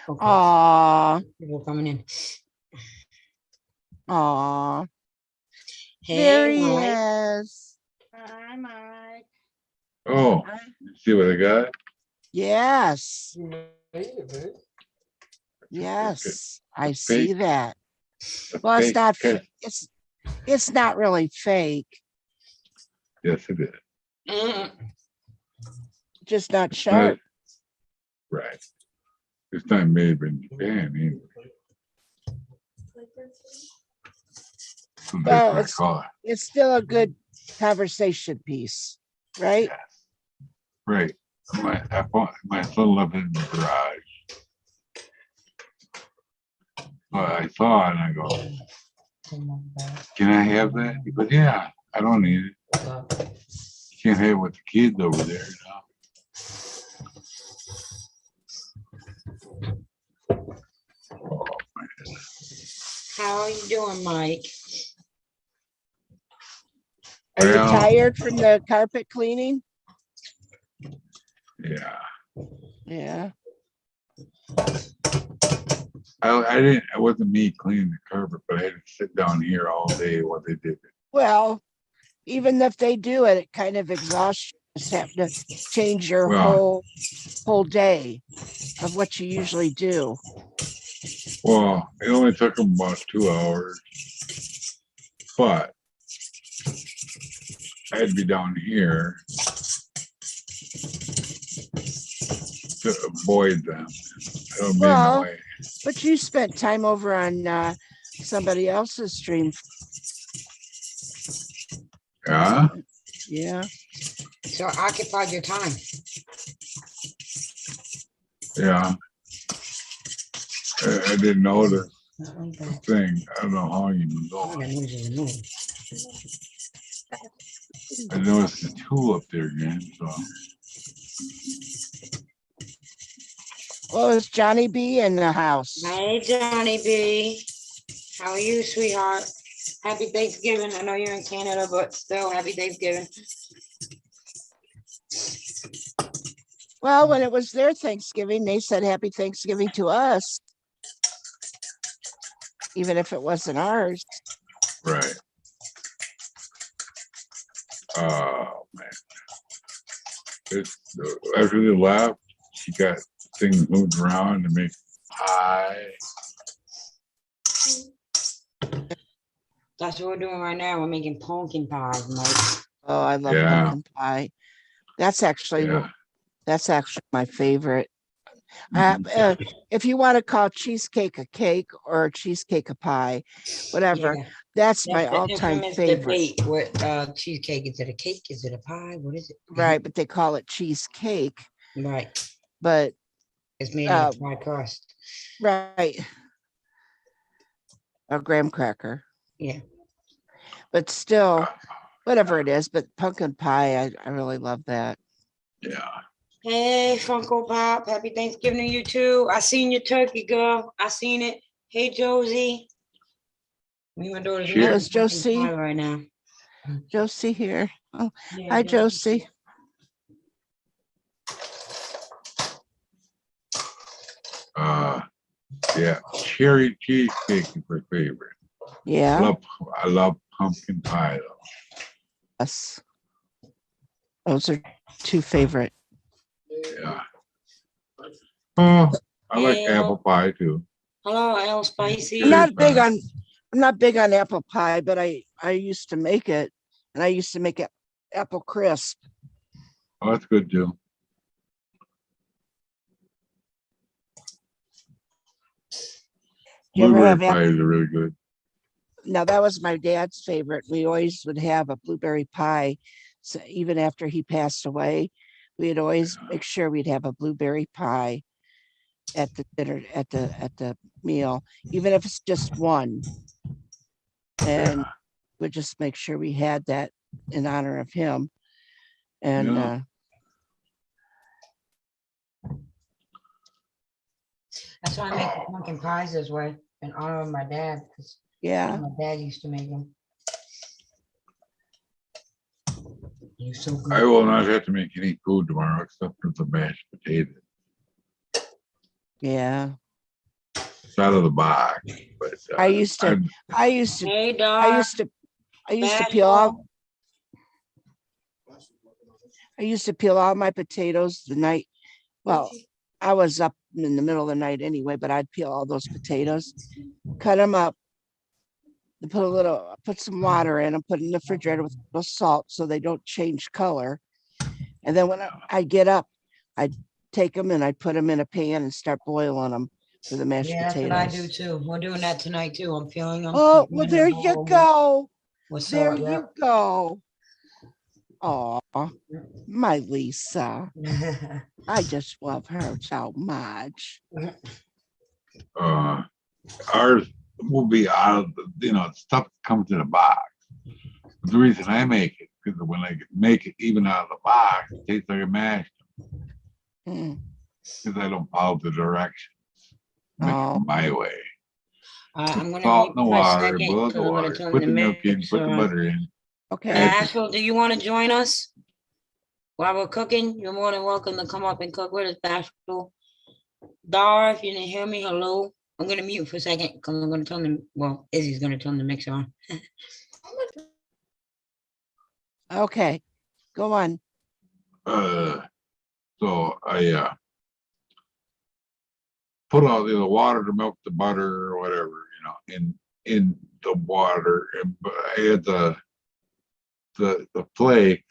Aw, People coming in. aw. Hey, There he Mike. is. Hi, Mike. Oh, you see what I got? Yes, You made it, man. yes, I It's see fake. that. A Well, it's fake not, cat. it's not really fake, Yes, it is. just not sharp. Right. It's not made in Japan either. So Well, that's what I call it. It's still a good conversation piece, right? Yes. Right. My son lived in the garage. But I saw it and I go, can I have that? He goes, yeah, I don't need it. You can't have it with the kids over there. Oh, man. How are you doing, Mike? Are you Well- tired from the carpet cleaning? Yeah. Yeah. It wasn't me cleaning the carpet, but I had to sit down here all day while they did it. Well, even if they do it, it kind of exhausts you. Just have to change your Well- whole day of what you usually do. Well, it only took them about 2 hours, but I had to be down here to avoid them. I don't be in Well- the way. But you spent time over on somebody else's stream. Yeah. Yeah. So occupied your time. Yeah. I didn't notice the thing. I don't know how you can Oh, go. that news is new. I noticed the two up there again. So Well, it's Johnny B in the house. Hey, Johnny B. How are you, sweetheart? Happy Thanksgiving. I know you're in Canada, but still, happy Thanksgiving. Well, when it was their Thanksgiving, they said happy Thanksgiving to us, even if it wasn't ours. right. Oh man. After they left, she got things moved around to make pie. That's what we're doing right now. We're making pumpkin pies, Mike. Oh, I love Yeah. pumpkin pie. That's actually Yeah. that's actually my favorite. Mhm. If you want to call cheesecake a cake or cheesecake a pie, whatever, Yeah. that's my That's the all-time infamous favorite. debate with cheesecake. Is it a cake? Is it a pie? What is it? Right, but they call it cheesecake. Right. But It's made of pie crust. right, a graham cracker. Yeah. But still, whatever it is. But pumpkin pie, I really love that. Yeah. Hey, Funko Pop. Happy Thanksgiving to you too. I seen your turkey, girl. I seen it. Hey, Josie. Me and my daughter's Shit. making How's pumpkin Josie? pie right now. Josie here. Oh, Yeah, hi, Josie. Yeah. Cherry cheesecake is my favorite. Yeah. I love pumpkin pie though. Yes. Those are two favorite. Yeah. Oh, I like Yeah. apple pie too. Hello, El Spicy. I'm not Very big fine. on I'm not big on apple pie, but I used to make it, and I used to make it apple crisp. Oh, that's good too. You ever Blueberry have pie is really good. Now that was my dad's favorite. We always would have a blueberry pie. So even after he passed away, we'd always make sure we'd have a blueberry pie at the dinner at the meal, even if it's just one. And Yeah. we'd just make sure we had that in honor of him. And Yeah. That's why I make the pumpkin pies this way. in honor of my dad, because Yeah. my dad used to make them. You're so good. I will not have to make any food tomorrow except for the mashed potatoes. Yeah. It's out of the box, but I used to Hey, I Doris. used to peel all my potatoes the night. Well, I was up in the middle of the night anyway, but I'd peel all those potatoes, cut them up, and put some water in them, put in the refrigerator with a little salt so they don't change color. And then when I get up, I'd take them and I'd put them in a pan and start boiling them for the mashed Yeah, that's potatoes. what I do too. We're doing that tonight too. I'm feeling them. Oh, well, there you go. With There salt, you go. Oh, my Lisa. I just love her so much. ours will be out of the, stuff comes in a box. But the reason I make it, because when I make it even out of the box, it tastes like a mashed. Mm. Because I don't follow the directions. Make Oh. it my way. I'm gonna Salt in mute the for a water, second, boil 'cause the I'm gonna water, turn put the the milk in, put the mixer on. butter in. Okay. Bashful, do you want to join us while we're cooking? You're more than welcome to come up and cook with us, Bashful. Dara, if you didn't hear me, hello. I'm gonna mute for a second because I'm gonna Izzy's gonna turn the mixer on. Okay. Go on. So I put all the water, the milk, the butter, or whatever, in the water, and I add the flake,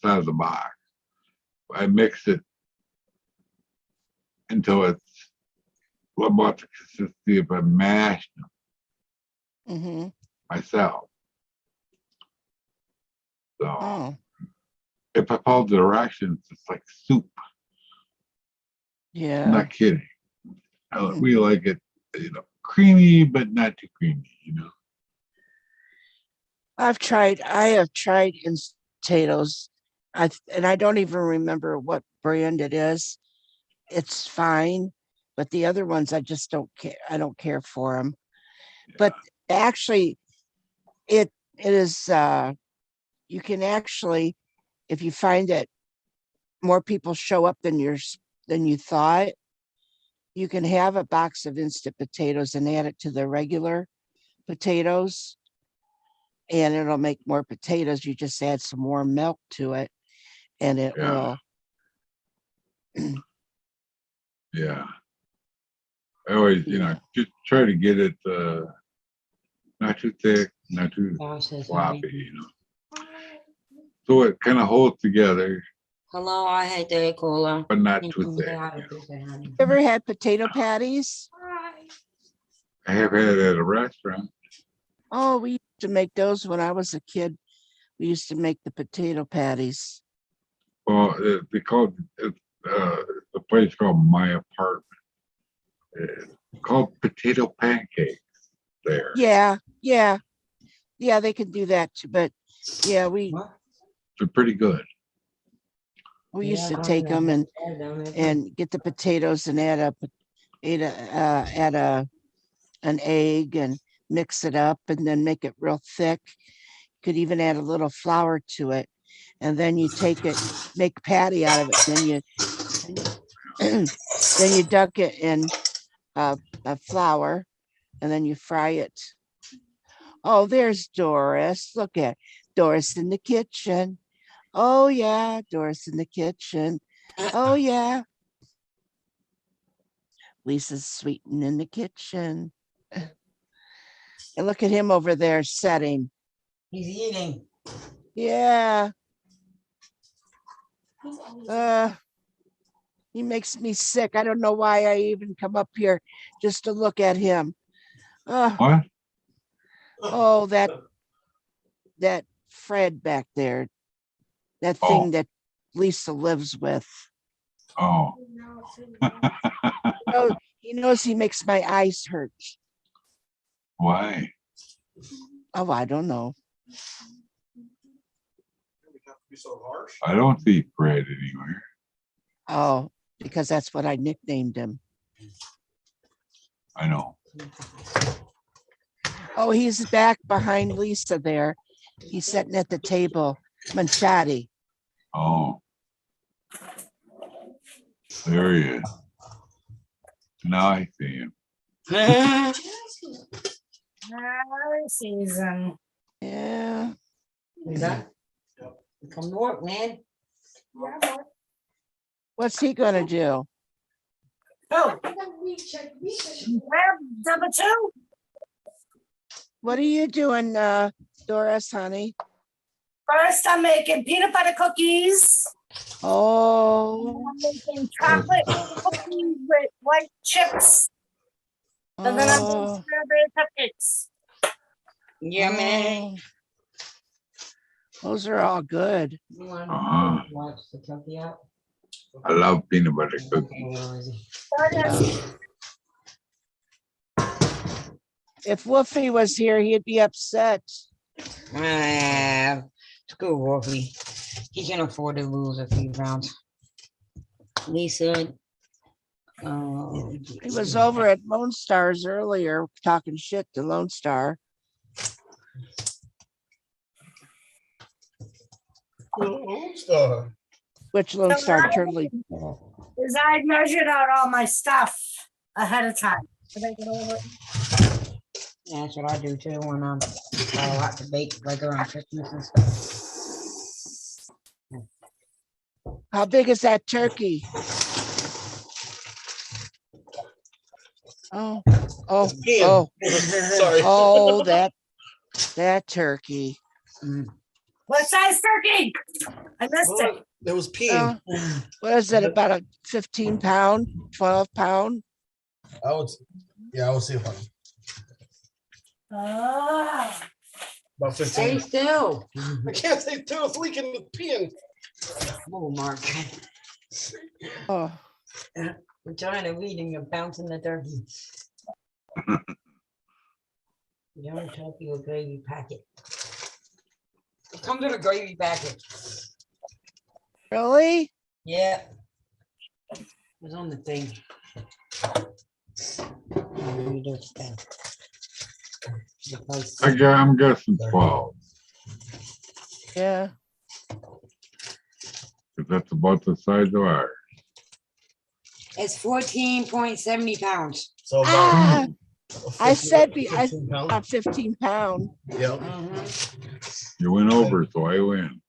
out of the box. I mix it until it's about the consistency of a mashed Mm-hmm. myself. So Oh, if I follow the directions, it's like soup. I'm yeah. not kidding. We like it, creamy, but not too creamy. I have tried instant potatoes. And I don't even remember what brand it is. It's fine, but the other ones I just don't care. I don't care for them. But actually, it is. You can actually, if you find that more people show up than you thought, you can have a box of instant potatoes and add it to the regular potatoes, and it'll make more potatoes. You just add some warm milk to it, and it will. Yeah. I always, just try to get it not too thick, not too sloppy, So it kind of holds together, Hello, I hate the cola. but not too thick. You ever had potato patties? I have had it at a restaurant. Oh, we used to make those when I was a kid. We used to make the potato patties. Well, they called it, the place called My Apartment. It's called potato pancakes there. Yeah, they can do that too. But yeah, They're pretty good. we used to take them and get the potatoes and add an egg and mix it up and then make it real thick. Could even add a little flour to it, and then you take it, make patty out of it. Then you dunk it in a flour, and then you fry it. Oh, there's Doris. Look at Doris in the kitchen. Oh yeah, Doris in the kitchen. Oh yeah. Lisa's sweeting in the kitchen. And look at him over there setting. He's eating. Yeah. He makes me sick. I don't know why I even come up here just to look at him. What? Oh, that Fred back there, that thing that Lisa lives with. Oh. He knows he makes my eyes hurt. Why? Oh, I don't know. I don't see Fred anywhere. Oh, because that's what I nicknamed him. I know. Oh, he's back behind Lisa there. He's sitting at the table. Manchati. Oh. There he is. Now I see him. Season. Yeah. Come to work, man. What's he gonna do? Oh, grab number two. What are you doing, Doris, honey? First, I'm making peanut butter cookies. Oh. I'm making chocolate cookies with white chips. And then I'm doing Oh. strawberry cupcakes. Yeah, man. Oh. Those are all good. You want Uh-huh. to watch the cookie out? I love peanut butter cookies. Where is he? If Wolfie was here, he'd be upset. Screw Wolfie. He can afford to lose a few pounds. Lisa. He was over at Lone Star's earlier talking shit to Lone Star. Which Lone Star totally. Is I measured out all my stuff ahead of time. So they get over it. Yeah, that's what I do too when I'm a lot to bake like around Christmas and stuff. How big is that turkey? Oh, oh, oh, Sorry. oh, that turkey. What size turkey? I missed it. What? It was peeing. What is it? About a 15 pound, 12 pound? I would see if I Oh. about Stay 15. still. I can't say two. It's leaking with peeing. Oh, Mark. Oh, We're trying to weed and you're bouncing the turkey. Young turkey with gravy packet. It comes with a gravy packet. really? Yeah. It was on the thing. You do its thing. I'm guessing 12. Yeah. 'Cause that's about the size of ours. It's 14.70 pounds. So Ah, about I said 15 pounds. about 15 pound. Yep. You went over, so I win.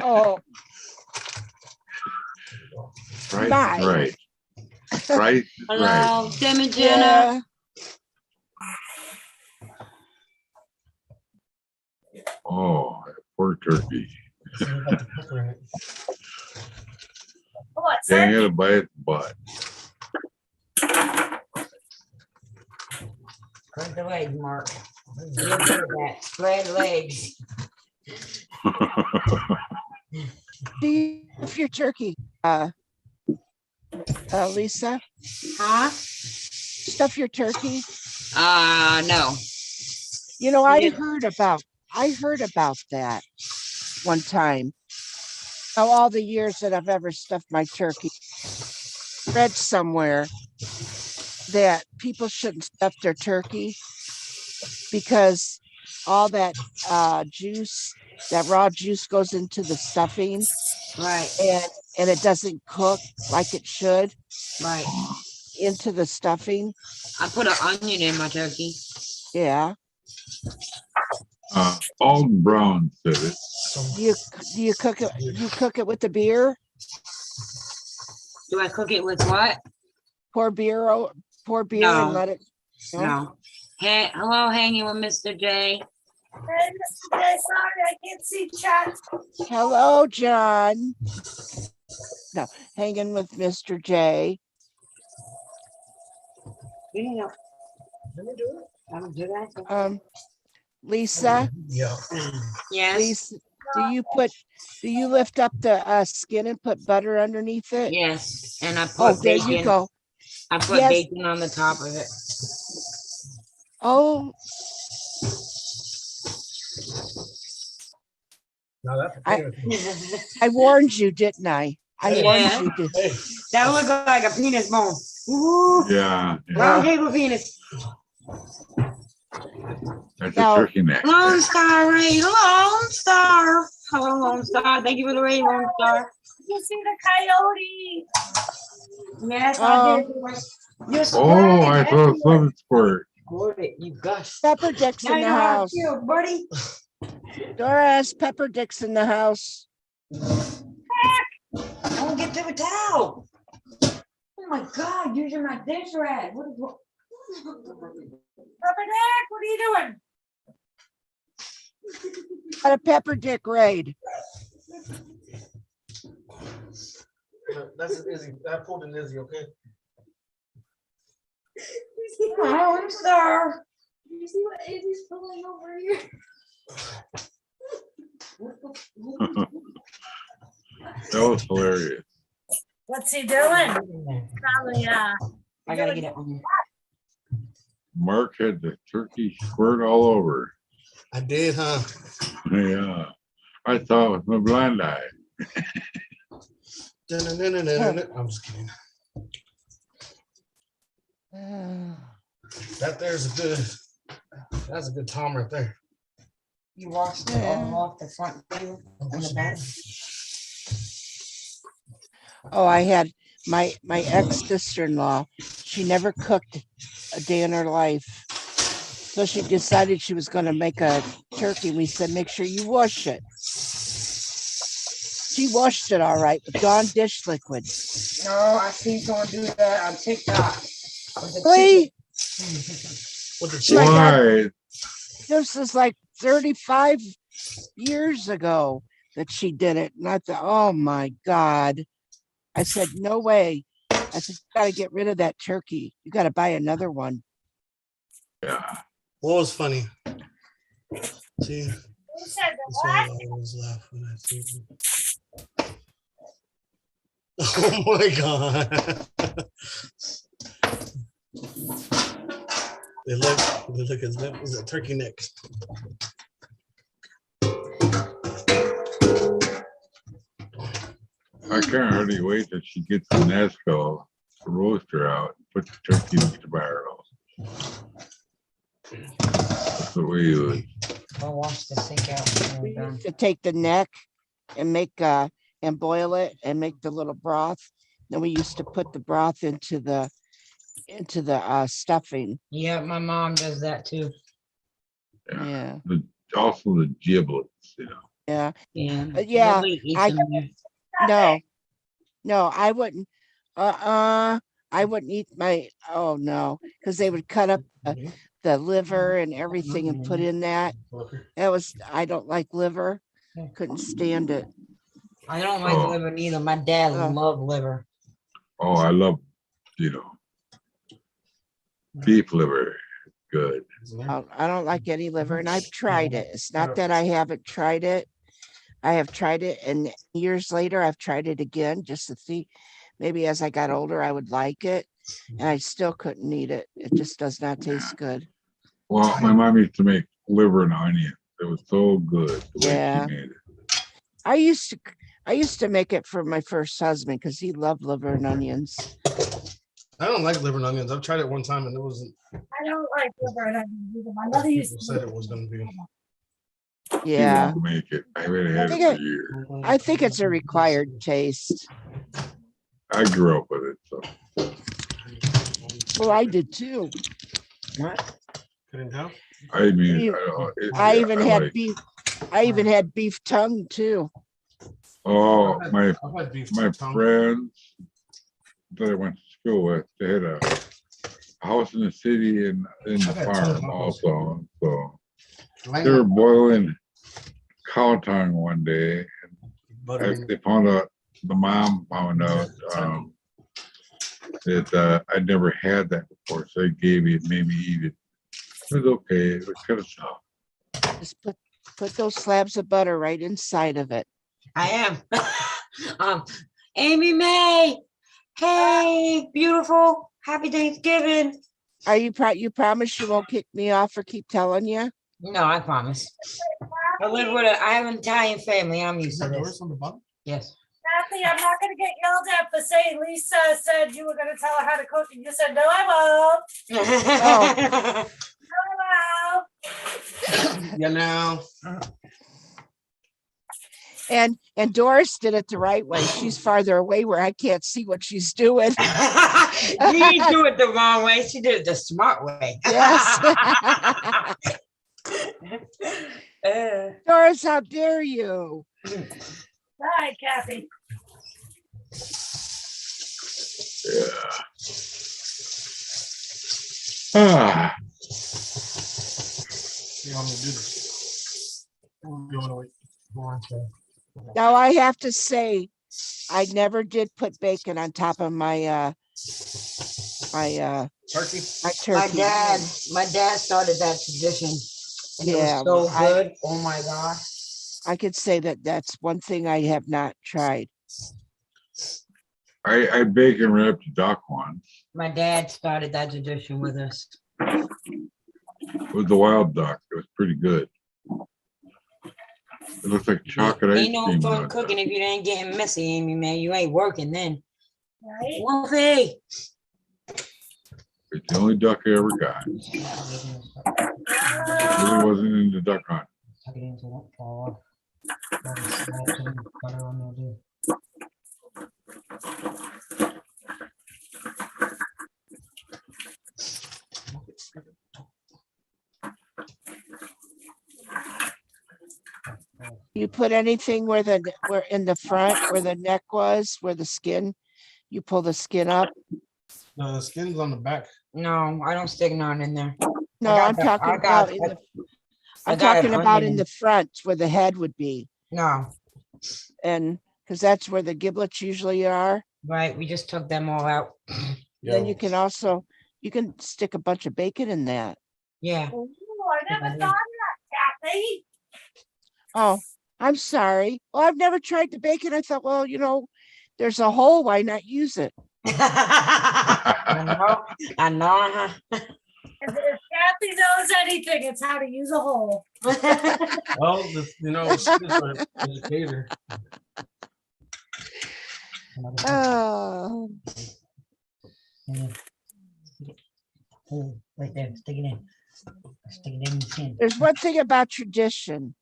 Oh, Right, My. right. Right, right. Hello, Tim and Jenna. yeah. Oh, poor turkey. What's Dang that? it, by its butt. Spread the legs, Mark. You're good at that. Spread legs. Stuff your turkey, Lisa. Huh? Stuff your turkey. No. You know, Yeah. I heard about that one time. How all the years that I've ever stuffed my turkey, read somewhere that people shouldn't stuff their turkey because all that juice, that raw juice goes into the stuffing Right, and it doesn't cook like it should right. into the stuffing. I put an onion in my turkey. Yeah. Alton Brown said it. Do you cook it? You cook it with the beer? Do I cook it with what? Pour beer and No. let it. No. Hey, hello, hanging with Mr. J. Hey, Mr. J, sorry, I can't see chat. Hello, John. No, hanging with Mr. J. Yeah. Let me do Do that. Lisa, Yeah. Yes. Lisa, do you lift up the skin and put butter underneath it? Yes. And I put Oh, there bacon. you go. I put Yes. bacon on the top of it. Oh, Now that potato. I warned you, didn't I? I Hey. warned Yeah. you. Hey, That looked like a penis bone. Ooh, Yeah. round table penis. That's a No. turkey neck. Lone Star, Ray. Lone Star. Hello, Lone Star. Thank you for the raid, Lone Star. You see the coyote? Yes, I did. You're Oh, I saw some squirt. You gush. Pepper Dick's Now in you the know how to house. feel, buddy. Doris, Pepper Dick's in the house. Don't get to the towel. Oh my God, using my dish rag. What is what? Pepper Jack, what are you doing? Got a Pepper Dick raid. That's an Izzy. I pulled an Izzy, okay? Lone Star. You see what Izzy's pulling over here? That was hilarious. What's he doing? Probably, I gotta get it on. Mark had the turkey squirt all over. I did, huh? Yeah. I saw it with my blind eye. I'm just kidding. That's a good Tom right there. You washed it all off the front view and the back. Oh, I had my ex-sister-in-law. She never cooked a day in her life. So she decided she was going to make a turkey. We said, make sure you wash it. She washed it all right with Dawn dish liquid. No, I seen someone do that on TikTok. With the Really? With the Oh chicken. my God. Why? This is like 35 years ago that she did it. And I thought, oh my God. I said, no way. I said, you got to get rid of that turkey. You got to buy another one. Yeah. What was funny? See, who said the that's what? why I always laugh when I see them. Oh my God. They look his lip is a turkey neck. I can't hardly wait till she gets the Nesco roaster out, put the turkey in the barrel. That's the way you would. I'll wash the sink out. when We we're done. used to take the neck and make and boil it and make the little broth. Then we used to put the broth into the stuffing. Yeah, my mom does that too. Yeah. Also the giblets, you know. Yeah. Yeah. Yeah, Nobody eats I- them there. No, I wouldn't. I wouldn't eat oh no, because they would cut up the liver and everything and put in that. I don't like liver. Couldn't stand it. I don't like Oh. liver neither. My dad Oh. loved liver. Oh, I love, beef liver. Good. I don't like any liver, and I've tried it. It's not that I haven't tried it. I have tried it, and years later, I've tried it again just to see. Maybe as I got older, I would like it, and I still couldn't eat it. It just does not taste good. Well, my mom used to make liver and onion. It was so good the way Yeah. she made it. I used to make it for my first husband because he loved liver and onions. I don't like liver and onions. I've tried it one time and it wasn't. I don't like liver and onions either. My mother used People to. said it was going to be. She Yeah, won't make it. I haven't had think it it- for years. I think it's a required taste. I grew up with it, so. Well, I did too. What? Couldn't tell. I mean, You- I I even like- had beef. I even had beef tongue too. Oh, my I've had beef tongue. friends that I went to school with, they had a house in the city and in the I've had farm tongue also. So Lamb they were boiling cow tongue one day. butter. They found out, the mom found out that I'd never had that before. So they made me eat it. It was okay. It was kind of soft. Just put those slabs of butter right inside of it. I am. Amy May. Hey, beautiful. Happy Thanksgiving. Are you promise you won't kick me off or keep telling you? No, I promise. I have an Italian family. I'm Is used to that this. Doris on the bottom? Yes. Kathy, I'm not gonna get yelled at for saying Lisa said you were gonna tell her how to cook and you said, no, I won't. No, I won't. You know. And Doris did it the right way. She's farther away where I can't see what she's doing. You didn't do it the wrong way. She did it the smart way. Yes. Uh, Doris, how dare you? Hi, Kathy. Yeah. Ah, You want me to do this? You want to wait? Now I have to say, I never did put bacon on top of my Turkey. my my turkey. dad started that tradition. And Yeah, it was so well, good. Oh my God. I could say that that's one thing I have not tried. I bacon wrapped a duck once My dad started that tradition with us. with the wild duck. It was pretty good. It looks like chocolate ice Ain't no cream. fun on cooking top. if you ain't getting messy, Amy, man. You ain't working then. Right? Wolfie. It's the only duck I ever got. Really wasn't into duck hunt. Tuck it into that fall. Let it slide to the butter on there, dude. You put anything where where in the front where the neck was, where the skin, you pull the skin up. No, the skin's on the back. No, I don't stick none in there. No, got I'm the- talking I got- about in I- the, I I'm got it talking about in underneath. the front where the head would be. No, And because that's where the giblets usually are. right. We just took them all out. Then you Yo, can also, you can stick a bunch of bacon in that. Yeah. Ooh, I never thought of that, Kathy. Oh, I'm sorry. Well, I've never tried the bacon. I thought, well, there's a hole. Why not use it? I know. I know. Huh? If Kathy knows anything, it's how to use a hole. well, she's an educator. Oh, Oh, right there. Stick it in. Stick it in the tin. there's one thing about tradition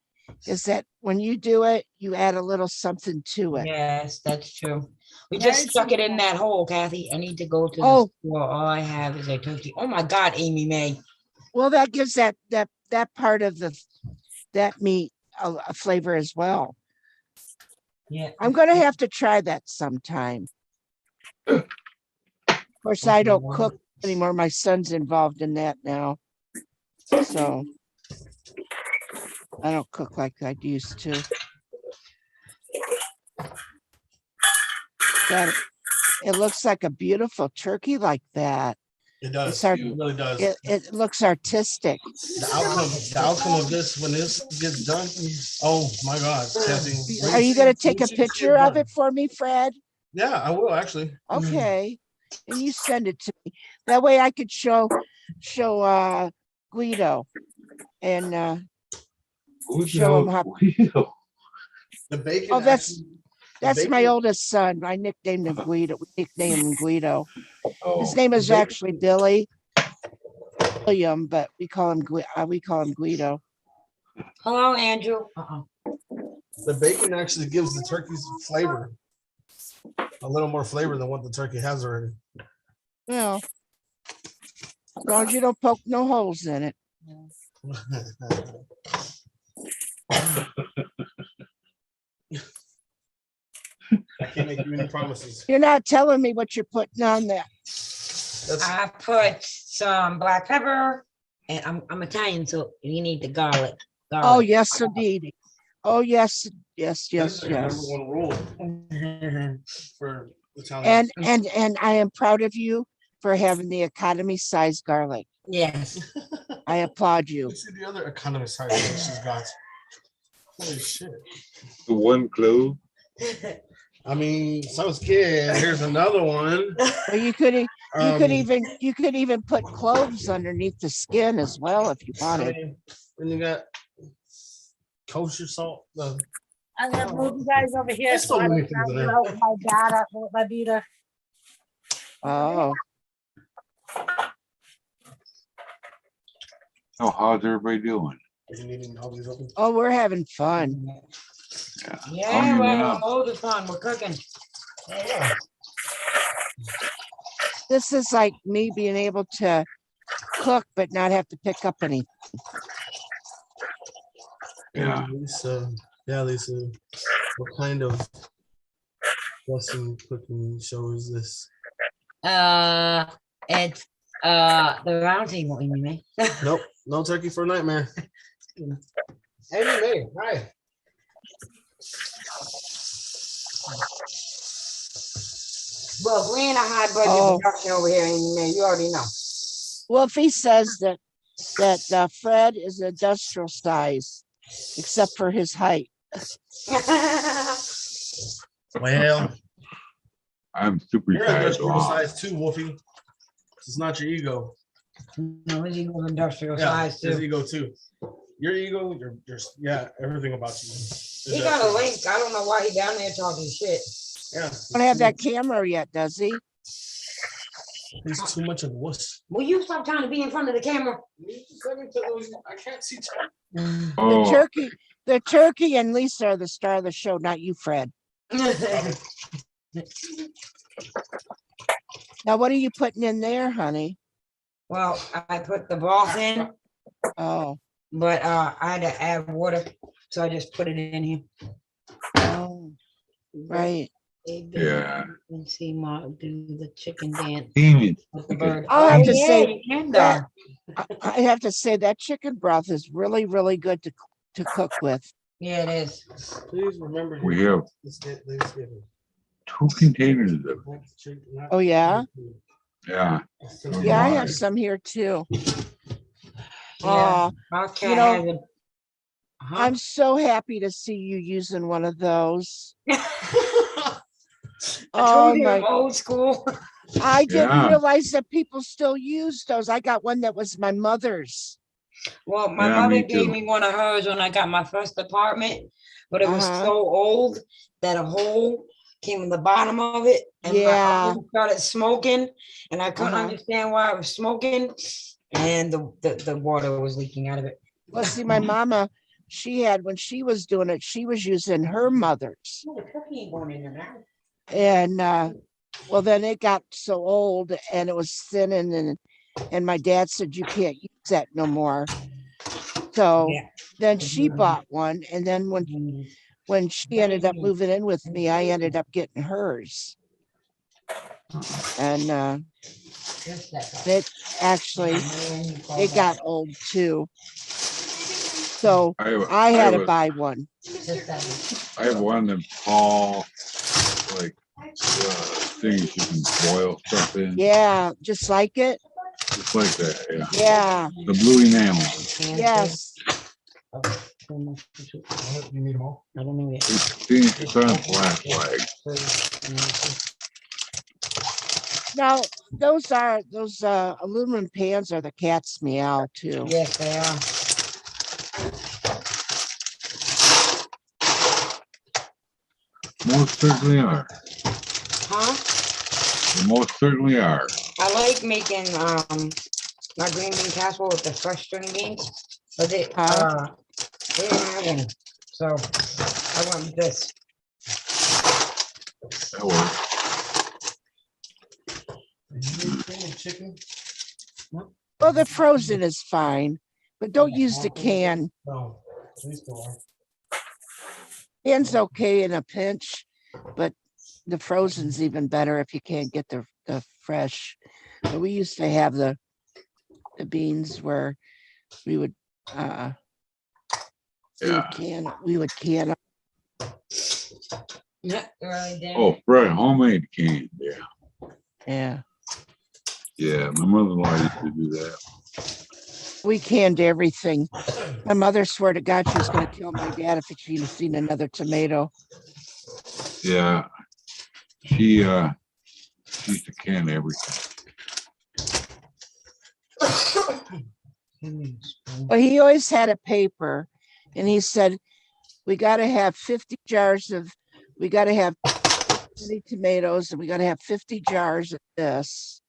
is that when you do it, you add a little something to it. Yes, that's true. We Very just stuck it in true. that hole, Kathy. I need to go to the Oh. store. All I have is a turkey. Oh my God, Amy May. Well, that gives that part of that meat a flavor as well. Yeah. I'm gonna have to try that sometime. Of course, I don't cook anymore. My son's involved in that now. So I don't cook like I used to. That it looks like a beautiful turkey like that. It does. It's hard- It really does. It looks artistic. The outcome of this, when this gets done, oh my God, Kathy. Are you gonna take a Wait till you see it picture of done. it for me, Fred? Yeah, I will actually. Okay. And you send it to me. That way I could show Guido and Who's show him how. Guido? The bacon. Oh, that's my bacon- oldest son. I nicknamed him Guido. We nicknamed him Guido. Oh, His name is bacon- actually William, but we call him Guido. Hello, Andrew. The bacon actually gives the turkey's flavor. A little more flavor than what the turkey has already. Well, as long as you don't poke no holes in it. I can't make you any promises. You're not telling me what you're putting on that. That's I put some black pepper, and I'm Italian, so you need the garlic. Oh, Garlic. yes, indeed. Oh, yes, yes, that's yes, the yes. number one rule for Italian. And I am proud of you for having the economy size garlic. Yes. I applaud you. Let's see the other economist side that she's got. Holy shit. the one clove. I mean, so scared. Here's another one. Well, you could Um, even put cloves underneath the skin as well if you I wanted. mean, and you got kosher salt. I'm gonna move you guys over here. There's so I many don't things in know there. with my data, with my beater. Oh, Oh, how's everybody doing? You needing all these open? Oh, we're having fun. Yeah, we're having yeah. loads of fun. We're cooking. Oh, yeah. This is like me being able to cook but not have to pick up any. Yeah. Lisa, yeah, Lisa, what kind of Western cooking show is this? It's the round table, you mean? Nope, no turkey for a nightmare. Hey, May, hi. Well, we ain't a high budget Oh. production over here, Amy Mae. You already know. Wolfie says that Fred is industrial size, except for his height. Well, I'm super you're tired. industrial size too, Wolfie. It's not your ego. No, his ego industrial Yeah, size his too. ego too. Your ego, your yeah, everything about you. He got a link. I don't know why he down there talking shit. Yeah, Don't have that camera yet, does he? he's too much of a wuss. Will you stop trying to be in front of the camera? I can't see. Oh, The turkey and Lisa are the star of the show, not you, Fred. Now, what are you putting in there, honey? Well, I put the broth in, Oh, but I had to add water, so I just put it in here. oh, right. yeah. And see Mark do the chicken dance Damn it. with the bird. I'll have to yeah, say you can, that- though. I have to say that chicken broth is really, really good to cook with. Yeah, it is. Please remember. We have Thanksgiving. 2 containers of it. Oh, yeah? Yeah. Yeah, I Right. have some here too. Yeah, Oh, our cat you know, has a. I'm so happy to see you using one of those. I Oh told you I'm my, old school. I didn't Yeah. realize that people still use those. I got one that was my mother's. Well, my Yeah, mother me gave too. me one of hers when I got my first apartment, but it was Uh-huh. so old that a hole came in the bottom of it, and my Yeah. oven started smoking, and I couldn't Uh-huh. understand why it was smoking, and the water was leaking out of it. Well, see, my mama, she had, when she was doing it, she was using her mother's. Oh, the turkey ain't going in there now. And well, then it got so old and it was thin and my dad said, you can't use that no more. So Yeah. then she bought one. And then when she ended up moving in with me, I ended up getting hers. And Just that. it actually, it got old too. So I had to buy one. Just that. I have one of them tall, like, things you can boil stuff in. Yeah, just like it. Just like that, yeah. Yeah, The blue enamel. yes. You need them all? I don't know yet. It's on a black flag. Now, those aluminum pans are the cat's meow too. Yes, they are. Most certainly are. Huh? They most certainly are. I like making my green bean casserole with the fresh string beans, but they didn't have any, so I went with this. That works. Chicken? Well, the frozen is fine, but don't use the can. No, please go on. Can's okay in a pinch, but the frozen's even better if you can't get the fresh. But we used to have the beans where we would Yeah. we would can. Yeah, really did. Oh, right, homemade can, yeah. Yeah, Yeah, my mother-in-law used to do that. we canned everything. My mother swore to God she was going to kill my dad if she'd seen another tomato. Yeah. She used to can everything. Well, he always had a paper, and he said, we got to have 50 jars of, we got to have 50 tomatoes, and we got to have 50 jars of this.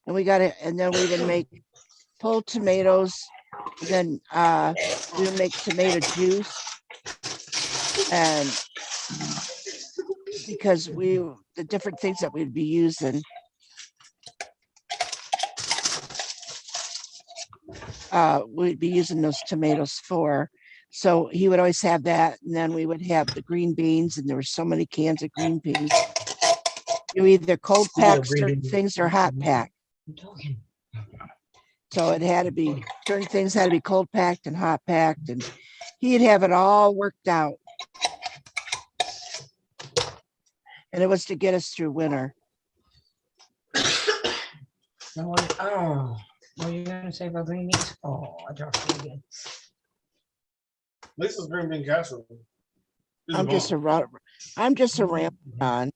And we got to, and then we would make pulled tomatoes Then we would make tomato juice. And because the different things that we'd be using. We'd be using those tomatoes for. So he would always have that. And then we would have the green beans, and there were so many cans of green beans. You either cold pack certain things or hot pack. I'm talking. So it had to be, certain things had to be cold packed and hot packed, and he'd have it all worked out. And it was to get us through winter. Oh, what are you gonna say about green beans? Oh, I dropped it again. Lisa's green bean casserole. She's I'm just a ramp on.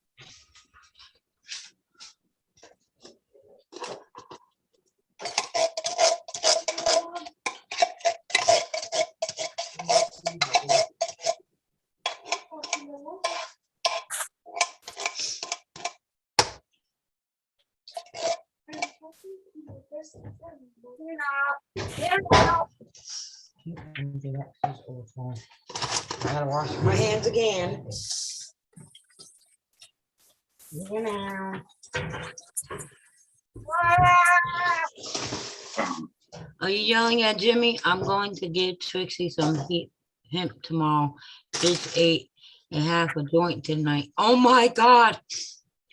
I gotta wash my hands again. You know. Are you yelling at Jimmy? I'm going to give Trixie some hemp tomorrow. Just ate and half a joint tonight. Oh my God.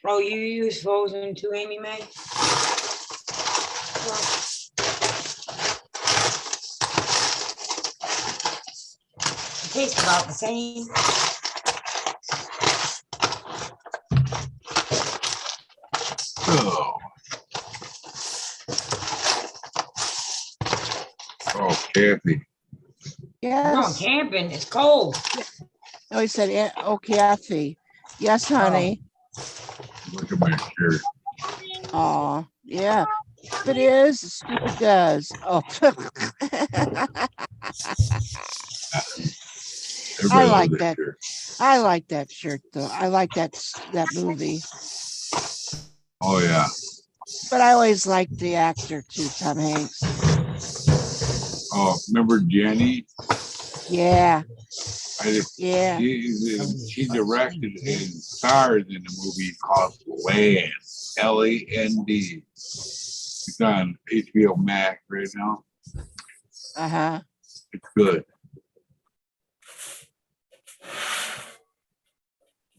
Oh, you use frozen too, Amy Mae? It tastes about the same. Oh. Oh, Kathy. No, Yes. camping. It's cold. Oh, he said, yeah, oh, Kathy. Yes, honey. Look at my shirt. Oh, yeah. If it is, stupid does. Oh. I Everybody like loves that. shirt. I like that shirt though. I like that movie. Oh, yeah. But I always liked the actor too, Tom Hanks. Oh, remember Jenny? Yeah. Yeah. She directed and starred in a movie called Land. Land. It's on HBO Max right now. Uh-huh. It's good.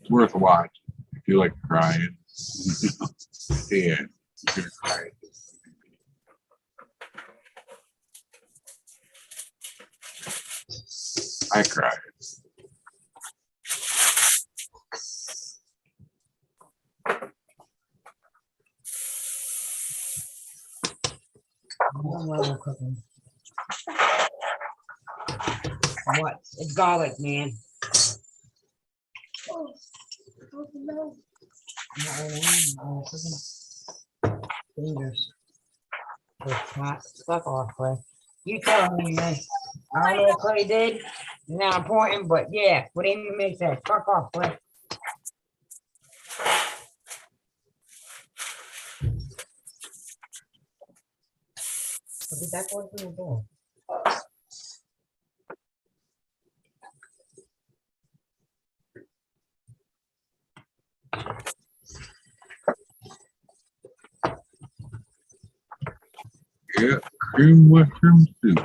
It's worth watching if you like crying. Yeah, you're gonna cry. I cried. What? It's garlic, man. Fingers. Fuck off, Clay. You tell me, man. I don't know what Clay did. It's not important, but yeah, what Amy May said. Fuck off, Clay. What did that boy do? Yeah, cream mushroom soup.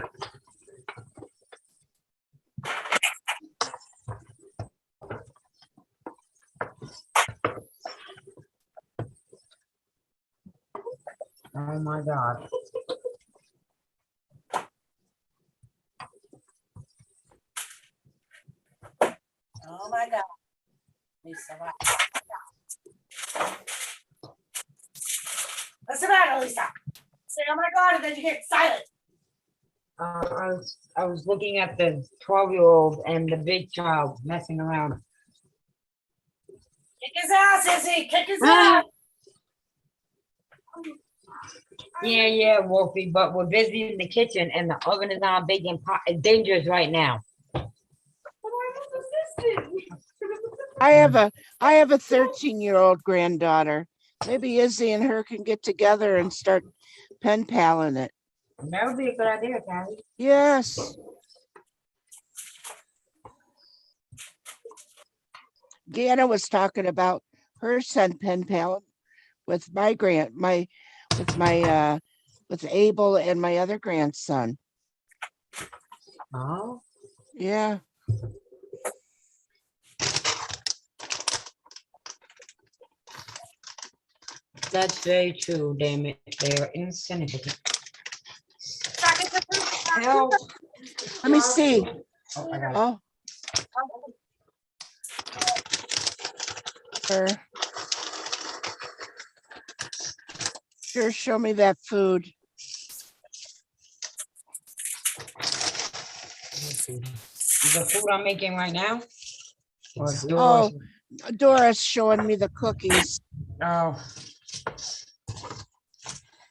Oh my God. Oh my God. Lisa, what? What's the matter, Lisa? Say, oh my God, and then you get silent. I was looking at the 12-year-old and the big child messing around. Kick his ass, Izzy. Kick his ass. Yeah, Wolfie, but we're busy in the kitchen and the oven is on baking pot. It's dangerous right now. I have a 13-year-old granddaughter. Maybe Izzy and her can get together and start pen paling it. That would be a good idea, Kathy. Yes. Deanna was talking about her son pen pal with with Abel and my other grandson. Oh, Yeah. that's very true, damn it. They're insignificant. Chocolate chip fruit, Help. Let me see. Oh, I got it. Oh, sure, show me that food. The food I'm making right now? Or Oh, Doris? Doris showing me the cookies. Oh,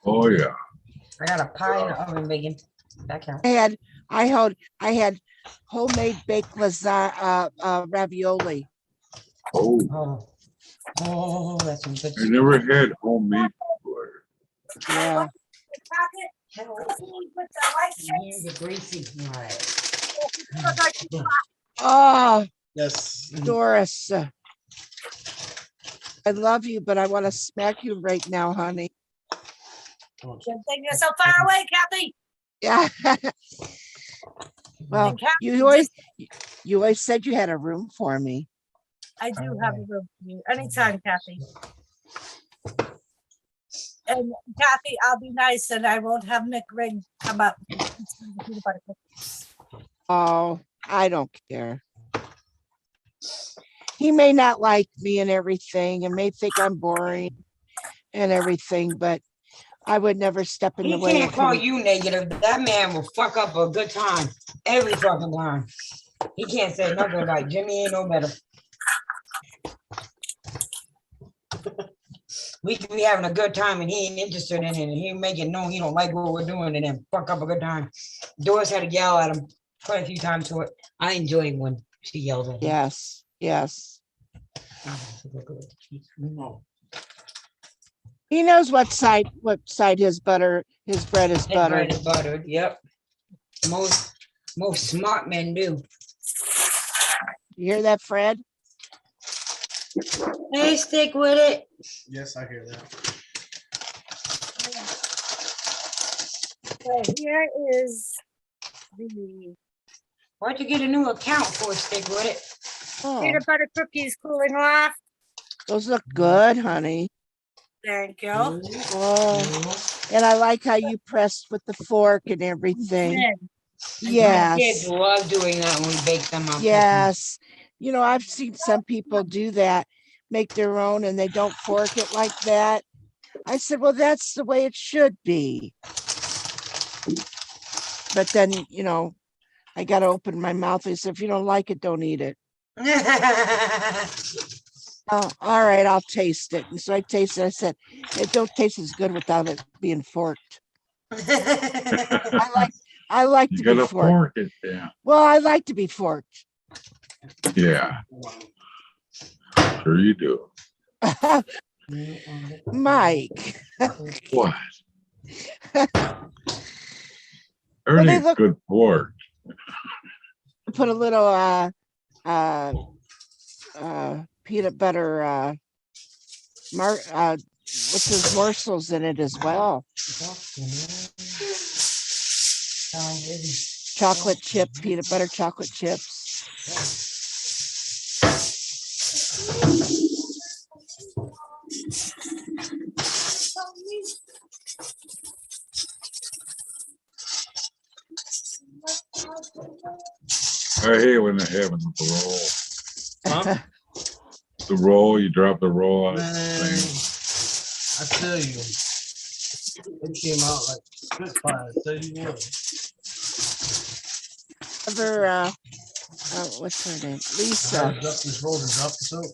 Oh, yeah. I got a pie in the oven making. That counts. I had homemade baked lasagna, ravioli. Oh, Oh, oh, that's some good I never had homemade before. Yeah. chocolate Help. cookies with the white Hands chips. are greasy. Oh, Yes. Doris. I love you, but I want to smack you right now, honey. Good thing you're so far away, Kathy. Yeah. Well, And Kathy, you always said you had a room for me. I do have a room for you anytime, Kathy. And Kathy, I'll be nice and I won't have Nick Ring come up. Peanut butter cookies. Oh, I don't care. He may not like me and everything and may think I'm boring and everything, but I would never step in the He way can't of call him. you negative. That man will fuck up a good time every fucking time. He can't say nothing like Jimmy ain't no better. We can be having a good time and he ain't interested in it and he make it known he don't like what we're doing and then fuck up a good time. Doris had to yell at him quite a few times to it. I enjoy when she yells at him. Yes, yes. He knows what side his bread is His bread buttered. is buttered, yep. Most smart men do. You hear that, Fred? Hey, stick with it. Yes, I hear that. So here is the Why'd you get a new account for, stick with it? Oh, peanut butter cookies cooling off. those look good, honey. Thank you. Oh, and I like how you pressed with the fork and everything. Then, My kids Yes, love doing that when we bake them up. yes. You know, I've seen some people do that, make their own and they don't fork it like that. I said, well, that's the way it should be. But then, you know, I got to open my mouth. I said, if you don't like it, don't eat it. Oh, all right, I'll taste it. And so I tasted it. I said, it don't taste as good without it being forked. I like You to be gotta forked. fork it, yeah. Well, I like to be forked. Yeah, sure you do. Mike. What? Well, they Everything's look, good pork. put a little peanut butter what's those morsels in it as well. Chocolate chip, peanut butter chocolate chips. I hate when they're having the roll. Huh? The roll, you drop the roll on Man, the I tell you, it came out like spitfire. I tell you what. Ever what's her name? Lisa. Drop this roll and drop the soap.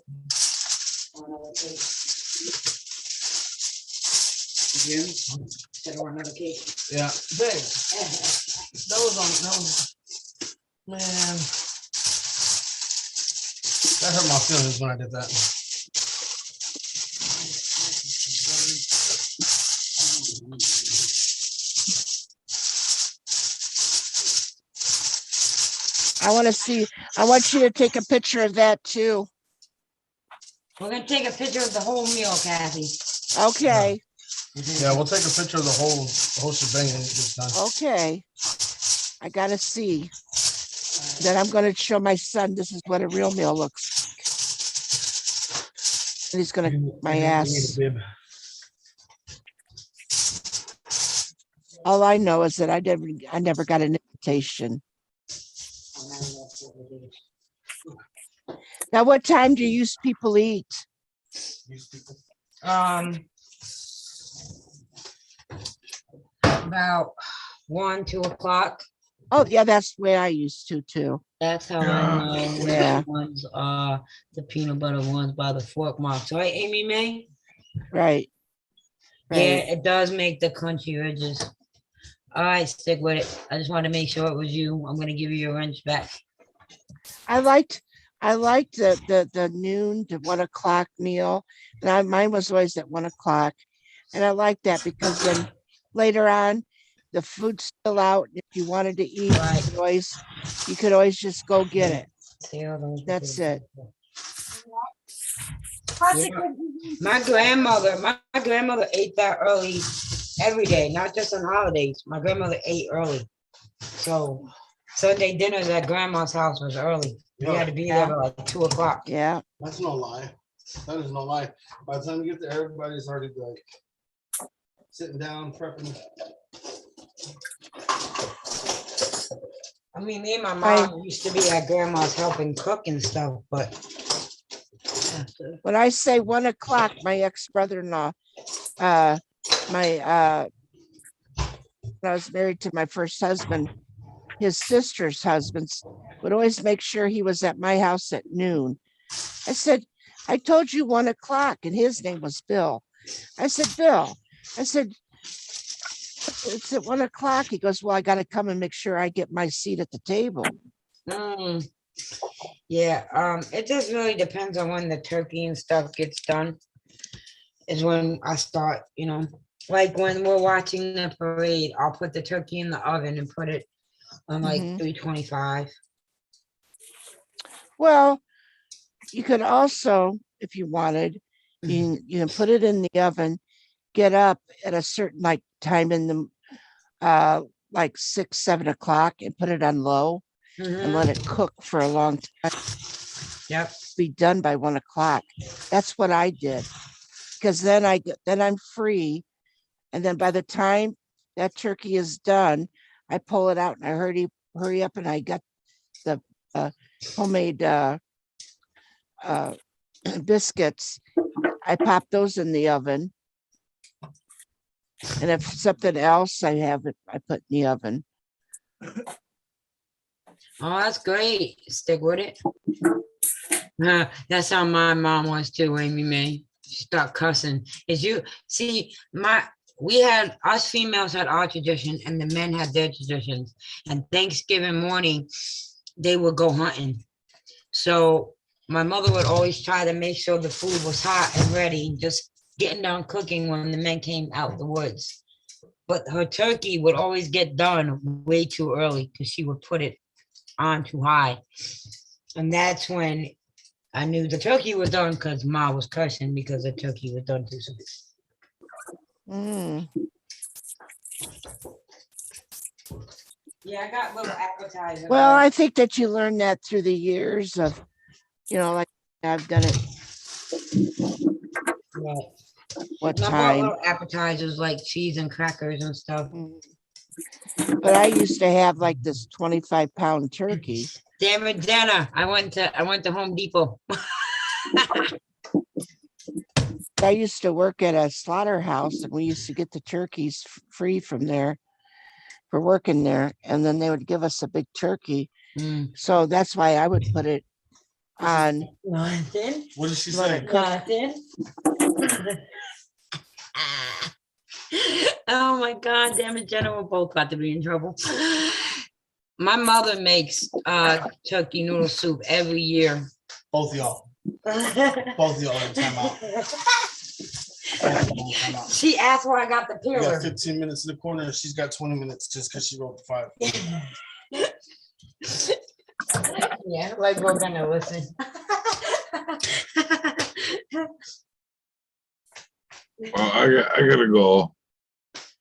Jim, set or another cake. Yeah, babe. That was man. That hurt my feelings when I did that. I want to see, I want you to take a picture of that too. We're gonna take a picture of the whole meal, Kathy. Okay, Yeah, we'll take a picture of the whole shebang when it gets done. okay. I gotta see. Then I'm gonna show my son, this is what a real meal looks like. And he's gonna, my ass. All I know is that I never got an invitation. Now, what time do you people eat? About 1, 2 o'clock. Oh, yeah, that's the way I used to too. That's how I know which Yeah. ones are the peanut butter ones by the fork marks, right, Amy Mae? Right. Yeah, Right. it does make the crunchy ridges. All right, stick with it. I just wanted to make sure it was you. I'm gonna give you your wrench back. I liked the noon to 1 o'clock meal. And mine was always at 1 o'clock. And I like that because then later on, the food's still out. If you wanted to eat, Right. you could always just go get it. See, hold on. That's it. My grandmother ate that early every day, not just on holidays. My grandmother ate early. So Sunday dinners at grandma's house was early. We had to be there by like 2 o'clock. Yeah. That's no lie. That is no lie. By the time you get there, everybody's already like sitting down, prepping. I mean, me and my mom used to be at grandma's helping cook and stuff, but When I say 1 o'clock, my ex-brother-in-law, when I was married to my first husband, his sister's husbands would always make sure he was at my house at noon. I said, I told you 1 o'clock, and his name was Bill. I said, Bill, I said, it's at 1 o'clock. He goes, well, I got to come and make sure I get my seat at the table. yeah, it just really depends on when the turkey and stuff gets done. Is when I start, like when we're watching the parade, I'll put the turkey in the oven and put it on like 325. Well, you could also, if you wanted, you can put it in the oven, get up at a certain time in the like 6, 7 o'clock and put it on low and let it cook for a long time. Yep. Be done by 1 o'clock. That's what I did. Because then I'm free. And then by the time that turkey is done, I pull it out and I hurry up and I got the homemade biscuits. I pop those in the oven. And if something else I put in the oven. Oh, that's great. Stick with it. That's how my mom was too, Amy Mae. She started cussing. Us females had our tradition and the men had their traditions. And Thanksgiving morning, they would go hunting. So my mother would always try to make sure the food was hot and ready, just getting down cooking when the men came out the woods. But her turkey would always get done way too early because she would put it on too high. And that's when I knew the turkey was done because Ma was cussing because the turkey was done too soon. Yeah, I got little appetizers. Well, I think that you learn that through the years of, like I've done it. Right. What I bought time? little appetizers like cheese and crackers and stuff. But I used to have like this 25-pound turkey. Damn it, Jenna! I went to Home Depot. I used to work at a slaughterhouse and we used to get the turkeys free from there for working there. And then they would give us a big turkey. So that's why I would put it on. Nothing. What did she say? Nothing. Oh my God, damn it, Jenna, we're both about to be in trouble. My mother makes turkey noodle soup every year. Both of y'all. Both of y'all have time out. She asked where I got the You peeler. got 15 minutes in the corner and she's got 20 minutes just because she wrote the 5. Yeah, like we're gonna listen. Well, I gotta go.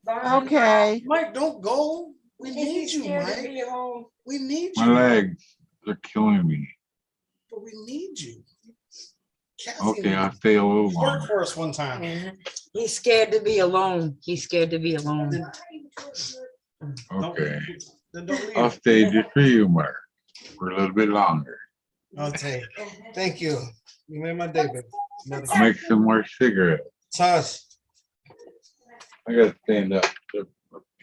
Okay. Mike, don't go. We need He's you, scared to Mike. be alone. We need My you. legs are killing me. But we need you. Cassie Okay, needs I'll stay a little you. Work longer. for us one time. Yeah. He's scared to be alone. He's scared to be alone. Don't- Okay, Then don't I'll leave. stay just for you, Mark, for a little bit longer. Okay. Thank you. You made my day, baby. I'll make some more cigarettes. Tosh. I gotta stand up, you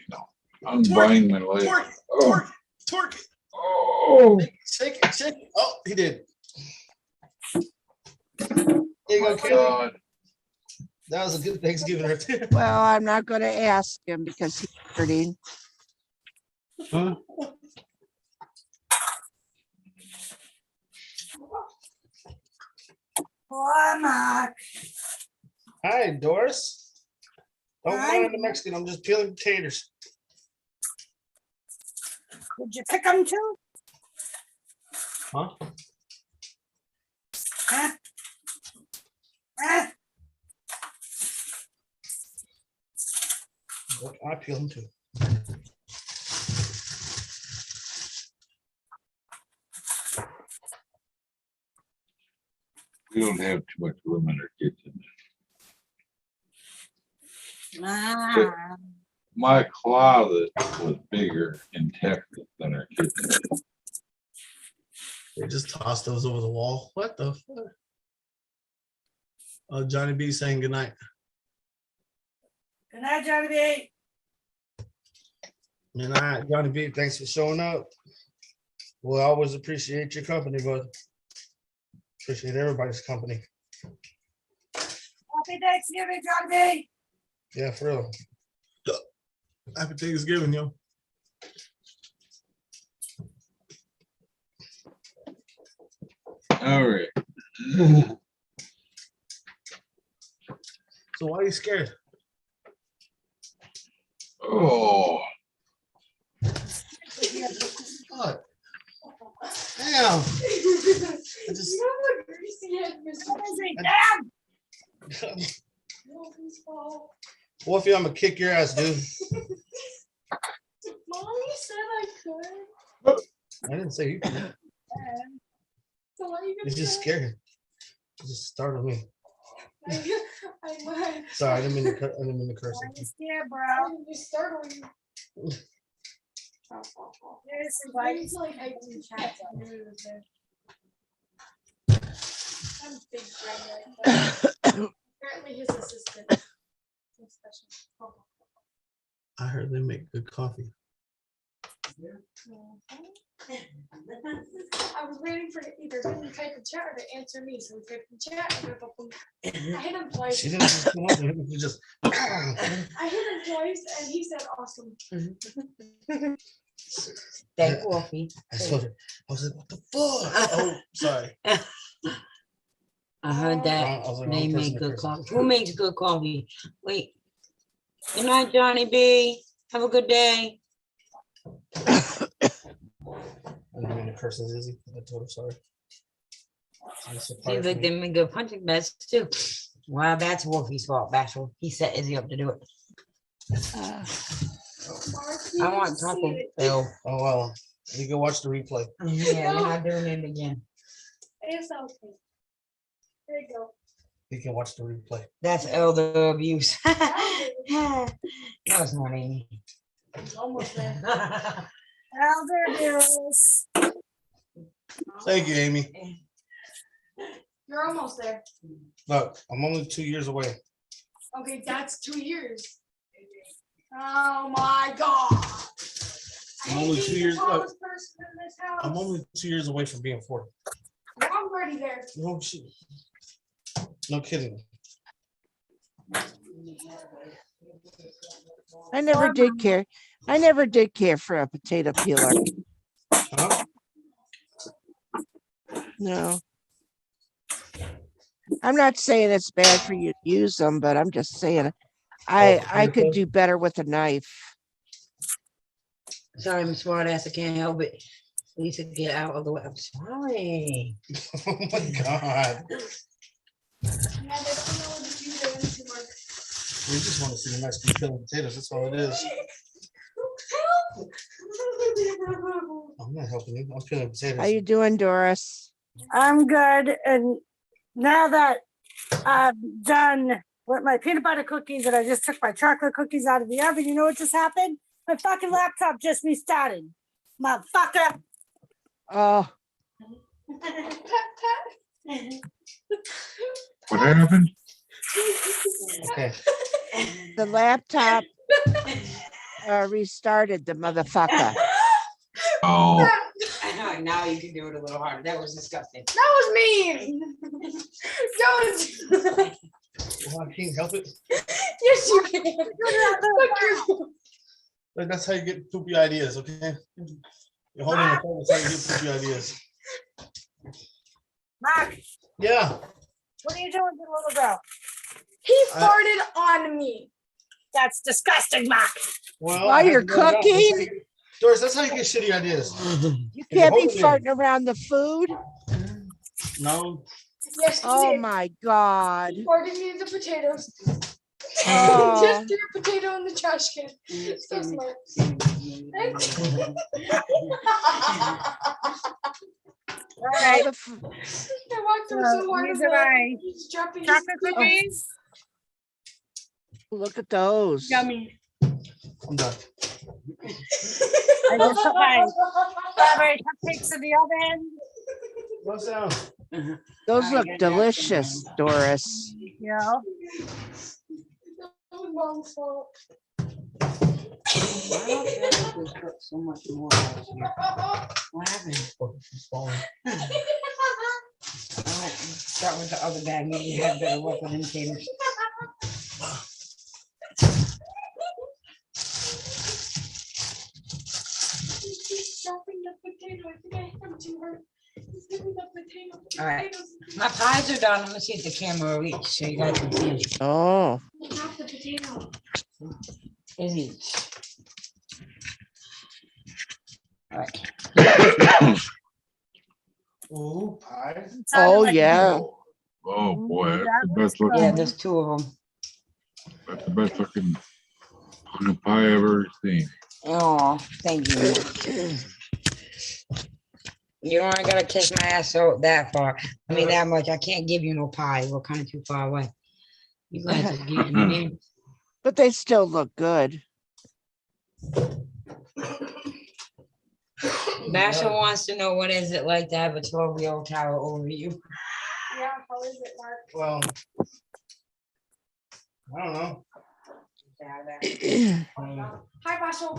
know, unbind my leg. Torque it. Oh. Torque it. Torque it. Oh, Shake it. Shake it. Oh, he did. There you go, my Kelly. God. That was a good Thanksgiving right there. Well, I'm not going to ask him because he's hurting. Huh? Poor Mark. Hi, Doris. Don't Hi. mind the Mexican. I'm just peeling potatoes. Did you pick them too? Huh? Huh? Huh? I peel them too. We don't have too much room in our kitchen. Ah, My closet was bigger in Texas than our kitchen. They just tossed those over the wall. What the fuck? Oh, Johnny B saying goodnight. good night, Johnny B. Good night, Johnny B. Thanks for showing up. We'll always appreciate your company, bud. Appreciate everybody's company. Happy Thanksgiving, Johnny B. Yeah, for real. Happy Thanksgiving, yo. All right. So why are you scared? Oh, What? Damn. I just Damn. Wolfie, I'm gonna kick your ass, dude. Mommy said I could. I didn't say you could. So why are you It's just scary. It just startled me. I might. Sorry, I didn't mean to curse. Why you scared, I bro? didn't just startle you. This is like, He's like I do cats on news. I'm a big brain like that. Apparently his assistant. Special. I heard they make good coffee. I was waiting for either him to type in chat or to answer me. So we typed in chat and I hit him twice. She didn't just come up with him, she just I hit him twice and he said awesome. Thank Wolfie. I told her, I was like, what the fuck? Oh, sorry. I heard that. I was like, They wrong person make to good curse. coffee. Who makes good coffee? Wait. Good night, Johnny B. Have a good day. I didn't mean to curse Izzy. I told her sorry. Seems like they make good punching bags too. Wow, that's Wolfie's fault, Bashful. He set Izzy up to do it. Uh, I want Taco Bell. Oh, well, you can watch the replay. Yeah, we're not doing it again. It's okay. There you go. You can watch the replay. That's elder abuse. No, it's not Amy. Almost there. elder abuse. Thank you, Amy. You're almost there. Look, I'm only 2 years away. Okay, that's 2 years. Oh my God. I I'm hate only being 2 the years- look, tallest person in this house. I'm only 2 years away from being 40. I'm already there. No shit. No kidding. I never did care. I never did care for a potato peeler. Huh? No. I'm not saying it's bad for you to use them, but I'm just saying I could do better with a knife. Sorry, I'm smart ass. I can't help it. Lisa, get out of the way. I'm sorry. Oh my God. Yeah, they don't know what to do there anymore. We just want to see the Mexican peeling potatoes. That's all it is. I'm not helping you. I'm peeling How potatoes. you doing, Doris? I'm good. And now that I'm done with my peanut butter cookies and I just took my chocolate cookies out of the oven, you know what just happened? My fucking laptop just restarted. Motherfucker. Oh, What happened? Okay. the laptop restarted the motherfucker. Oh, I know, now you can do it a little harder. That was disgusting. That was me. That was. Well, I can't help it. Yes, you can. Fuck you. Like, that's how you get poopy ideas, okay? You're holding the phone. That's how you get poopy ideas. Mark, Yeah. what are you doing with the little girl? He farted on me. That's disgusting, Mark. Well, While I had you're to let it out. That's how cooking? you get- Doris, that's how you get shitty ideas. You can't be hold it in. farting around the food. No. Yes, he Oh did. my God. He farted me the potatoes. Oh. Just threw a potato in the trash can. So smart. All right. All the I walked through some more These of are my He's dropping his chocolate food. cookies. look at those. Yummy. I'm done. I just put my strawberry cupcakes in the oven. What's down? Those look delicious, Doris. You know, That was Mom's fault. Why don't you have to cook so much more out here? What happened? It's falling. Start with the other bag. Maybe you have better luck with them potatoes. He's dropping the potato. I think I hit him too hard. He's giving the potato. All right. Potatoes. My pies are done. I'm gonna see if the camera will reach so you guys can see it. Oh, He dropped the potato. Is each. All right. Ooh, pie. it sounded oh like- yeah. oh boy, that's That the best looks Yeah, looking, there's two of them. that's the best looking pie I've ever seen. Oh, thank you. You don't gotta kiss my ass out that far. I mean, that much. I can't give you no pie. We're kind of too far away. You guys are giving me. But they still look good. Bashful wants to know what is it like to have a 12-year-old tower over you. Yeah, how is it, Mark? Well, I don't know. Hi, Bashful.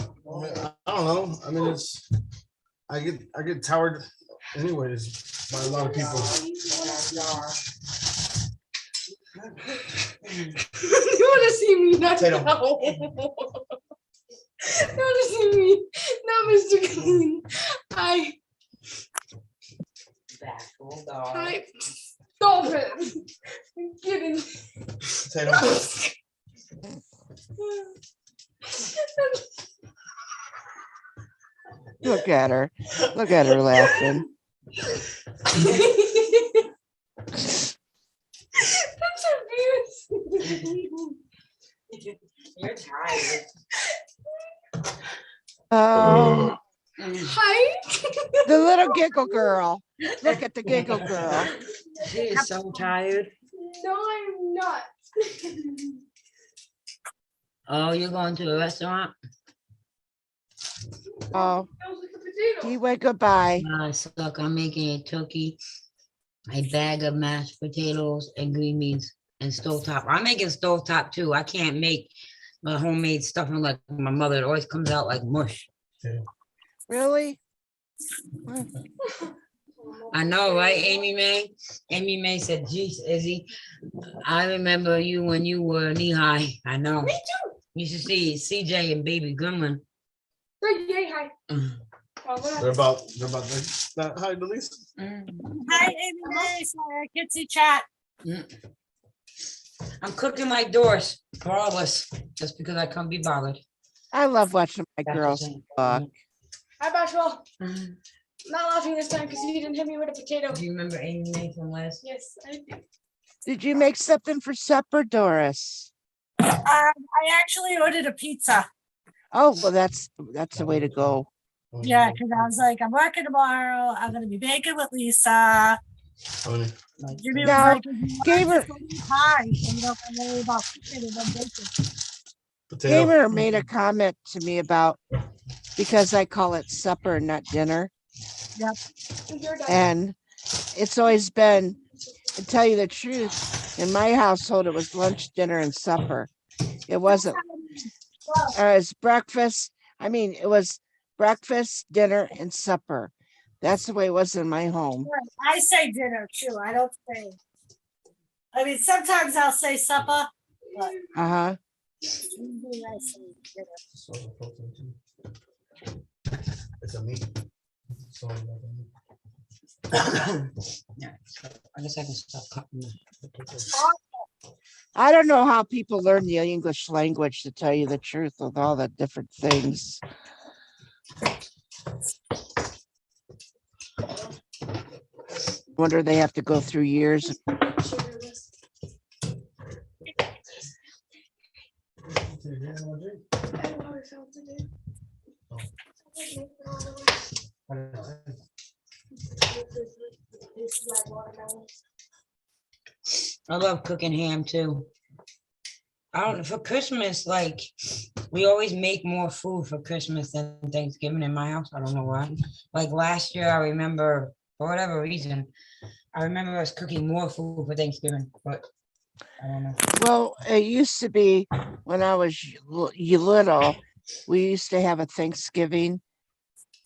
I don't know. I mean, it's I get towered anyways by a lot of people. You want to see me? Not Potato. now. You want to see me? No, Mr. Clean. Hi. Bashful dog. Hi. Stop it. I'm kidding. Potato. Look at her. Look at her laughing. That's abuse. You're tired. Oh, Hi. the little giggle girl. Look at the giggle girl. She is so tired. No, I'm not. Oh, you're going to a restaurant? Oh, That was like a potato. he went goodbye. Suck. I'm making a turkey, a bag of mashed potatoes, and green beans, and stovetop. I'm making stovetop too. I can't make my homemade stuffing like my mother. It always comes out like mush. Really? I know, right, Amy Mae? Amy Mae said, geez, Izzy, I remember you when you were knee high. I know. Me too. You should see CJ and baby Gremlin. Right, yay, hi. Oh, what They're up? about that high, Denise. Hi, Amy Mae. Sorry, I can't see chat. I'm cooking like Doris for all of us, just because I can't be bothered. I love watching my That's the girls thing. cook. Hi, Bashful. Not laughing this time because you didn't hit me with a potato. Do you remember Amy Mae from last? Yes, I do. Did you make something for supper, Doris? I actually ordered a pizza. Oh, well, that's the way to go. Yeah, because I was like, I'm working tomorrow. I'm gonna be baking with Lisa. Funny. Jimmy was Now, like, if you want, Gamer- just order pie, and you don't have to worry about cooking and then baking. Potato. Gamer made a comment to me about, because I call it supper, not dinner. You're done. And it's always been, to tell you the truth, in my household, it was lunch, dinner, and supper. It wasn't, it's breakfast. I mean, it was breakfast, dinner, and supper. That's the way it was in my home. I say dinner too. I don't say. I mean, sometimes I'll say supper, but Uh-huh. usually I say dinner. So the protein too. It's a meat. So like a meat. Yeah, I guess I can stop cutting. I don't know how people learn the English language, to tell you the truth, with all the different things. Wonder they have to go through years. Sugarless. I don't know how I felt today. It's like watermelon. I love cooking ham too. I don't know, for Christmas, like, we always make more food for Christmas than Thanksgiving in my house. I don't know why. Like last year, I remember, for whatever reason, I remember us cooking more food for Thanksgiving, but I don't know. Well, it used to be when I was little, we used to have a Thanksgiving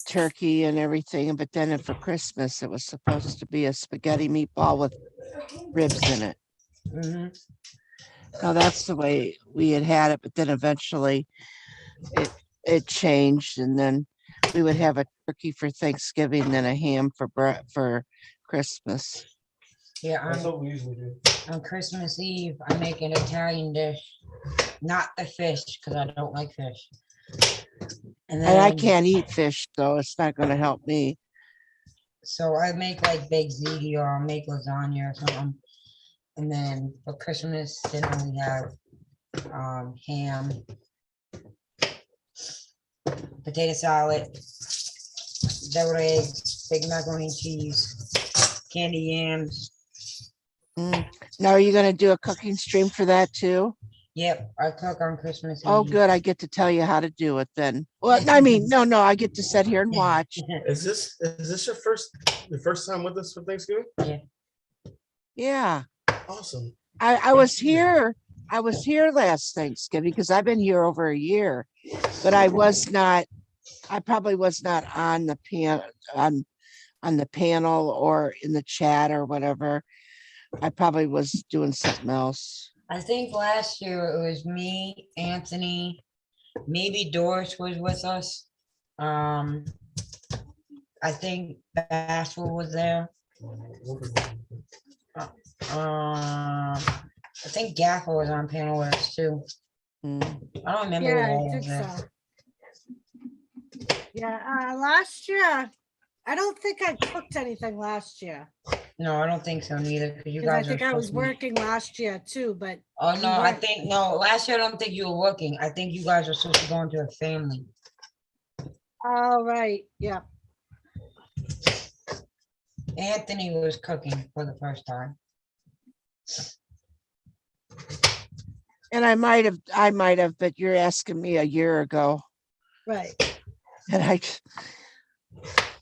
turkey and everything, but then for Christmas, it was supposed to be a spaghetti meatball with ribs in it. Mhm. Now that's the way we had it, but then eventually it changed, and then we would have a turkey for Thanksgiving, then a ham for Christmas. Yeah, That's what we usually do. on Christmas Eve, I make an Italian dish, not the fish, because I don't like fish. And And I then, can't eat fish, so it's not going to help me. so I make like baked ziti or I'll make lasagna or something. And then for Christmas dinner, we have ham, potato salad, deviled eggs, big macaroni and cheese, candy yams. Now, are you going to do a cooking stream for that too? Yep, I cook on Christmas Eve. Oh, good. I get to tell you how to do it then. Well, I mean, no, I get to sit here and watch. Is this your first time with us for Thanksgiving? Yeah. Awesome. I was here. I was here last Thanksgiving because I've been here over a year, but I probably was not on the on the panel or in the chat or whatever. I probably was doing something else. I think last year it was me, Anthony, maybe Doris was with us. I think Bashful was there. I think Gaffer was on panel with us too. Mm. I don't remember. Yeah, who I all think was there. so. Yeah, last year, I don't think I cooked anything last year. No, I don't think so neither. Because you Because I guys think are I was supposed to be- working last year too, but Oh no, I weren't. think no. Last year I don't think you were working. I think you guys were supposed to go into a family. all right, yeah. Anthony was cooking for the first time. And I might have, but you're asking me a year ago, Right. and I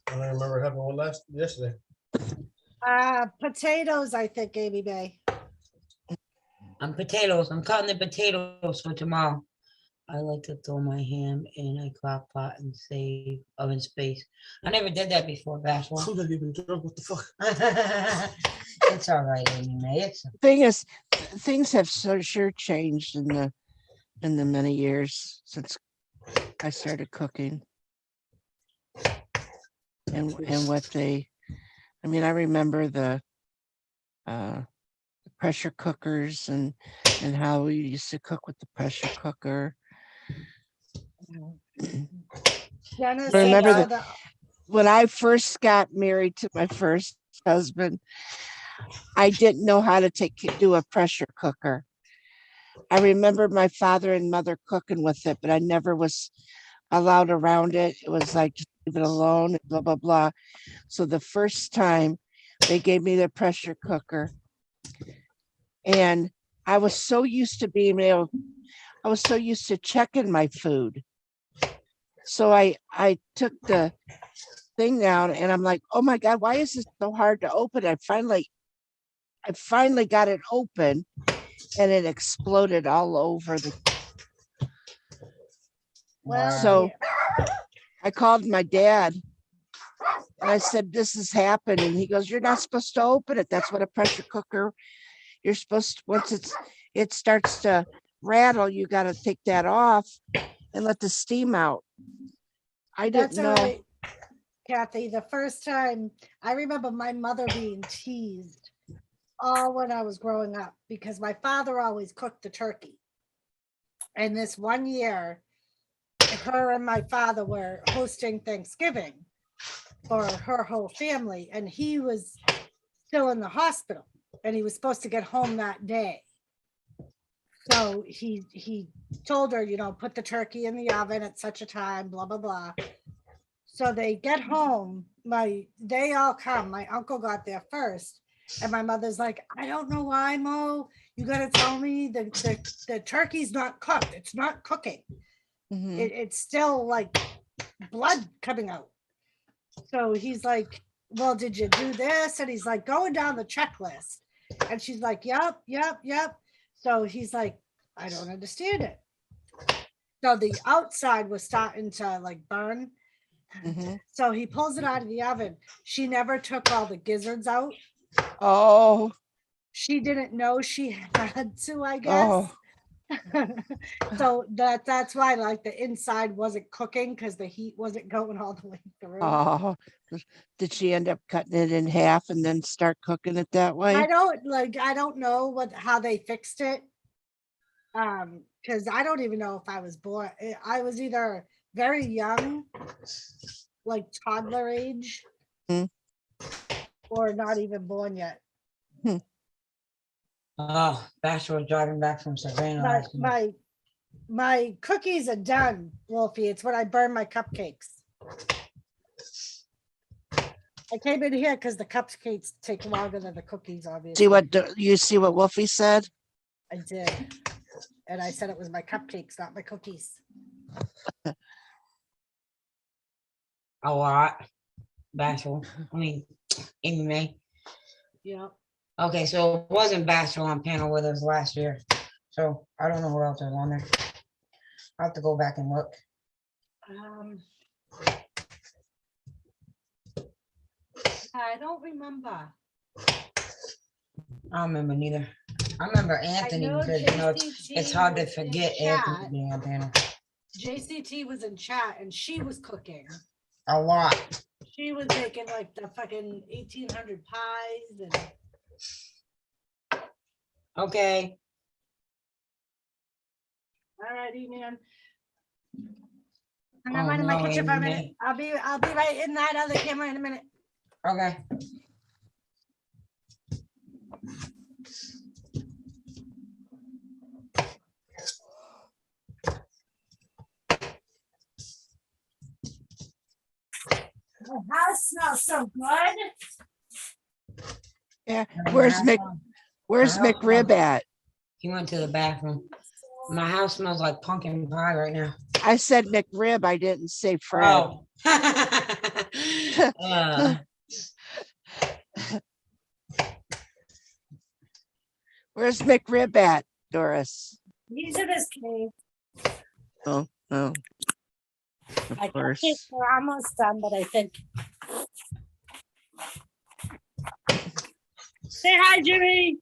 don't remember having one yesterday. Potatoes, I think, Amy May. I'm cutting the potatoes for tomorrow. I like to throw my ham in a crock pot and save oven space. I never did that before, Bashful. I'm not even drunk. What the fuck? It's all right, Amy May. It's thing is, things have sure changed in the many years since I started cooking. And what I mean, I remember the pressure cookers and how we used to cook with the pressure cooker. Dennis, Remember and all when I first got married to my first husband, I didn't know how to do a pressure cooker. I remember my father and mother cooking with it, but I never was allowed around it. It was like, just leave it alone, blah, blah, blah. So the first time they gave me the pressure cooker, and I was so used to I was so used to checking my food. So I took the thing down and I'm like, oh my God, why is this so hard to open? I finally got it open and it exploded all over the. Well, So I called my dad and I said, this has happened. And he goes, you're not supposed to open it. That's what a pressure cooker, you're supposed to, once it starts to rattle, you got to take that off and let the steam out. I that's didn't all know. right, Kathy. The first time I remember my mother being teased all when I was growing up because my father always cooked the turkey. And this one year, her and my father were hosting Thanksgiving for her whole family, and he was still in the hospital and he was supposed to get home that day. So he told her, you know, put the turkey in the oven at such a time, blah, blah, blah. So they get home, they all come. My uncle got there first. And my mother's like, I don't know why, Mo. You gotta tell me the turkey's not cooked. It's not cooking. Mhm. It's still like blood coming out. So he's like, well, did you do this? And he's like going down the checklist. And she's like, yep. So he's like, I don't understand it. So the outside was starting to like burn. Mhm. So he pulls it out of the oven. She never took all the gizzards out. Oh, She didn't know she had to, I guess. oh, So that's why like the inside wasn't cooking because the heat wasn't going all the way through. oh. Did she end up cutting it in half and then start cooking it that way? I don't know how they fixed it. Because I don't even know if I was born. I was either very young, like toddler age, Hmm. or not even born yet. Oh, Bashful was driving back from Savannah My last night. my cookies are done, Wolfie. It's when I burn my cupcakes. I came in here because the cupcakes take longer than the cookies, obviously. You see what Wolfie said? I did. And I said it was my cupcakes, not my cookies. A lot. Bashful. I mean, Amy May. Yeah. Okay, so it wasn't Bashful on panel with us last year. So I don't know who else was on there. I'll have to go back and look. I don't remember. I don't remember neither. I remember Anthony know because you know it's hard to JCT was in forget chat. Anthony being on panel. JCT was in chat and she was cooking. A lot. She was making like the fucking 1,800 pies and Okay. alrighty, man. I'm Oh, gonna run in my no, kitchen for a Amy minute. I'll be right in that other camera in a minute. Okay. The house smells so good. Yeah. Where's McRib at? He went to the bathroom. My house smells like pumpkin pie right now. I said McRib. I didn't say Fred. Oh. Where's McRib at, Doris? He's in his cave. Oh, of My course. cupcakes are almost done, but I think. Say hi, Jimmy.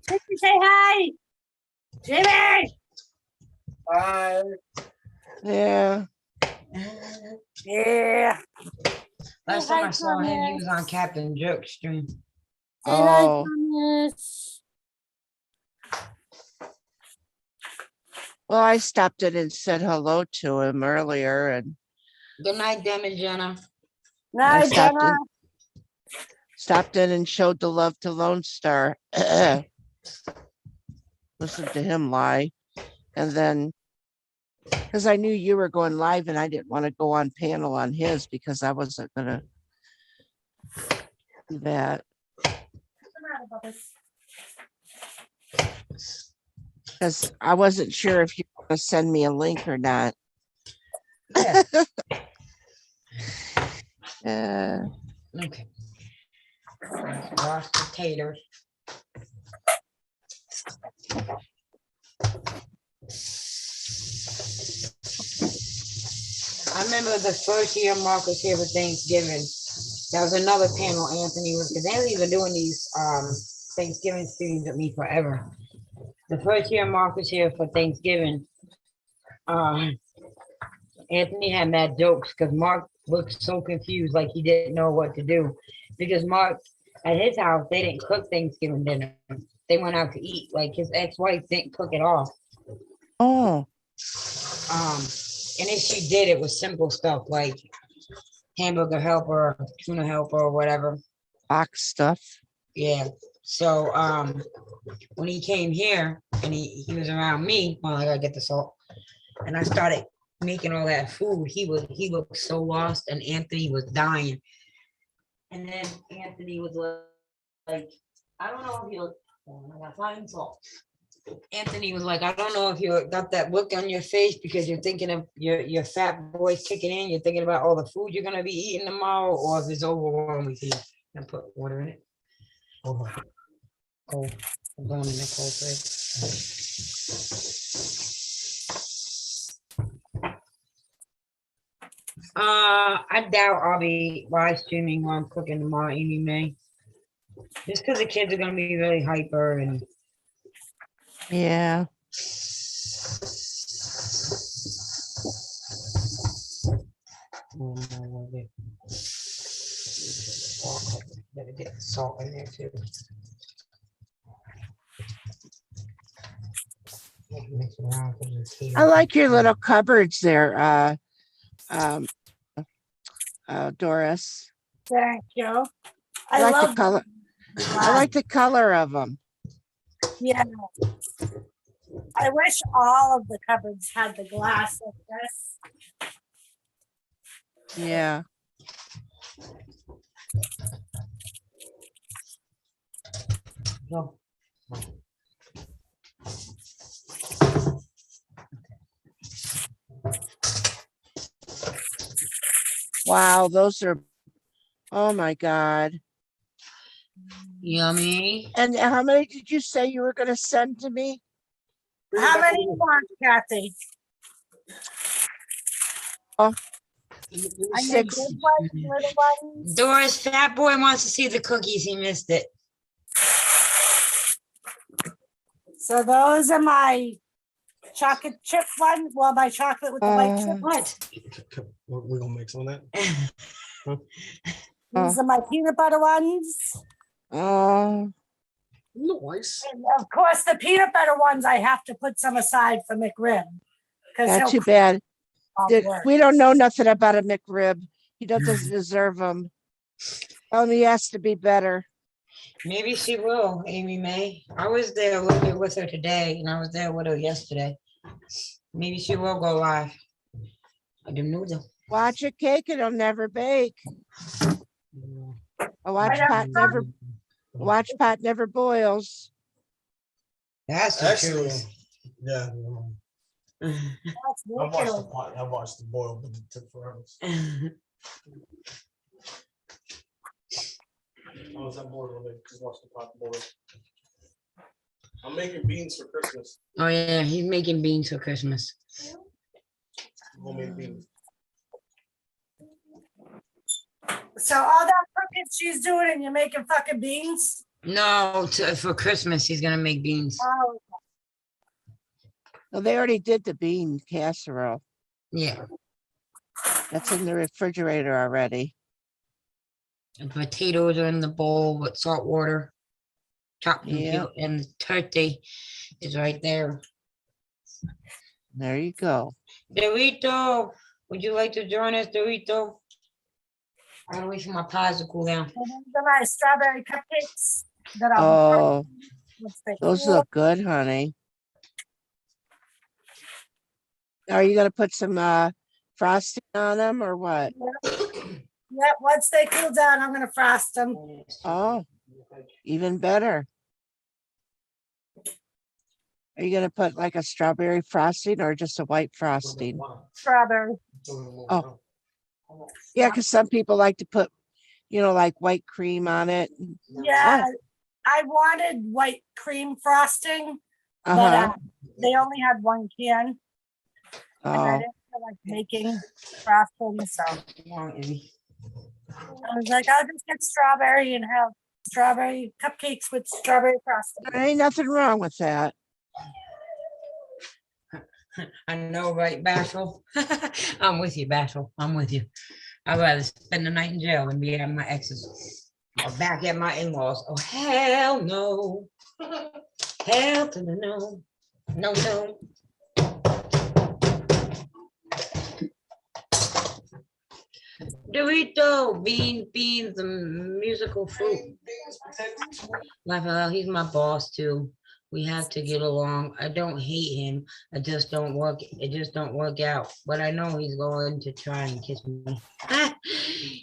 Jimmy, say hi. Jimmy. Bye. Yeah. Yeah. Last time I saw him, he was on Captain Jerk's stream. Oh, well, I stopped in and said hello to him earlier, and Good night, Dem and Jenna. I Night, Jenna. stopped in and showed the love to Lone Star. Listen to him lie. And then, because I knew you were going live and I didn't want to go on panel on his because I wasn't gonna do that. What's the matter, Bubbles? Because I wasn't sure if you were gonna send me a link or not. Yeah. Uh, Okay. Wash potatoes. I remember the first year Mark was here for Thanksgiving. That was another panel Anthony was, because Anthony's been doing these Thanksgiving streams with me forever. The first year Mark was here for Thanksgiving, Anthony had mad jokes because Mark looked so confused, like he didn't know what to do. Because Mark, at his house, they didn't cook Thanksgiving dinner. They went out to eat. Like his ex-wife didn't cook at all. oh, And if she did, it was simple stuff like hamburger helper, tuna helper, or whatever. box stuff. Yeah. So when he came here and he was around me, well, I gotta get the salt, and I started making all that food. He looked so lost, and Anthony was dying. And then Anthony was like, I don't know if you. I got fine salt. Anthony was like, I don't know if you got that look on your face because you're thinking of your fat boy kicking in. You're thinking about all the food you're gonna be eating tomorrow, or if it's overwhelming with you. And put water in it. Cold. I'm going in the cold fridge. I doubt I'll be live streaming while I'm cooking tomorrow, Amy May. Just because the kids are gonna be really hyper and. Yeah. Better get the salt in there too. Mix it around 'cause it's here. I like your little cupboards there, Doris. Thank you. I I like the love color. I like the color of them. Yeah. I wish all of the cupboards had the glass like this. Yeah. Go. Wow, those are, oh my God. Yummy. And how many did you say you were gonna send to me? How many you want, Kathy? Oh, I make 6. big ones, little ones. Doris, fat boy wants to see the cookies. He missed it. So those are my chocolate chip ones. Well, my chocolate with the white chip. What? We're gonna mix on that. These are my peanut butter ones. Oh, Nice. And of course, the peanut butter ones, I have to put some aside for McRib. not too bad. We don't know nothing about a McRib. He doesn't deserve them. Tell him he has to be better. Maybe she will, Amy May. I was there a little bit with her today, and I was there with her yesterday. Maybe she will go live. I don't know though. Watch a cake, it'll never bake. A watch pot never boils. That's the Actually, truth. yeah. That's I watched the wicked. pot. I watched the boil, but it took forever. I was at board when they just watched the pot boil. I'm making beans for Christmas. Oh yeah, he's making beans for Christmas. Homemade beans. So all that cooking she's doing and you're making fucking beans? No, for Christmas he's gonna make beans. Oh, Well, they already did the bean casserole. Yeah, That's in the refrigerator already. and potatoes are in the bowl with salt water. Chopped and Yeah. peeled, and the turkey is right there. There you go. Dorito, would you like to join us, Dorito? I gotta wait for my pies to cool down. And then the my strawberry cupcakes that I'll Oh, once they those cool. look good, honey. Are you gonna put some frosting on them or what? Yep, once they cool down, I'm gonna frost them. Oh, even better. Are you gonna put like a strawberry frosting or just a white frosting? Strawberry. Oh. Yeah, because some people like to put, like white cream on it. Yeah, I wanted white cream frosting, but Uh-huh. they only had one can, and I Oh, didn't feel like making frosting, so I was like, I'll just get strawberry and have strawberry cupcakes with strawberry frosting. there ain't nothing wrong with that. I know, right, Bashful? I'm with you, Bashful. I'm with you. I'd rather spend the night in jail than be at my ex's or back at my in-laws. Oh, hell no. Hell to the no. No, no. Dorito, beans, the musical fruit. Raphael, he's my boss too. We have to get along. I don't hate him. It just don't work out. But I know he's going to try and kiss me.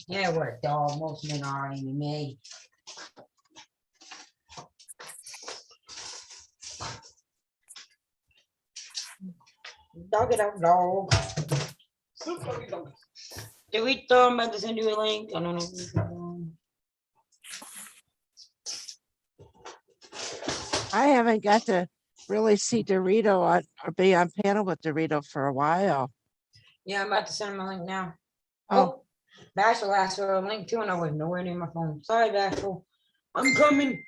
Yeah, what a dog. Most men are, ain't me. Dog it out, dog. Dorito, I'm about to send you a link. I don't know. I haven't got to really see Dorito or be on panel with Dorito for a while. Yeah, I'm about to send him a link now. Oh. Oh, Bashful asked for a link too, and I was nowhere near my phone. Sorry, Bashful. I'm coming.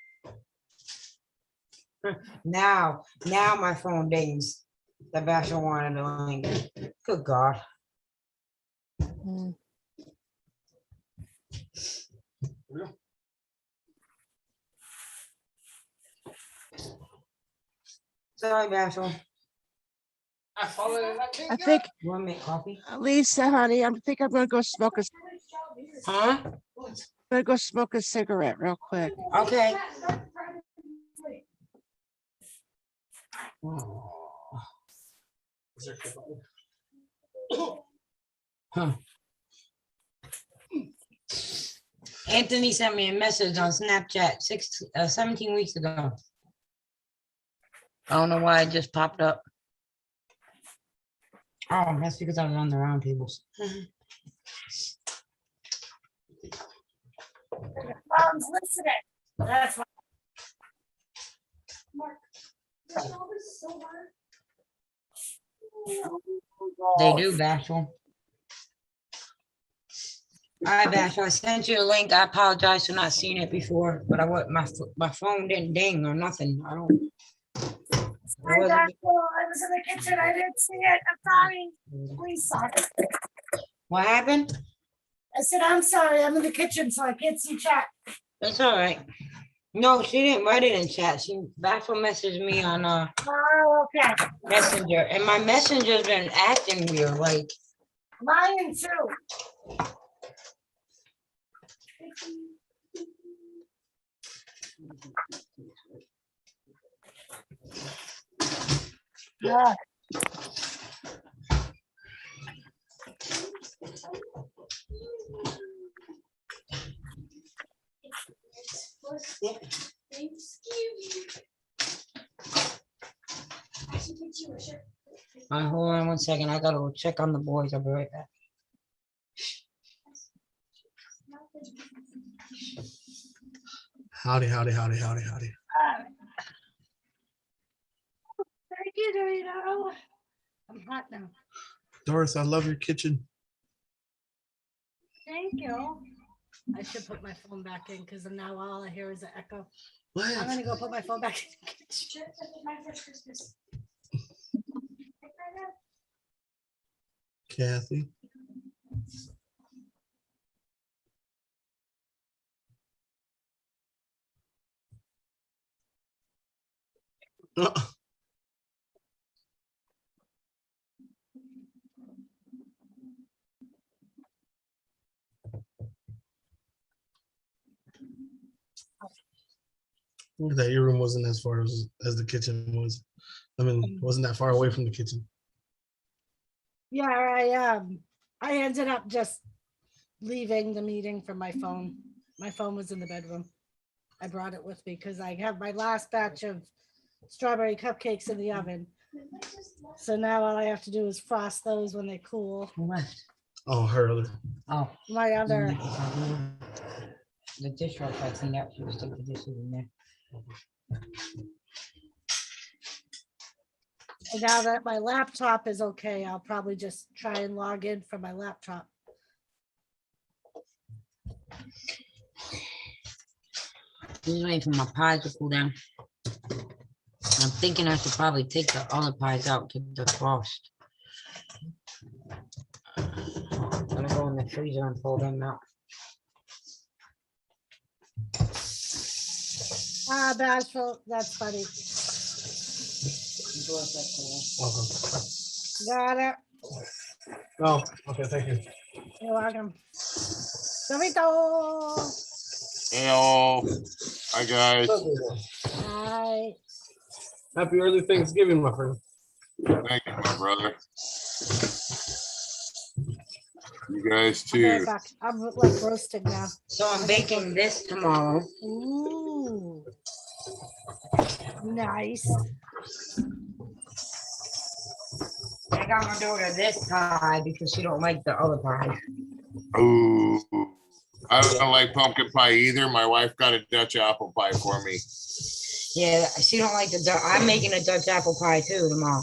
Now my phone dings. The Bashful wanted a link. Good God. Mm. Sorry, Bashful. I think, You want to make coffee? Lisa, honey, I think I'm gonna go smoke Huh? a cigarette real quick. Okay. Huh. Anthony sent me a message on Snapchat 17 weeks ago. I don't know why it just popped up. Oh, that's because I run the round tables. Mom's listening. That's why. Mark, your job is so hard. They do, Bashful. All right, Bashful, I sent you a link. I apologize for not seeing it before, but my phone didn't ding or nothing. I don't. I got full. I was in the kitchen. I didn't see it. I'm sorry. Please, sorry. What happened? I said, I'm sorry. I'm in the kitchen, so I can't see chat. It's all right. No, she didn't write it in chat. Bashful messaged me on Oh, okay. Messenger, and my messenger's been acting weird. Like, Mine too. Yeah. Thanksgiving. I should get you a shirt. hold on 1 second. I gotta go check on the boys. I'll be right back. Howdy. Thank you, Dorito. I'm hot now. Doris, I love your kitchen. Thank you. I should put my phone back in because now all I hear is an echo. What? I'm gonna go put my phone back in the kitchen. Shirt that was my first Christmas. Kathy. Look at that, your room wasn't as far as the kitchen was. I mean, wasn't that far away from the kitchen. Yeah, I ended up just leaving the meeting from my phone. My phone was in the bedroom. I brought it with me because I have my last batch of strawberry cupcakes in the oven. So now all I have to do is frost those when they cool. Who left? Oh, her. Oh. My other, The dishwasher, I cleaned out, she was taking the dishes in there. and now that my laptop is okay, I'll probably just try and log in from my laptop. Just waiting for my pies to cool down. I'm thinking I should probably take the other pies out to defrost. I'm gonna go in the freezer and pull them out. Ah, Bashful, that's funny. Got it. Oh, okay, thank you. You're welcome. Dorito. Hello. Hi, guys. Hi. Happy early Thanksgiving, my friend. Thank you, my brother. You guys I'll be right too. back. I'm like roasting now. So I'm baking this tomorrow. Ooh. Nice. I got my daughter this pie because she don't like the other pie. Ooh. I don't like pumpkin pie either. My wife got a Dutch apple pie for me. Yeah, she don't like the I'm making a Dutch apple pie too tomorrow,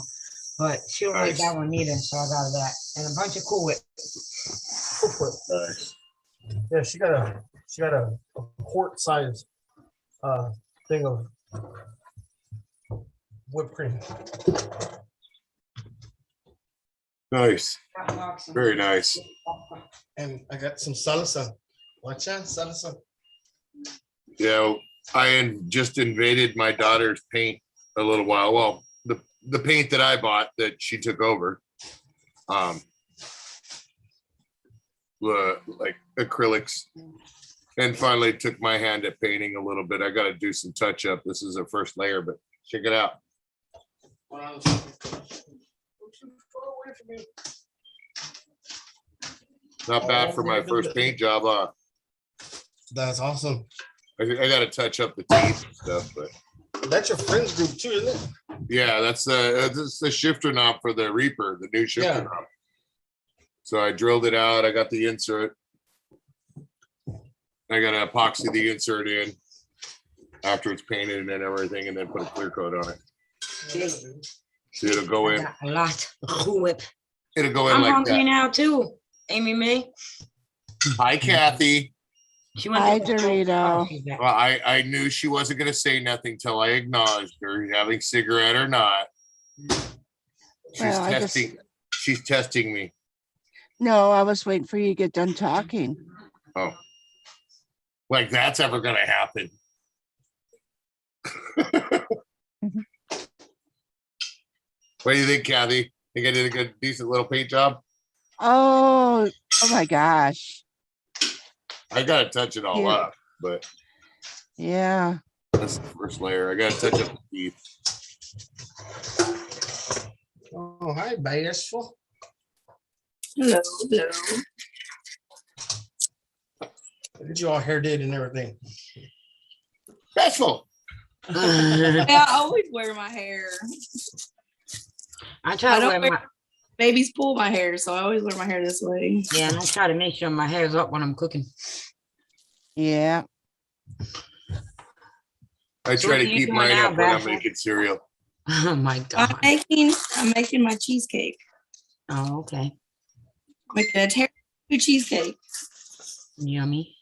but she don't like Nice. that one either. So I got her that and a bunch of Cool Whip. Nice. Yeah, she got a quart size thing of whipped cream. Nice. Very nice. And I got some salsa. Watch out, salsa. Yeah, just invaded my daughter's paint a little while. Well, the paint that I bought that she took over. Like acrylics, and finally took my hand at painting a little bit. I got to do some touch up. This is a first layer, but check it out. Not bad for my first paint job. That's awesome. I got to touch up the teeth and stuff, but That's your friends group too, isn't it? yeah, that's the shifter knob for the Reaper, the new shifter Yeah. knob. So I drilled it out. I got the insert. I got to epoxy the insert in after it's painted and everything, and then put a clear coat on it. So it'll go I in. got a lot of Cool Whip. It'll go in I'm like hungry that. now too. Amy May. Hi, Kathy. She went Hi, to the- Dorito. Oh, she's back. Well, I knew she wasn't going to say nothing till I acknowledged her having cigarette or not. She's Well, I just- testing. She's testing me. No, I was waiting for you to get done talking. Oh, like that's ever going to happen. What do you think, Kathy? Think I did a decent little paint job? Oh my gosh. I got to touch it all Yeah. up, but Yeah. that's the first layer. I got to touch up the teeth. Oh, hi, Bashful. Hello, hello. Look at you all hair did and everything. Bashful. Yeah, I always wear my hair. I try I to don't wear wear- my Babies pull my hair, so I always wear my hair this way. yeah, and I try to make sure my hair's up when I'm cooking. Yeah. I So try what to are you keep doing mine now, up when I'm Bashful? making cereal. Oh my god. I'm making my cheesecake. Oh, okay. Making a teriyaki cheesecake. Yummy.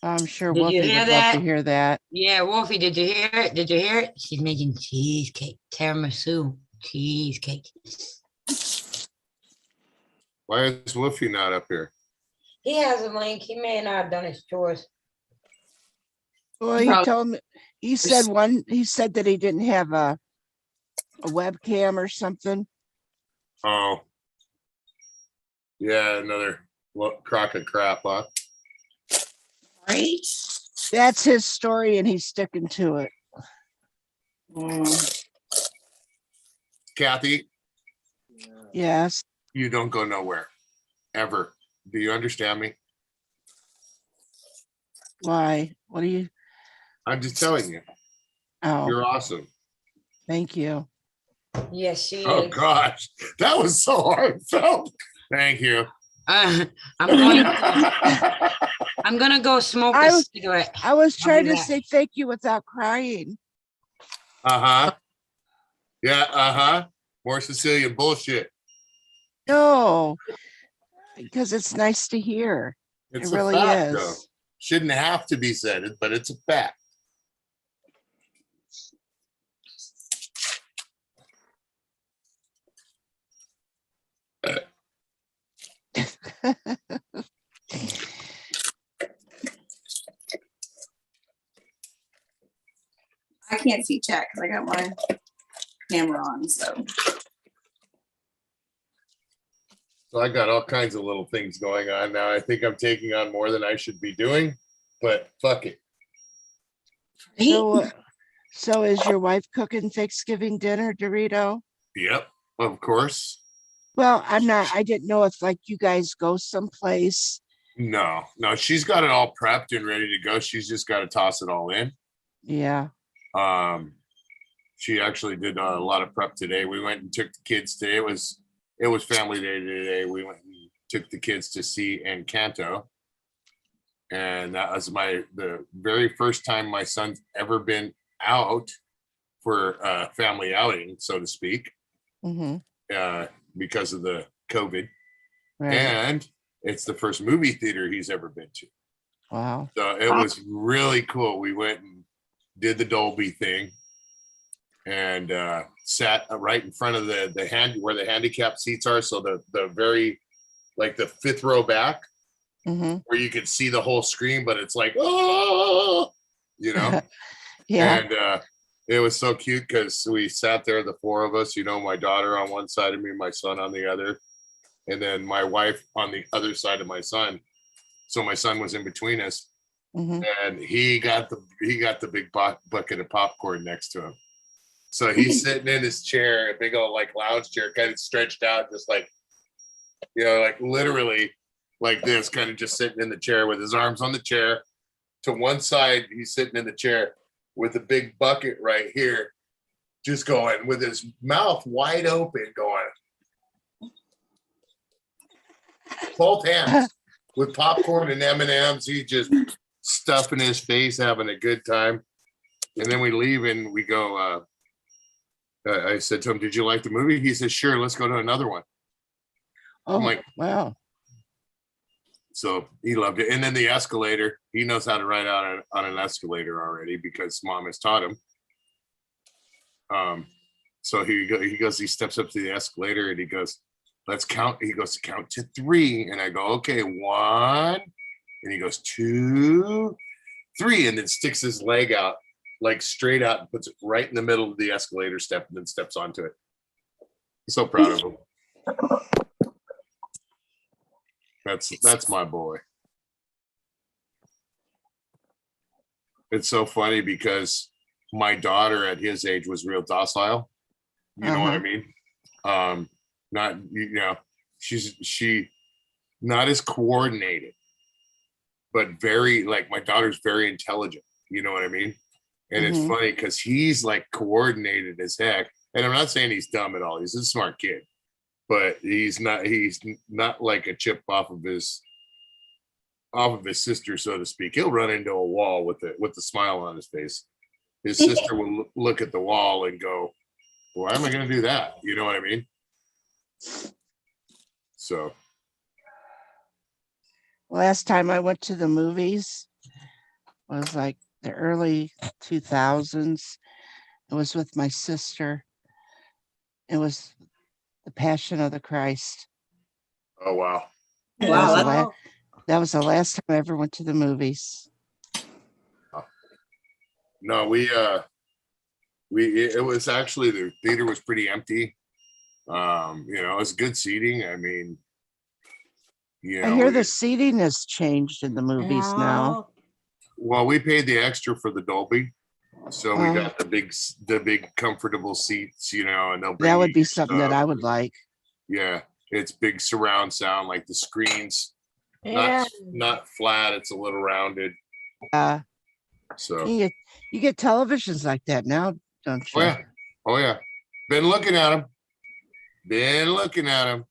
I'm sure Did you Wolfie hear would love that? to hear that. Yeah, Wolfie, did you hear it? Did you hear it? She's making cheesecake, tiramisu cheesecake. Why is Wolfie not up here? He has a link. He may not have done his chores. Well, he Probably- told me, he said that he didn't have a webcam or something. Oh. Yeah, another crock of crap, huh? Right? That's his story and he's sticking to it. Kathy, Yes. you don't go nowhere, ever. Do you understand me? Why? What do you? I'm just telling you, Oh, you're awesome. thank you. Yes, she Oh is. gosh, that was so heartfelt. Thank you. I'm going to, I'm gonna go smoke I a was- cigarette. I was I'll trying be to back. say thank you without crying. Uh-huh. Yeah, uh-huh. More Sicilian bullshit. No, because it's nice to hear. It's It a really fact, is. though. Shouldn't have to be said, but it's a fact. I can't see chat because I got my camera on. So So I got all kinds of little things going on now. I think I'm taking on more than I should be doing, but fuck it. So is your wife cooking Thanksgiving dinner, Dorito? Yep, of course. Well, I didn't know if like you guys go someplace. No, she's got it all prepped and ready to go. She's just got to toss it all in. Yeah. She actually did a lot of prep today. We went and took the kids today. It was family day today. We went and took the kids to see Encanto. And that was the very first time my son's ever been out for a family outing, so to speak, Mm-hmm. because of the COVID. Right. And it's the first movie theater he's ever been to. Wow. So it was really cool. We went and did the Dolby thing and sat right in front of where the handicap seats are. So the very, like the fifth row back, Mm-hmm. where you could see the whole screen, but it's like, oh, you know? Yeah. And it was so cute because we sat there, the four of us, my daughter on one side of me, my son on the other, and then my wife on the other side of my son. So my son was in between us, Mm-hmm. and he got the big bucket of popcorn next to him. So he's sitting in his chair, a big old like lounge chair, kind of stretched out, just like, like literally like this, kind of just sitting in the chair with his arms on the chair. To one side, he's sitting in the chair with a big bucket right here, just going with his mouth wide open, going both hands with popcorn and M&Ms. He's just stuffing his face, having a good time. And then we leave and we go, I said to him, "Did you like the movie?" He says, "Sure, let's go to another one." Oh, like, wow. So he loved it. And then the escalator, he knows how to ride out on an escalator already because mom has taught him. So he steps up to the escalator and he goes, "Let's count." He goes, "Count to 3." And I go, "Okay, 1." And he goes, 2, 3, and then sticks his leg out, like straight out, and puts it right in the middle of the escalator step and then steps onto it. I'm so proud of him. That's my boy. It's so funny because my daughter at his age was real docile. You know what I mean? Not, she not as coordinated, but very, like, my daughter's very intelligent. You know what I mean? And it's funny because he's like coordinated as heck. And I'm not saying he's dumb at all. He's a smart kid, but he's not like a chip off of his sister, so to speak. He'll run into a wall with the smile on his face. His sister will look at the wall and go, "Why am I going to do that?" You know what I mean? So Last time I went to the movies was like the early 2000s. It was with my sister. It was The Passion of the Christ. oh wow. Wow. That was the last time I ever went to the movies. No, it was actually, the theater was pretty empty. It was good seating. I mean, I hear the seating has changed in the movies now. Well, we paid the extra for the Dolby. So we Oh. got the big comfortable seats, you know, and they'll bring That you would be your something that stuff. I would like. Yeah, it's big surround sound, like the screens, Yeah, not flat, it's a little rounded. Uh, So you get televisions like that now, don't oh you? yeah. Oh yeah. Been looking at them. Been looking at them.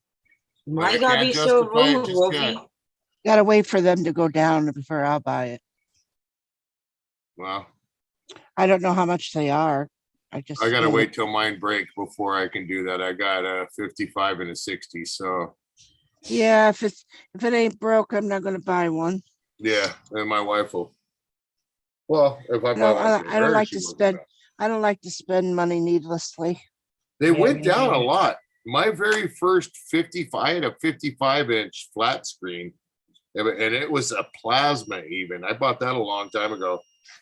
Why I you gotta can't be so justify it rude, just Wolfie? yet. Gotta wait for them to go down before I'll buy it. Well, I don't know how much they are. I just I gotta feel wait till mine break before I can do that. I got a 55 and a 60. So yeah, if it ain't broke, I'm not gonna buy one. yeah, and my wife will. Well, if I buy No, one for I don't her, like she to won't spend. know. I don't like to spend money needlessly. They Yeah, went me down a neither. lot. My very first 55, I had a 55-inch flat screen, and it was a plasma even. I bought that a long time ago,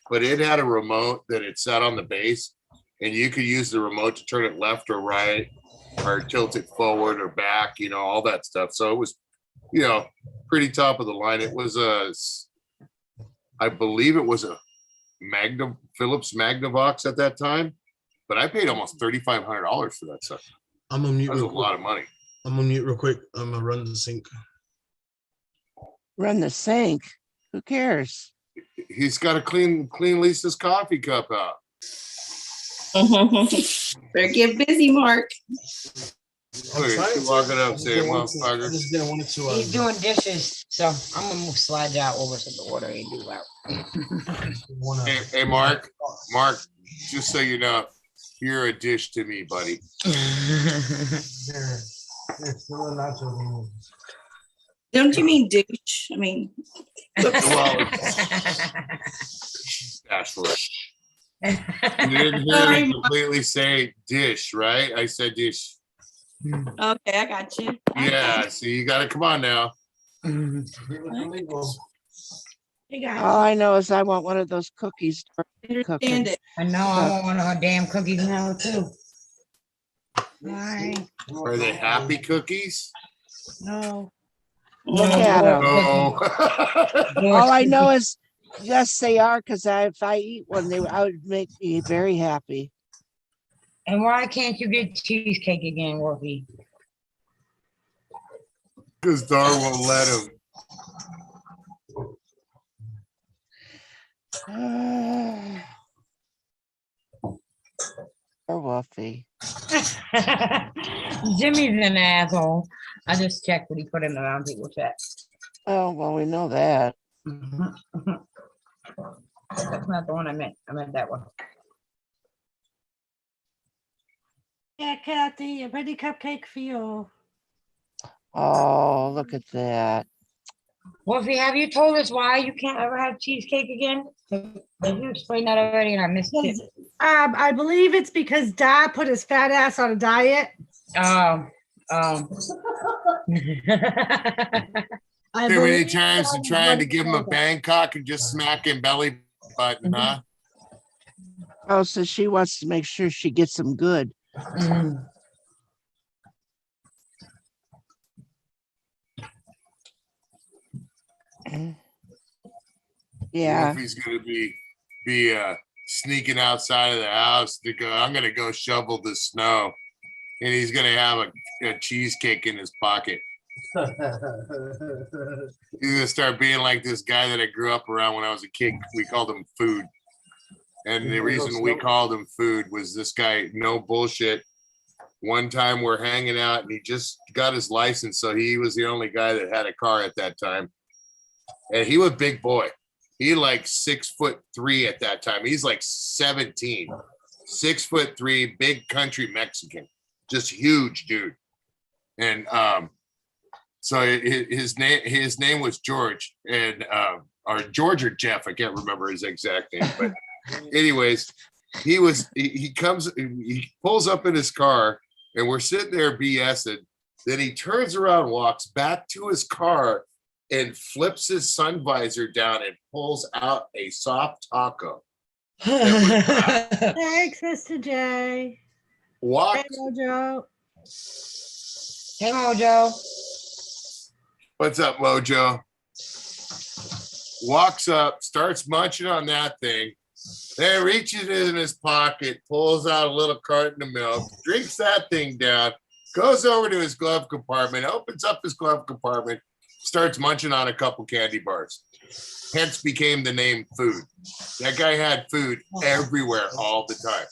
but it had a remote that it sat on the base, and you could use the remote to turn it left or right, or tilt it forward or back, you know, all that stuff. So it was, you know, pretty top of the line. It was I believe it was a Philips Magnavox at that time, but I paid almost $3,500 for that stuff. I'm on mute That was a real quick. lot of money. I'm on mute real quick. I'm gonna run the sink. Run the sink. Who cares? He's got to clean Lisa's coffee cup out. Better get busy, Mark. I'm Look, trying she to. walking up I just saying, didn't want to- I "Motherfucker." just didn't want it to. He's doing dishes, so I'm gonna move slide out over to the order and do that. Hey, Mark, just so you know, you're a dish to me, buddy. Don't you mean douche? I mean, Well, Bashful. You didn't hear Sorry, me Mark. completely say dish, right? I said dish. Okay, I got you. Yeah, so you got to come on now. hey guys. All I know is I want one of those cookies. Understand it. I know, I want one of her damn cookies now too. Bye. Are they happy cookies? No. Look at 'em. No. All I know is, yes, they are. Because if I eat one, I would make me very happy. And why can't you get cheesecake again, Wolfie? Because Dar won't let him. Poor Wolfie. Jimmy's an asshole. I just checked what he put in the round table chat. Oh well, we know that. That's not the one I meant. I meant that one. Yeah, Kathy, a pretty cupcake for you. Oh, look at that. Wolfie, have you told us why you can't ever have cheesecake again? Did you explain that already and I missed it? I believe it's because Dad put his fat ass on a diet. Oh. I Too many believe times that's trying to what give him a it was. Bangkok and just smack him belly button, huh? Oh, so she wants to make sure she gets them good. Mhm. Yeah. Wolfie's gonna be sneaking outside of the house to go. I'm gonna go shovel the snow, and he's gonna have a cheesecake in his pocket. He's gonna start being like this guy that I grew up around when I was a kid. We called him Food, and the reason we called him Food was this guy, no bullshit. One time we're hanging out, and he just got his license, so he was the only guy that had a car at that time, and he was a big boy. He like 6'3" at that time. He's like 17, 6'3", big country Mexican, just huge dude. And so his name was George, and or George or Jeff, I can't remember his exact name, but anyways, he pulls up in his car, and we're sitting there BSing. Then he turns around, walks back to his car, and flips his sun visor down and pulls out a soft taco. Thanks, Mr. J. Hey, Walked. Mojo. Hey, Mojo. What's up, Mojo? walks up, starts munching on that thing, then reaches in his pocket, pulls out a little carton of milk, drinks that thing down, goes over to his glove compartment, opens up his glove compartment, starts munching on a couple candy bars. Hence became the name Food. That guy had food everywhere all the time.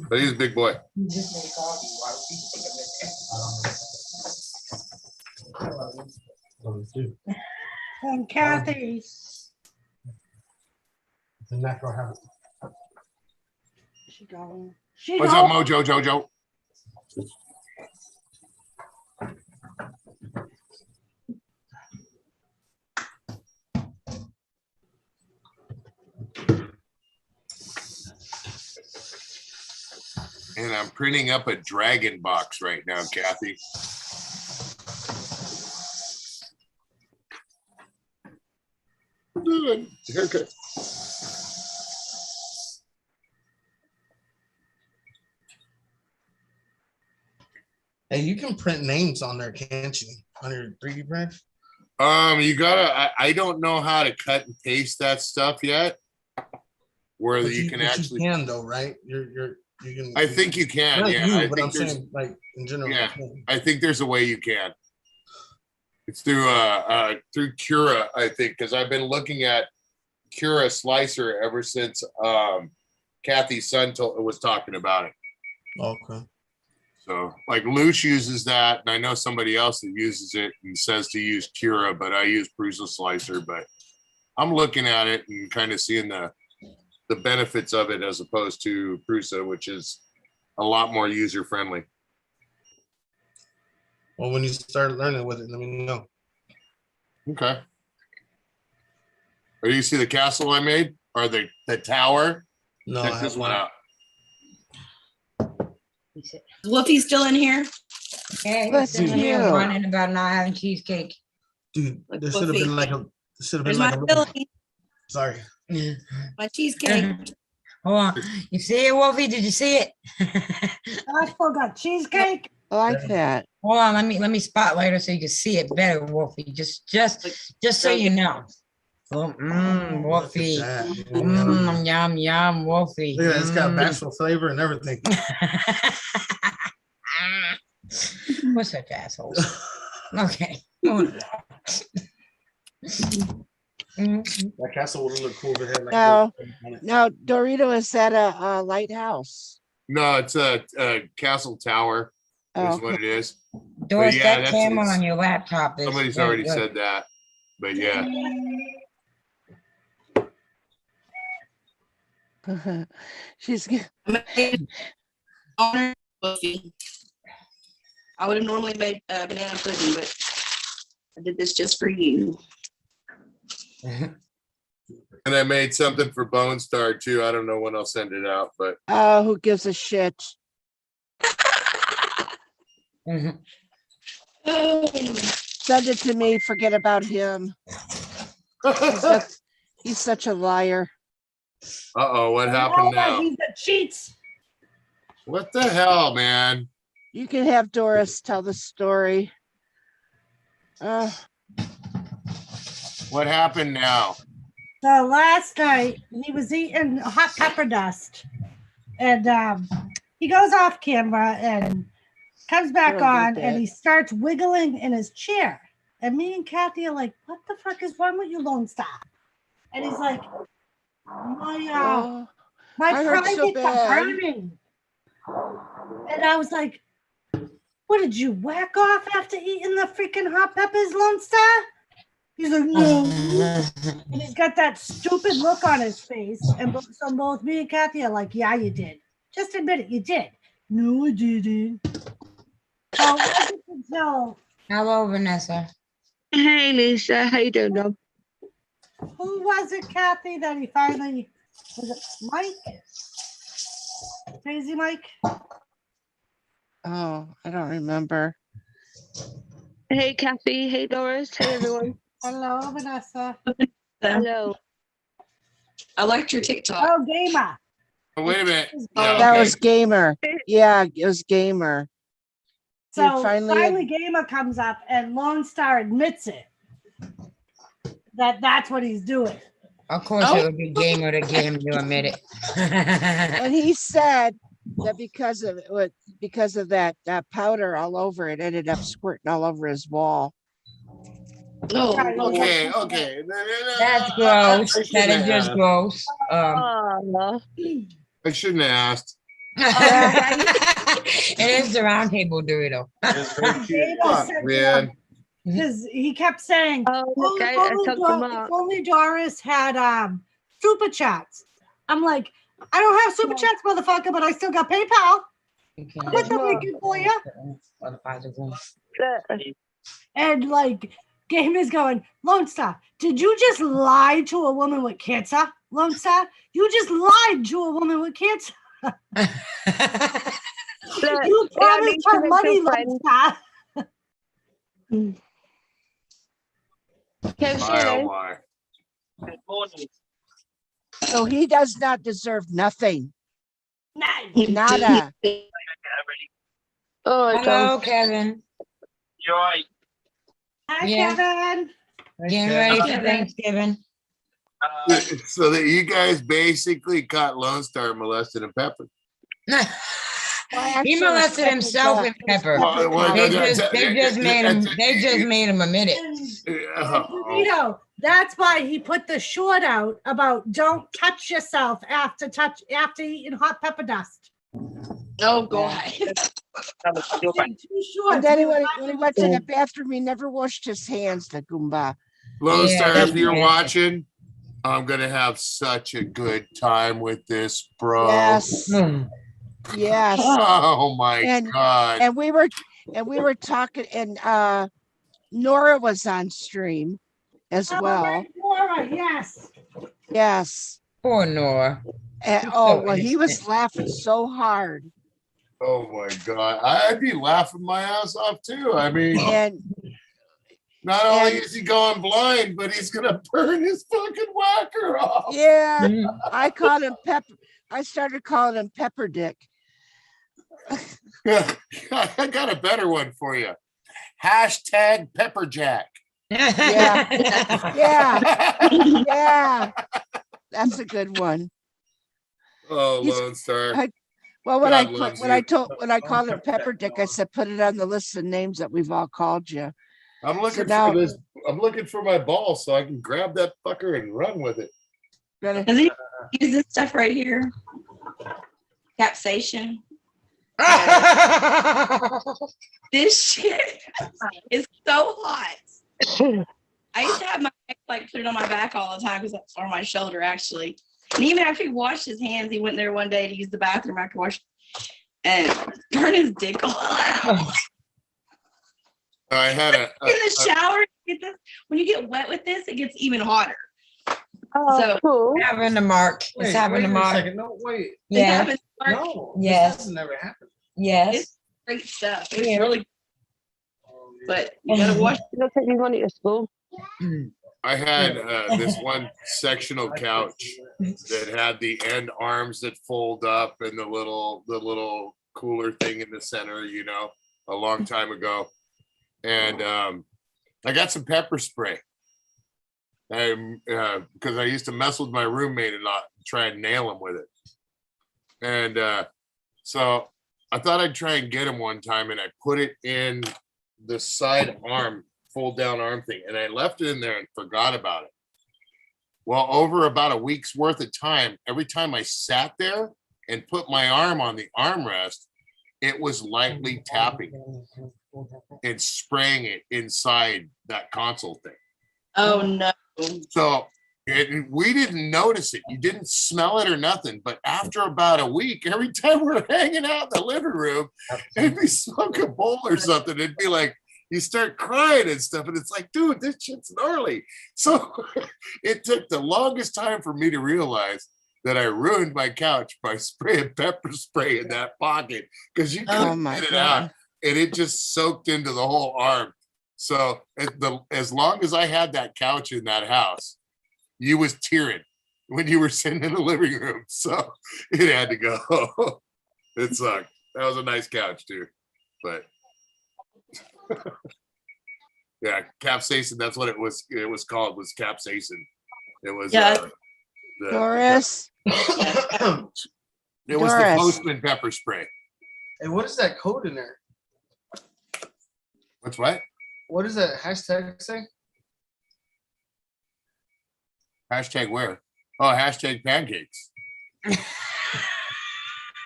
But he's a big boy. And Kathy, The natural habit. she gone. She What's up, gone. Mojo Jojo? And I'm printing up a dragon box right now, Kathy. Good. Haircut. Hey, you can print names on there, can't you? On your 3D print? You gotta. I don't know how to cut and paste that stuff yet. Where But you can but actually. you can though, right? You can. I think you can. Not Yeah, you, I but think I'm there's. saying like in general. you Yeah. can. I think there's a way you can. It's through Cura, I think, because I've been looking at Cura Slicer ever since Kathy's son was talking about it. Okay. So like Luce uses that, and I know somebody else that uses it and says to use Cura, but I use Prusa Slicer. But I'm looking at it and kind of seeing the benefits of it as opposed to Prusa, which is a lot more user friendly. Well, when you start learning with it, let me know. Okay. Or do you see the castle I made or the tower? No, Check I this have one not. out. Is Wolfie still in here? Yeah, Let's he's sitting here see. whining about not having cheesecake. Dude, Look, there should have Wolfie. been like a. Should have There's been my like a. Little, filling, sorry. my cheesecake. Hold on. You see it, Wolfie? Did you see it? Bashful got cheesecake. I like that. Hold on, let me spotlight her so you can see it better, Wolfie. Just so you know. Oh, Look at Wolfie. that. Look Yum, yum, Wolfie. at that. It's got bashful flavor and everything. We're such assholes. Okay. moving on. That castle would look cool if it had like. No. on it. Now, Dorito, is that a lighthouse? No, it's a castle tower Oh, is what it is. Doris, yeah, that camera it's- on your laptop is. Somebody's very already good. said that. But yeah. okay. She's g- Honor Wolfie. I would have normally made banana pudding, but I did this just for you. And I made something for Bone Star too. I don't know when I'll send it out, but oh, who gives a shit? Mhm. Send it to me. Forget about him. He's such a liar. uh-oh, what happened now? He's the cheats. What the hell, man? You can have Doris tell the story. What happened now? So last night he was eating hot pepper dust, and he goes off camera and comes back I don't get on, and that. he starts wiggling in his chair. And me and Kathy are like, "What the fuck is wrong with you, Lone Star?" And he's like, "My Oh, my I hurt so privates are bad." burning." And I was like, "What did you whack off after eating the freaking hot peppers, Lone Star?" He's like, "No." And he's got that stupid look on his face. And so both me and Kathy are like, "Yeah, you did. Just admit it, you did." "No, I didn't." So it wasn't until Hello, Vanessa. Hey, Lisa, how you doing? Dog? who was it, Kathy, that he finally was it Mike? Crazy Mike? Oh, I don't remember. Hey, Kathy. Hey, Doris. Hey, everyone. Hello, Vanessa. Hello. I liked your TikTok. Oh, Gamer. Oh, wait a minute. Oh, Yeah, That okay. was Gamer. Yeah, it was Gamer. So finally finally, Gamer comes up and Lone Star admits it. That's what he's doing. Of course, Oh. it would be Gamer to get him to admit it. And he said that because of that powder all over, it ended up squirting all over his wall. Oh, Right. Lord. Okay. That's gross. I That shouldn't is have just asked. gross. Aw. I shouldn't have asked. It is the round table Dorito. Fuck, man. Because he kept saying, Oh, "Oh, okay. if I only took Dor- them if up. only Doris had super chats." I'm like, I don't have super chats, motherfucker, but I still got PayPal. Put the link in for you. And like, Game is going, Lone Star, did you just lie to a woman with cancer? Lone Star, you just lied to a woman with cancer. You promised her money, Lone Star. Okay, My, oh Shannon. my. So he does not deserve nothing. Nice. Nada. Oh, I Hello, Kevin. Hi, Yeah. Kevin. Getting ready for Kevin. Thanksgiving. So that you guys basically caught Lone Star molested and peppered. He molested himself and Pepper. They just made him admit it. And Dorito, that's why he put the short out about don't touch yourself after eating hot pepper dust. Oh, God. He had two shorts. And then when he went to the bathroom, he never washed his hands, the Goomba. Lone Yeah, Star, that's if you're nasty. watching, I'm gonna have such a good time with this, bro. Yes. Mm. Yes. Oh my And- God. And we were talking, and Nora was on stream as Oh, well. right, Laura, yes. Yes. Poor Nora. And, She's oh, so well, he was innocent. laughing so hard. Oh my God. I'd be laughing my ass off too. I mean, And not only and- is he going blind, but he's gonna burn his fucking whacker off. yeah, Mm. I called him Pepper. I started calling him Pepper Dick. I got a better one for you. Hashtag Pepperjack. Yeah. Yeah. Yeah. That's a good one. Oh, He's- Lone Star. Well, God loves when I you. called him Pepper Dick, I said, put it on the list of names that we've all called you. I'm looking now- for this. I'm looking for my ball so I can grab that fucker and run with it. Gonna- Does he use this stuff right here? Capsation. This shit is so hot. I used to have my ex like put it on my back all the time or my shoulder actually. And even after he washed his hands, he went there one day to use the bathroom after wash and burn his dick all out. I had In the shower, when you get wet with this, it gets even hotter. Oh, So- cool. Having the mark. It's having the mark. No, wait. It Yeah. happens, No. Yes. This has never happened. Yes. great stuff. It's Yeah. really, but you gotta wash. You don't take me money to school. I had this one sectional couch that had the end arms that fold up and the little cooler thing in the center, you know, a long time ago. And I got some pepper spray. Because I used to mess with my roommate and not try and nail him with it. And so I thought I'd try and get him one time, and I put it in the side arm, fold down arm thing, and I left it in there and forgot about it. Well, over about a week's worth of time, every time I sat there and put my arm on the armrest, it was lightly tapping and spraying it inside that console thing. Oh no. So we didn't notice it. You didn't smell it or nothing. But after about a week, every time we're hanging out in the living room, it'd be smoke a bowl or something. It'd be like, you start crying and stuff. And it's like, dude, this shit's gnarly. So it took the longest time for me to realize that I ruined my couch by spraying pepper spray in that pocket because you Oh couldn't my get it out. God. And it just soaked into the whole arm. So as long as I had that couch in that house, you was tearing when you were sitting in the living room. So it had to go. It sucked. That was a nice couch too. But Yeah, capsaicin. That's what it was. It was called, was capsaicin. It was Yeah. Doris, it was the Doris. postman pepper spray. Hey, what is that code in there? What's what? What does that hashtag say? Hashtag where? Oh, hashtag pancakes.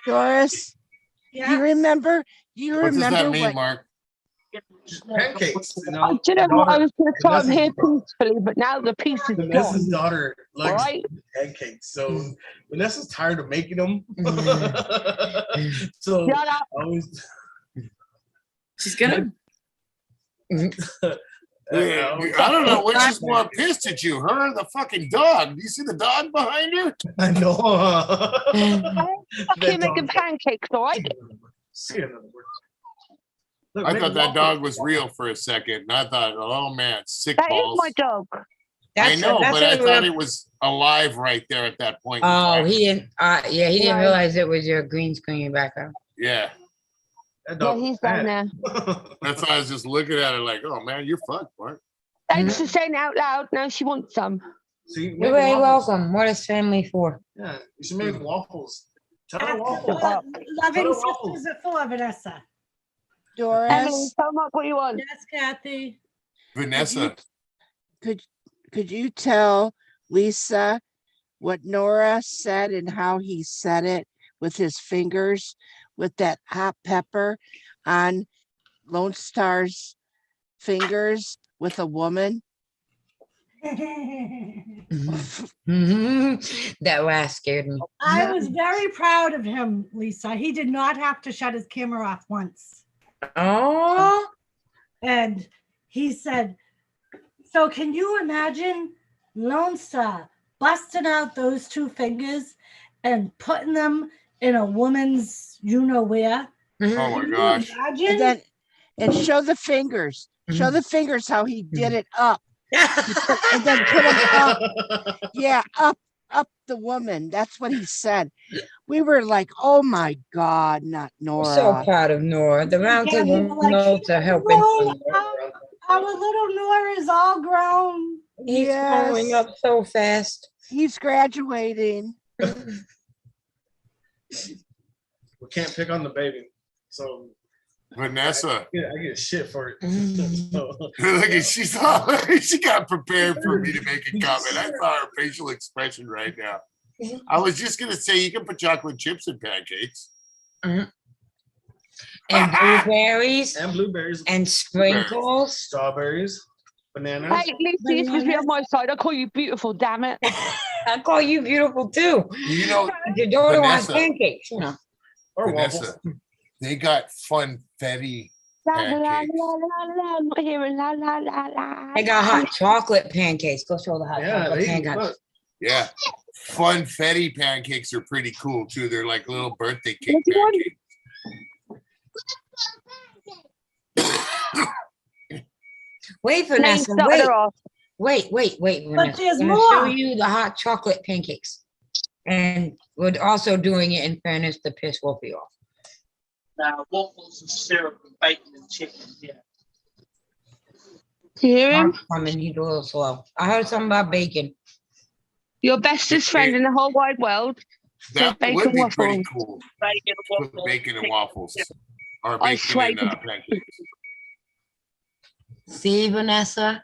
Doris, you remember? You What does that remember mean, what? Mark? Pancakes. You know, I didn't know I was going to try and Vanessa's here daughter- peacefully, but now the peace is Vanessa's gone. daughter likes Right? pancakes, so Vanessa's tired of making them. So Shut up. I always, She's gonna. I don't know which is more pissed at you, her or the fucking dog. Do you see the dog behind her? I know. Fucking making pancakes, all right? Look, I make thought that waffles. dog was real for a second, and I thought, oh man, sick That is balls. my dog. I know, that's but I a thought real- it was alive right there at that point. in Oh, time. he didn't. Yeah, he didn't No. realize it was your green screen background. Yeah, That Yeah, dog he's was down fat. there. that's why I was just looking at it like, oh man, you're fucked, Mark. Thanks for saying it out loud. Now she wants some. See, You're make very waffles. welcome. What is family for? Yeah, you should make waffles. Tell her That's waffles. what Loving Put a waffle. sisters are for, Vanessa. Emily, Doris, tell Mark what you want. Yes, Kathy. Vanessa, could you tell Lisa what Nora said and how he said it with his fingers with that hot pepper on Lone Star's fingers with a woman? That last scared me. I was very proud of him, Lisa. He did not have to shut his camera off once. Oh, And he said, so can you imagine Lone Star busting out those two fingers and putting them in a woman's you-know-where? oh my gosh. Imagine? And show the fingers. Show the fingers how he did it up. And then put them up. Yeah, up the woman. That's what he said. We were like, oh my God, not I'm Nora. so proud of Nora. The round Yeah, we table were like, notes are helping. "Whoa, our little Nora is all grown." He's growing Yes. up so fast. He's graduating. We can't pick on the baby, so Vanessa, I get shit for it. So, look at she's all, she got prepared for me to make a comment. I saw her facial expression right now. I was just gonna say you can put chocolate chips in pancakes. And blueberries and blueberries, and sprinkles. strawberries, bananas. Hey, Lisa, you're supposed to be on my side. I call you beautiful, damn it. I call you beautiful too. You know, Your daughter wants Vanessa. pancakes, you know. Or Vanessa, waffles. they got funfetti La la la pancakes. la la la. I'm not hearing la la la la. They got hot chocolate pancakes. Go show the hot Yeah, chocolate they, pancakes. look, Yeah. Funfetti pancakes are pretty cool too. They're like little birthday cake What do you want? pancakes. Wait, Name Vanessa. starter Wait, off. wait, Vanessa. there's I'm gonna show more. you the hot chocolate pancakes. And we're also doing it in fairness to piss Wolfie off. Waffles and syrup and bacon and chicken. Yeah. Do you hear him? Mark's coming, he's a little slow. I heard something about bacon. Your bestest friend in the whole wide world. That bacon would be pretty waffles. cool. Bacon, Put waffles, bacon and chicken. waffles. Or I bacon swear and to- pancakes. See, Vanessa?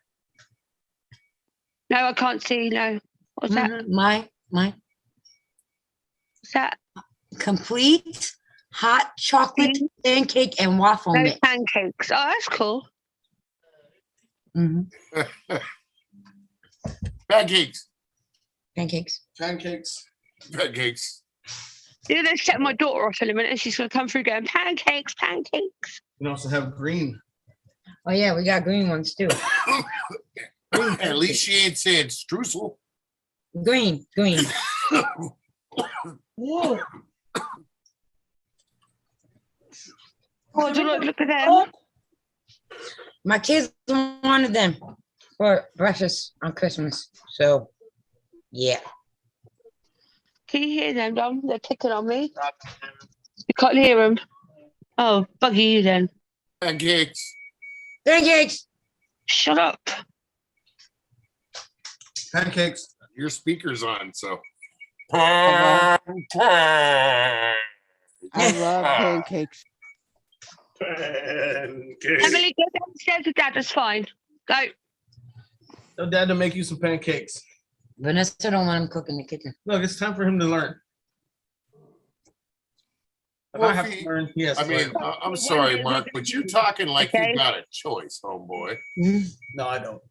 No, I can't see. No. What's that? My What's that? complete hot chocolate pancake and waffle No mix. pancakes. Oh, that's cool. Mhm. Pancakes. Pancakes. pancakes. Pancakes. You're going to set my daughter off in a minute and she's going to come through going, pancakes, pancakes. You can also have green. Oh yeah, we got green ones too. At least she ain't saying streusel. Green. Ooh. Oh, look at them. My kids wanted them for breakfast on Christmas. So yeah. Can you hear them, Dom? They're kicking on me. You can't hear them. Oh, buggy you then. Pancakes. Pancakes. Shut up. Pancakes. Your speaker's on, so. I Pancakes. love pancakes. Emily, go downstairs with Dad. That's fine. Go. Tell Dad to make you some pancakes. Vanessa don't want him cook in the kitchen. Look, it's time for him to learn. If Well, I have if he- to learn, yes. I mean, I'm sorry, Mark, but you're talking like Okay. you got a choice, homeboy. no, I don't.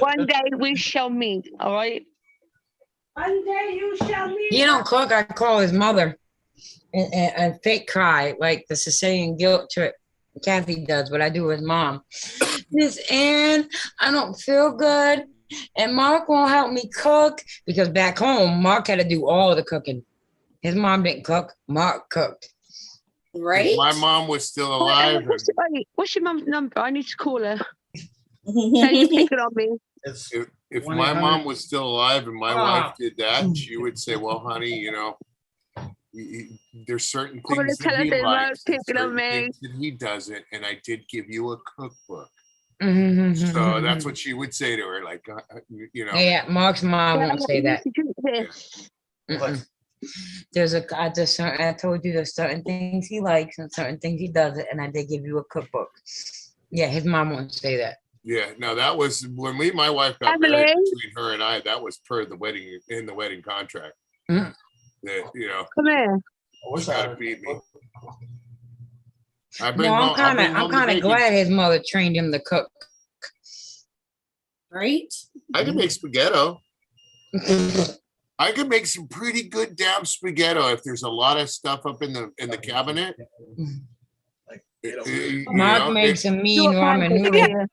One day we shall meet. All right. One day you shall meet. He don't cook. I call his mother and fake cry like the Sicilian guilt trip. Kathy does, but I do with mom. Miss Ann, I don't feel good, and Mark won't help me cook because back home Mark had to do all the cooking. His mom didn't cook. Mark cooked. Right? If my mom was still Oh, alive, what's your mum's number? I need to call her. So you pick it on me. It's if 1-800. my mom was still alive and my wife Ah. did that, she would say, well, honey, you know, there's certain I'm gonna things tell that her he that likes, Mark's and picking on certain me. things that he doesn't, and I did give you a cookbook. Mm-hmm. So that's what she would say to her, like, you know. Yeah, Mark's mom won't say that. Mm-mm. I told you there's certain things he likes and certain things he doesn't, and I did give you a cookbook. Yeah, his mom won't say that. Yeah, no, that was when my wife got Emily? married between her and I, that was per the wedding in the wedding contract. Mhm. That, you know, Come here. I wish I gotta had beat me. No, I'm kind of glad his mother trained him to cook. Right? I can make spaghetti. I can make some pretty good damn spaghetti if there's a lot of stuff up in the cabinet. like You Mark know, makes a mean Do a ramen pancake noodle. here.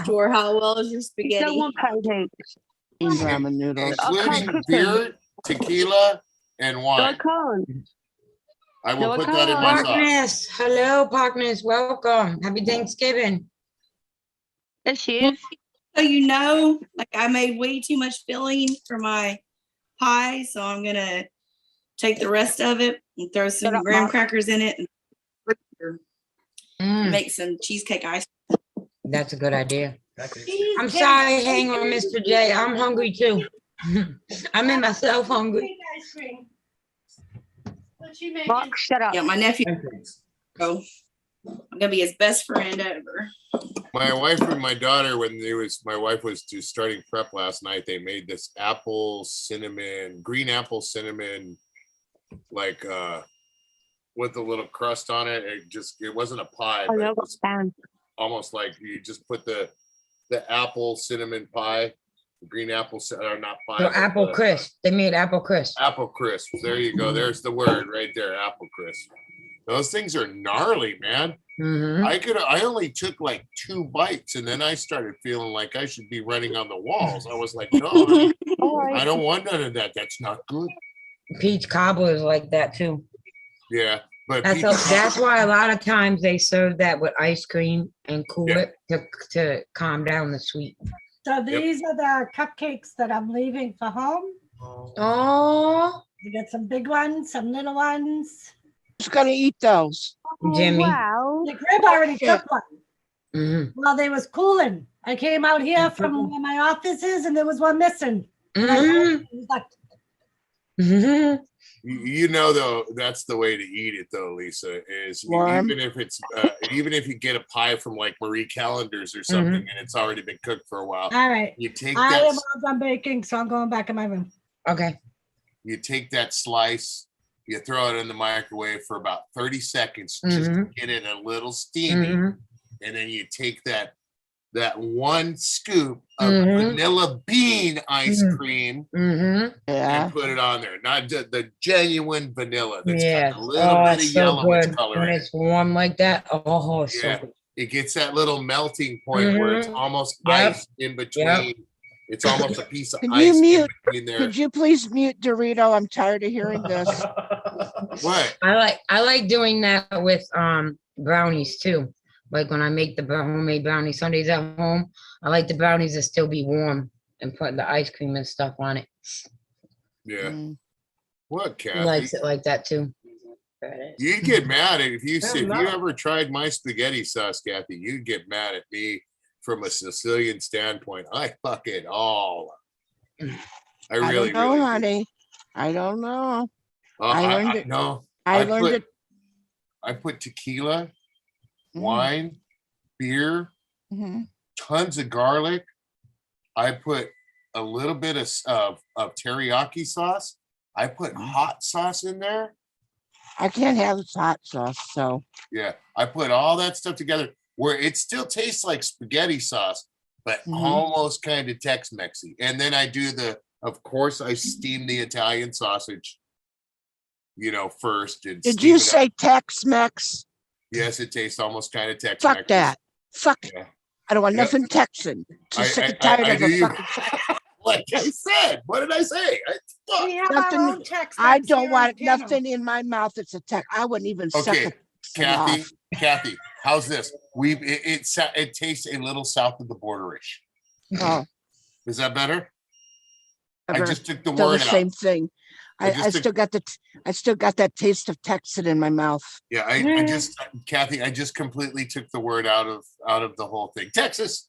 Sure, how well is your You spaghetti? don't want pancakes. Eat ramen noodles. I can't including cook beer, tequila, and No, I wine. can't. I No, will I put that in my can't. sauce. Partners, hello, partners, welcome. Happy Thanksgiving. There she is. So you know, like I made way too much filling for my pie, so I'm gonna take the rest of it and throw Shut some up, graham Mark. crackers in it and Mm, make some cheesecake ice. that's a good idea. pancakes. I'm sorry, hang on, Mr. J. I'm hungry too. I made myself hungry. Ice cream. What you making? Mark, shut up. Yeah, my nephew. Pancakes. So I'm gonna be his best friend ever. My wife and my daughter, when my wife was just starting prep last night, they made this green apple cinnamon, like with a little crust on it. It wasn't a pie, I but know it what's was down. almost like you just put the apple cinnamon pie, green apple, or not pie. So but apple the crisp. They made apple crisp. Apple crisp. There you go. There's the word right there. Apple crisp. Those things are gnarly, man. Mhm. I only took like 2 bites and then I started feeling like I should be running on the walls. I was like, no, All right. I don't want none of that. That's not good. Peach cobbler is like that too. Yeah. But That's why a lot of times they serve that with ice cream and cool Yeah. it to calm down the sweet. So these are the cupcakes that I'm leaving for home. Oh, You got some big ones, some little ones. Who's gonna eat those? Jimmy. Wow. The crib already took one Mhm. while they was cooling. I came out here from where my office is and there was one missing. And I Mhm. was like, Mhm. you know, though, that's the way to eat it, though, Lisa, is Warm. even if you get a pie from like Marie Callender's or something and it's already been cooked for a while, all right, you take I that am all done baking, so I'm going back in my room. Okay. you take that slice, you throw it in the microwave for about 30 seconds just to Mhm. get it a little steamy. Mhm. And then you take that 1 scoop of Mhm. vanilla bean ice Mhm. cream Mhm. Yeah. and put it on there. Not the genuine vanilla that's Yeah. got a little bit of it's so yellow good color when in it. it's warm like that. Oh, it's Yeah. so good. It gets that little melting point where it's Mhm. almost Yep. ice in between. It's almost a piece of Can you ice in mute- between there. Could you please mute Dorito? I'm tired of hearing this. What? I like doing that with brownies too. Like when I make the homemade brownie sundaes at home, I like the brownies to still be warm and put the ice cream and stuff on it. Yeah. Mm. What, He Kathy? likes it like that too. You'd get mad if you Hell said, if no. you ever tried my spaghetti sauce, Kathy, you'd get mad at me from a Sicilian standpoint. I fuck it all. I I really, don't know, really do. honey. I don't know. I learned it. No, I learned put, it. I put tequila, Mm, wine, beer, mhm. tons of garlic. I put a little bit of teriyaki sauce. I put hot sauce in there. I can't have hot sauce, so Yeah, I put all that stuff together where it still tastes like spaghetti sauce, but Mhm. almost kind of Tex-Mexy. And then I do of course, I steam the Italian sausage, first. And did steam you it up. say Tex-Mex? Yes, it tastes almost kind of Tex-Mex. Fuck that. Fuck. Yeah. I don't want Yep. nothing Texan. Just sick I- and tired I of a knew you- fucking. Like I said, what did I say? Fuck. We have Nothing- our own text. I don't want nothing in my mouth. It's a Tex. I wouldn't even suck Okay, a Texan off. Kathy, how's this? It tastes a little south of the borderish. Oh, Is that better? I ever. just took the Still the word same out. thing. I just I took- still got that taste of Texan in my mouth. Yeah, I just, Kathy, I just completely took the word out of the whole thing. Texas.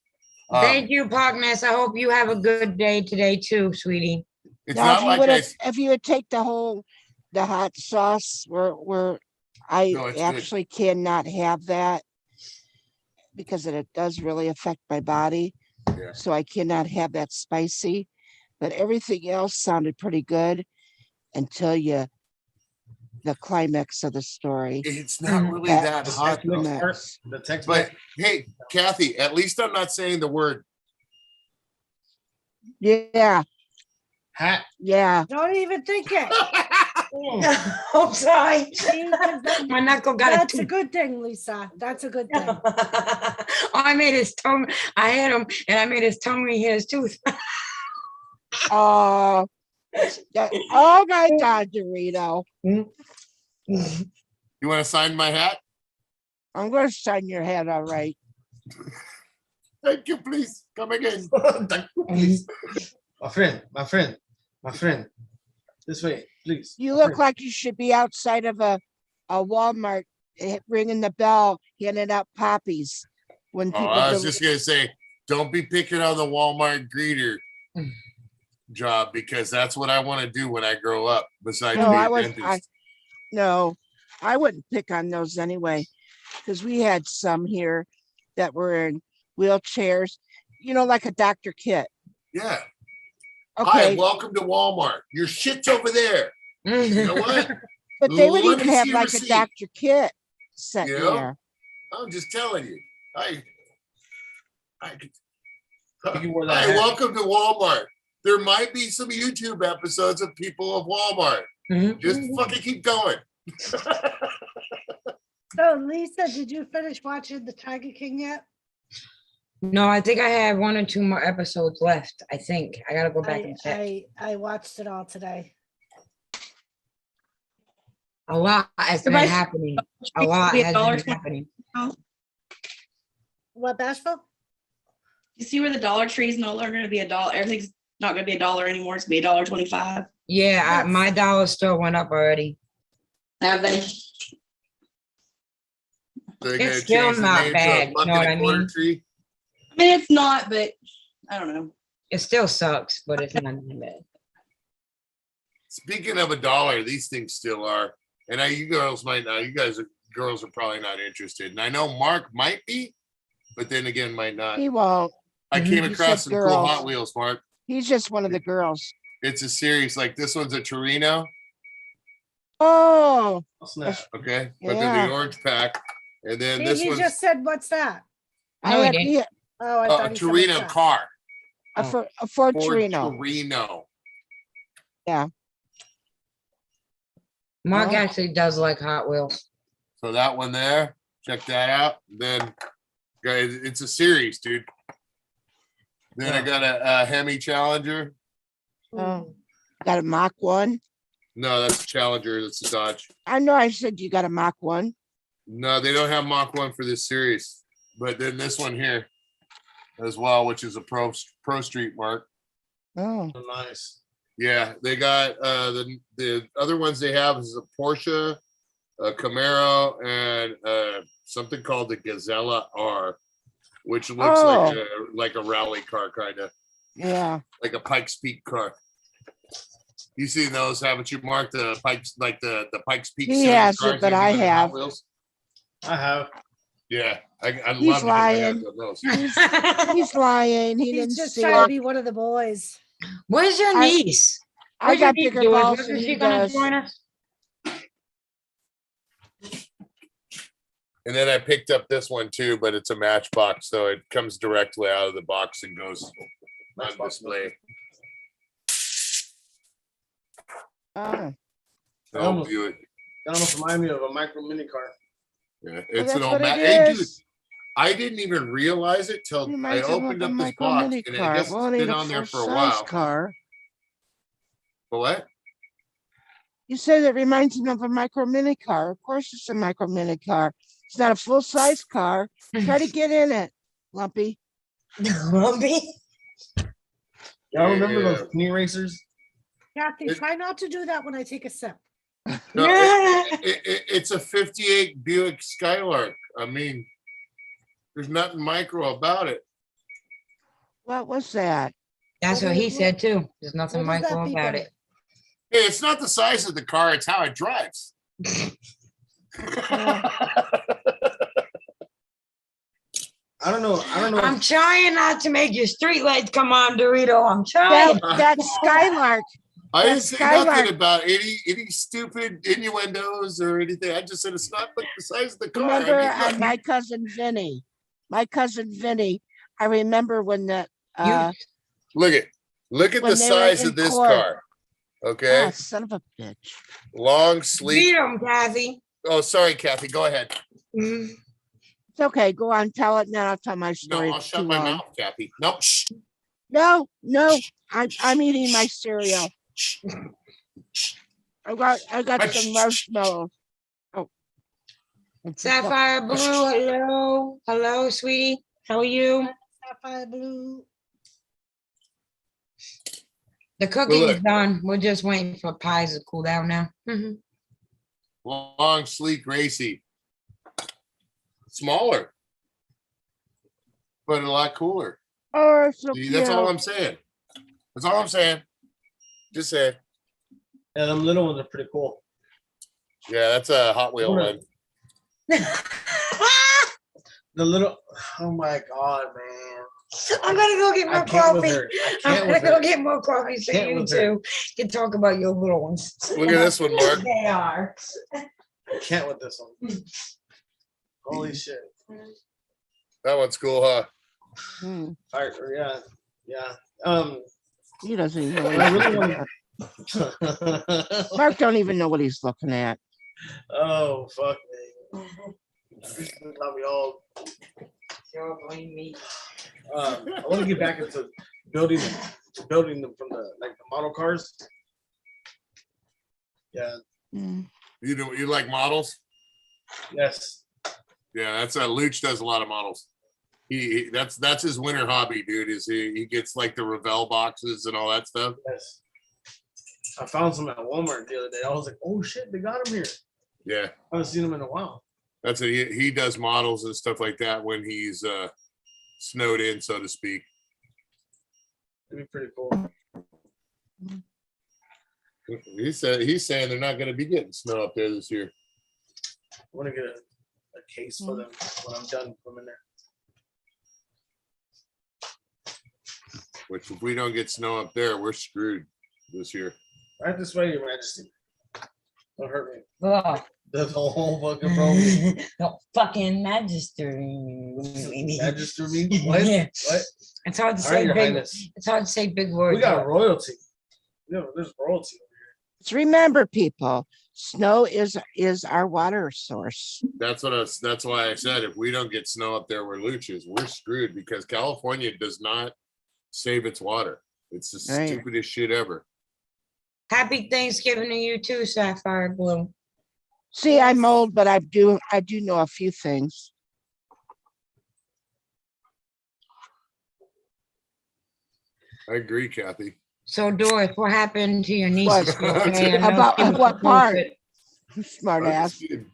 Thank you, Parkness. I hope you have a good day today too, sweetie. It's Now, not if you like would I. have, if you would take the hot sauce where I No, it's good. actually cannot have that because it does really affect my body. Yeah. So I cannot have that spicy, but everything else sounded pretty good until the climax of the story. It's not really that hot though. Climax. The text. But hey, Kathy, at least I'm not saying the word. Yeah, Hat. yeah. Don't even think it. I'm sorry. See, 'cause My knuckle got That's a a good thing, Lisa. That's a good thing. I made his tongue. I hit him, and I made his tongue hit his tooth. Oh, oh my God, Dorito. You want to sign my hat? I'm going to sign your head, all right. Thank you, please. Come again. Thank you, please. My friend. This way, please. You My look friend. like you should be outside of a Walmart ringing the bell, handing out poppies when Oh, people I was do- just gonna say, don't be picking on the Walmart greeter job because that's what I want to do when I grow up. Besides No, being I a was, dentist. no, I wouldn't pick on those anyway, because we had some here that were in wheelchairs, like a Dr. Kit. Yeah. Hi, Okay, welcome to Walmart. Your shit's over there. You know what? but they would let even me have see your like a receipt. Dr. Kit set You know? there. I'm just telling you. Hi, You wore that hat. welcome to Walmart. There might be some YouTube episodes of people of Walmart. Just fucking keep going. So Lisa, did you finish watching the Tiger King yet? No, I think I have 1 or 2 more episodes left. I think I gotta go back and check. I watched it all today. A lot has been Everybody- happening. A lot Be has $1.20. been happening. What, Bashful? You see where the Dollar Tree is no longer going to be $1. Everything's not going to be $1 anymore. It's going to be $1.25. Yeah, my dollar store went up already. Have they? They're It's gonna still change the not name bad, to you a know what I $1.25 mean? tree. I mean, it's not, but I don't know. It still sucks, but it's not that bad. Speaking of $1, these things still are. And you girls might not. Girls are probably not interested. And I know Mark might be, but then again, might not. He won't. I came He across said some cool girls. Hot Wheels, Mark. He's just one of the girls. It's a series. Like this one's a Torino. Oh, Snap. Okay. Look at Yeah. the orange pack. And then See, this he one's just said, what's that? I No, he have didn't. Oh, I a thought he said, Torino what's that? car. a Ford Ford Torino. Torino. Mark Oh. actually does like Hot Wheels. So that one there. Check that out. Then, guys, it's a series, dude. Then I Yeah. got a Hemi Challenger. Oh, got a Mach 1. No, that's a Challenger. That's a Dodge. I know I said you got a Mach 1. No, they don't have Mach 1 for this series. But then this one here as well, which is a Pro Street Mark. Oh, Nice. Yeah, they got the other ones they have is a Porsche a Camaro, and something called the Gazella R, which looks like a rally car, kind of Yeah. like a Pikes Peak car. You seen those, haven't you, Mark? The Pikes, like the Pikes Peak. He series hasn't, cars but that I give it Hot have. Wheels? I have. Yeah, I He's love to get my lying. hands on those. He's lying. He He's didn't just see trying to it. be one of the boys. Where's your I- niece? I Where's your got niece, bigger Doris? balls When than is she he gonna does. join us? And then I picked up this one too, but it's a Matchbox, so it comes directly out of the box and goes on display. Oh, No, view it. That almost remind me of a micro mini car. Yeah, well, it's that's an old what it Hey, dude, is. I didn't even realize it till I Reminds him of opened a up this micro box, mini and I car. guess Well, it's it ain't been a on there for a full-size while. car. But what? You said it reminds him of a micro mini car. Of course, it's a micro mini car. It's not a full-size car. Try to get in it, Lumpy. Lumpy. Y'all remember Yeah. those knee racers? Kathy, try not to do that when I take a sip. No, it's a 58 Buick Skylark. I mean, there's nothing micro about it. What was that? That's what he said too. There's nothing What does that micro beep about on? it. Hey, it's not the size of the car, it's how it drives. I don't know. I'm trying not to make your street lights come on, Dorito. I'm trying. That Skylark. I didn't That say Skylark. nothing about any stupid innuendos or anything. I just said it's not like the size of the car. Remember I mean, look. my cousin Vinny. I remember when the Look at when the they were size in of this court. car. Okay, Ah, son of a bitch. long, sleek. Beat him, Kathy. Oh, sorry, Kathy. Go ahead. Mhm. It's okay. Go on, tell it, and then I'll tell my No, story. I'll It's shut too my long. mouth, Kathy. No, shh. No, I'm eating my cereal. I got some marshmallows. Oh. Sapphire Blue, hello. Hello, sweetie. How are you? Sapphire blue. The cooking is look. done. We're just waiting for pies to cool down now. Mhm. Long, sleek, racy. Smaller, but a lot cooler. Oh, it's so See, cute. that's all I'm saying. That's all I'm saying. Just saying. Yeah, them little ones are pretty cool. Yeah, that's a Hot Wheel Hold one. The little, oh my God, man. I'm gonna go get I more can't with coffee. her. I I'm can't gonna with go her. get more coffee so Can't you with her. two can talk about your little ones. Look at this one, Mark. They are. I can't with this one. Holy shit. That one's cool, huh? Hmm. All right, yeah, yeah. He doesn't even know what I he's really looking want. at. Mark don't even know what he's looking at. Oh fuck me. Got me all. Don't blame me. I want to get back into building them from the model cars. Yeah. Hmm. You like models? Yes. Yeah, that's Luch does a lot of models. He that's his winter hobby, dude. Is he gets like the Revell boxes and all that stuff. Yes. I found some at Walmart the other day. I was like, oh shit, they got them here. Yeah, I haven't seen them in a while. that's he does models and stuff like that when he's snowed in, so to speak. It'd be pretty cool. He's saying they're not going to be getting snow up there this year. I want to get a case for them when I'm done from in there. Which if we don't get snow up there, we're screwed this year. Right this way, Your Majesty. Don't hurt me. Oh. That's the whole fucking problem. No fucking magister. Magister me? What? Yeah. What? It's hard to All right, say Your big. Highness. It's hard to say big words. We got royalty. Yeah, there's royalty over here. Just remember, people, snow is our water source. That's why I said if we don't get snow up there where Luch is, we're screwed because California does not save its water. It's the Right. stupidest shit ever. Happy Thanksgiving to you too, Sapphire Blue. See, I'm old, but I do know a few things. I agree, Kathy. So Doris, what happened to your niece's What? birthday? I know About she was what supposed part? to- Smart I'm ass. just kidding.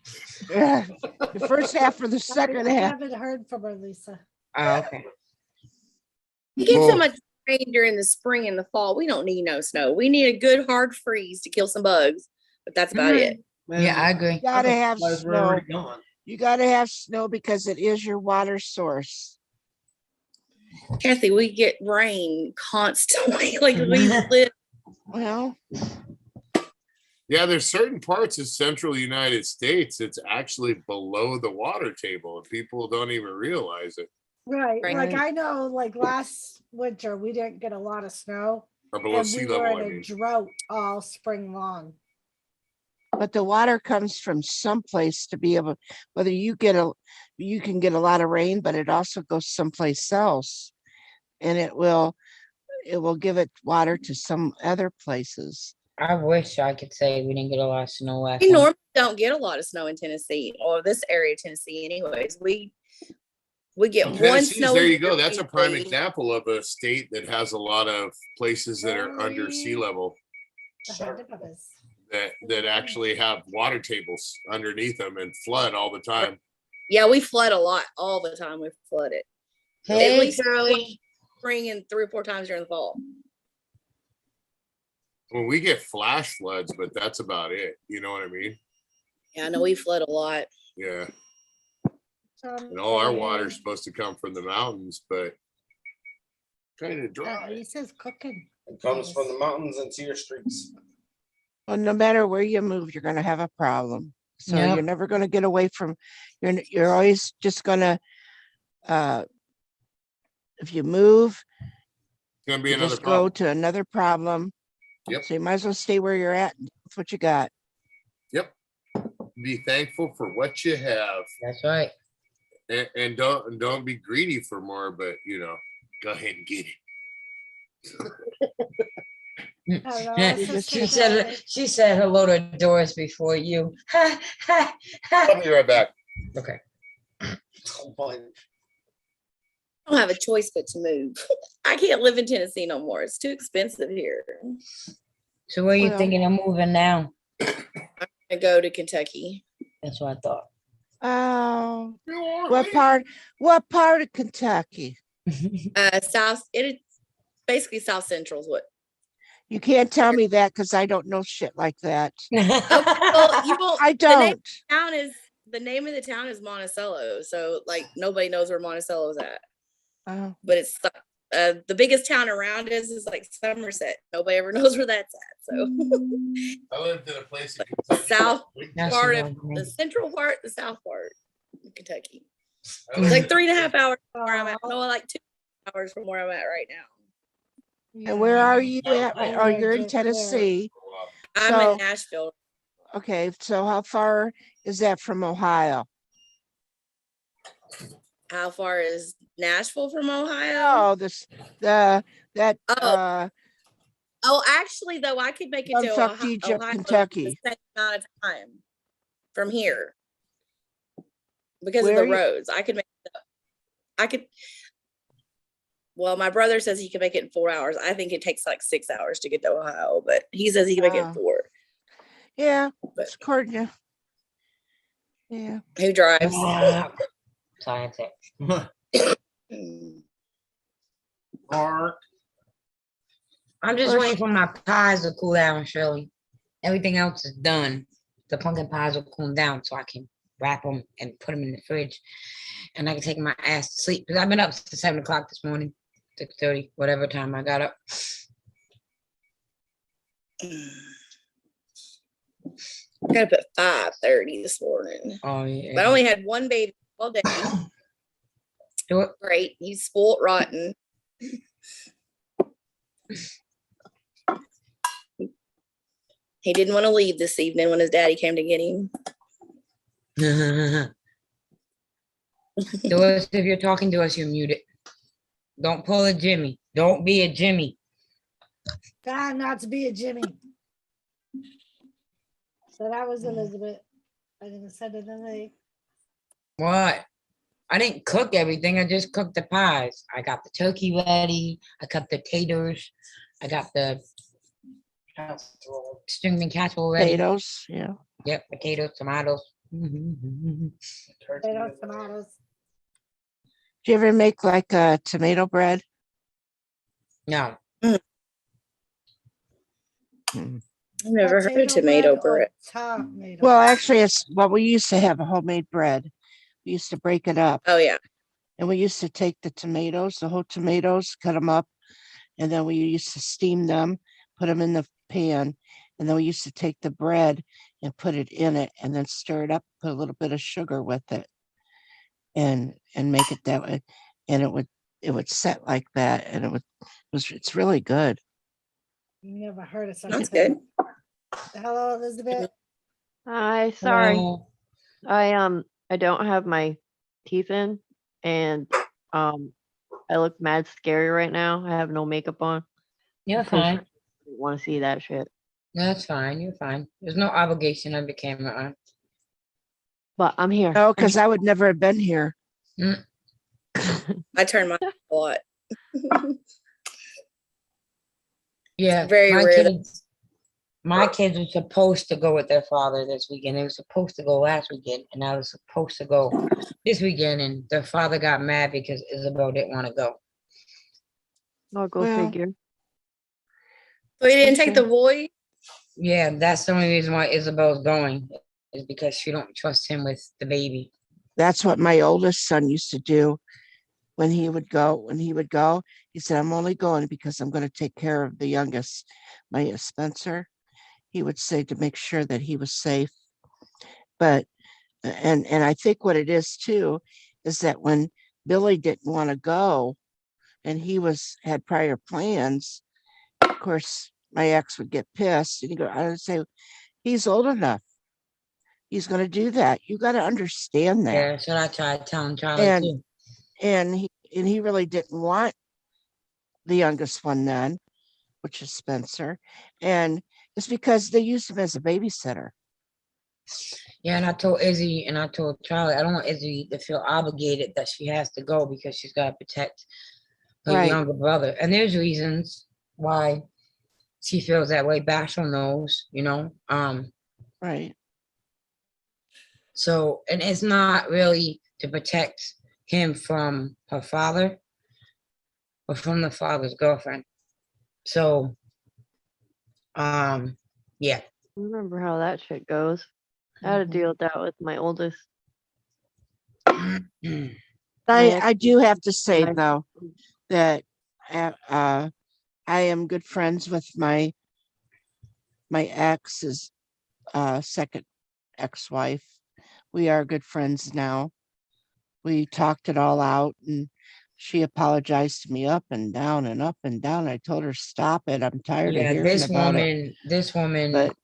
The first half or the second I half. haven't heard from her, Lisa. Oh, okay. You get Well- so much rain during the spring and the fall. We don't need no snow. We need a good hard freeze to kill some bugs, but that's about it. Yeah, I agree. You gotta have Supplies were snow. already gone. You gotta have snow because it is your water source. Kathy, we get rain constantly. Like we live. Well, Yeah, there's certain parts of central United States it's actually below the water table, and people don't even realize it. Right, Right. like I know, like last winter, we didn't get a lot of snow. Or below And sea we were level, I in a mean. drought all spring long. but the water comes from someplace to be able, whether you can get a lot of rain, but it also goes someplace else. And it will give it water to some other places. I wish I could say we didn't get a lot of snow last We winter. normally don't get a lot of snow in Tennessee or this area of Tennessee, anyways. We get one Tennessee's, snow. there a you go. year That's a prime usually. example of a state that has a lot of places that are under sea level Ahead of us. that actually have water tables underneath them and flood all the time. Yeah, we flood a lot all the time. We flood it. Hey, At least Shirley. spring and 3 or 4 times during the fall. Well, we get flash floods, but that's about it. You know what I mean? Yeah, I know we flood a lot. Yeah. And all our water is supposed to come from the mountains, but kind of dry. Lisa's cooking. It comes from the mountains into your streets. Well, no matter where you move, you're gonna have a problem. So Yep. you're never gonna get away from, you're always just gonna, if you move, It's gonna be you another just go problem. to another problem. Yep. So you might as well stay where you're at. That's what you got. Yep. Be thankful for what you have, That's right. and don't be greedy for more. But go ahead and get it. Hello, She She said hello to Doris before you. I'll be right back. Okay. Oh, boy. I don't have a choice but to move. I can't live in Tennessee no more. It's too expensive here. So where you Well- thinking of moving now? I go to Kentucky. That's what I thought. Oh, what part of Kentucky? South. It's basically South Central is what. You can't tell me that because I don't know shit like that. Well, you won't. I The name don't. of the name of the town is Monticello. So like nobody knows where Monticello is at. Oh, But it's the biggest town around us is like Somerset. Nobody ever knows where that's at. So I lived in a place in Kentucky. south That's part what of I mean. the central part, the south part of Kentucky. It's like 3.5 hours from where I'm at. No, like 2 hours from where I'm at right now. and where are you at? I Oh, you're in lived there. Tennessee. I'm So- in Nashville. Okay, so how far is that from Ohio? How far is Nashville from Ohio? Oh, that Oh. Oh, actually, though, I could make it to Bumfuck Ohio, Egypt, Ohio Kentucky. the same amount of time from here because Where of are the you- roads. I could make it. I could. Well, my brother says he can make it in 4 hours. I think it takes like 6 hours to get to Ohio, but he says he can make it in Oh. 4. yeah, But it's according to. Yeah, who drives? Scientific. Mm. Mark. I'm just First- waiting for my pies to cool down, Shirley. Everything else is done. The pumpkin pies will cool down so I can wrap them and put them in the fridge. And I can take my ass to sleep. Because I've been up since 7 o'clock this morning, 6:30, whatever time I got up. I got up at 5:30 this morning, Oh, yeah. but I only had one baby all day. Do it. Great, he's spoiled rotten. He didn't want to leave this evening when his daddy came to get him. Doris, if you're talking to us, you're muted. Don't pull a Jimmy. Don't be a Jimmy. Try not to be a Jimmy. So that was Elizabeth. I didn't send it in the. What? I didn't cook everything. I just cooked the pies. I got the turkey ready. I cut the taters. I got the casserole, stringing casserole ready. Potatoes, yeah. Yep, potatoes, tomatoes. Potatoes, tomatoes. Do you ever make like a tomato bread? No, I've never heard of tomato bread. Tomato. Well, actually, we used to have a homemade bread. We used to break it up, Oh, yeah. and we used to take the tomatoes, the whole tomatoes, cut them up, and then we used to steam them, put them in the pan, and then we used to take the bread and put it in it, and then stir it up, put a little bit of sugar with it, and make it that way, and it would set like that, and it's really good. Never heard of such That's a thing. good. Hello, Elizabeth. Hi, sorry. Hello. I don't have my teeth in, and I look mad scary right now. I have no makeup on. You're Because I fine. want to see that shit. That's fine. You're fine. There's no obligation on the camera on. But I'm here. No, because I would never have been here. I turn my a lot. Yeah, Very my rare. kids were supposed to go with their father this weekend. They were supposed to go last weekend, and I was supposed to go this weekend, and their father got mad because Isabel didn't want to go. I'll go Well, figure. So he didn't take Okay. the boy? Yeah, that's the only reason why Isabel's going, is because she don't trust him with the baby. That's what my oldest son used to do when he would go. He said, I'm only going because I'm going to take care of the youngest, my Spencer. He would say to make sure that he was safe. But, and I think what it is too, is that when Billy didn't want to go and he had prior plans, of course, my ex would get pissed and I would say, he's old enough. He's going to do that. You got to understand that. Yeah, so I tried telling Charlie And too. and he really didn't want the youngest one then, which is Spencer, and it's because they used him as a babysitter. Yeah, and I told Izzy and I told Charlie, I don't want Izzy to feel obligated that she has to go because she's got to protect her Right. younger brother. And there's reasons why she feels that way. Bashful knows, Right. So, and it's not really to protect him from her father, but from the father's girlfriend. So, yeah. I remember how that shit goes. I had to deal with that with my oldest. I do have to say my- though that I am good friends with my ex's second ex-wife. We are good friends now. We talked it all out and she apologized to me up and down and up and down. I told her, stop it. I'm tired of Yeah, hearing this about it. woman, this woman, But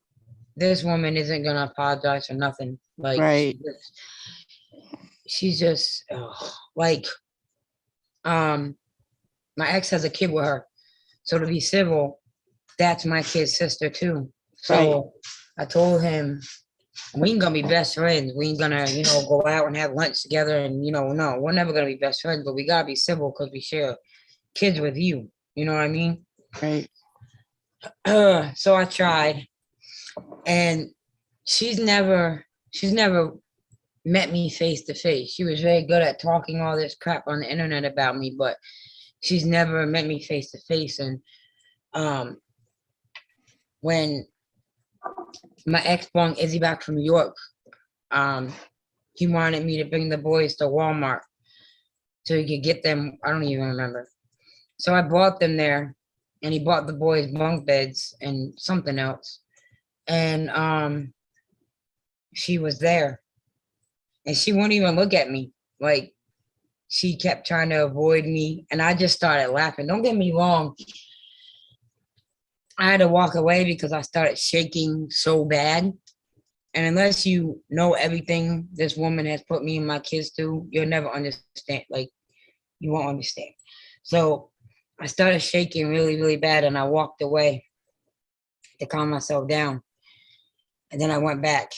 this woman isn't gonna apologize for nothing. Like, right. she's just like, my ex has a kid with her. So to be civil, that's my kid's sister too. So I told him, we ain't gonna be best friends. We ain't gonna, go out and have lunch together. And, no, we're never gonna be best friends, but we gotta be civil because we share kids with you. You know what I mean? Right. So I tried, and she's never met me face to face. She was very good at talking all this crap on the internet about me, but she's never met me face to face. And when my ex brought Izzy back from New York, he wanted me to bring the boys to Walmart so he could get them. I don't even remember. So I brought them there, and he bought the boys bunk beds and something else. And she was there, and she wouldn't even look at me. Like, she kept trying to avoid me, and I just started laughing. Don't get me wrong. I had to walk away because I started shaking so bad. And unless you know everything this woman has put me and my kids through, you'll never understand. Like, you won't understand. So I started shaking really, really bad, and I walked away to calm myself down. And then I went back,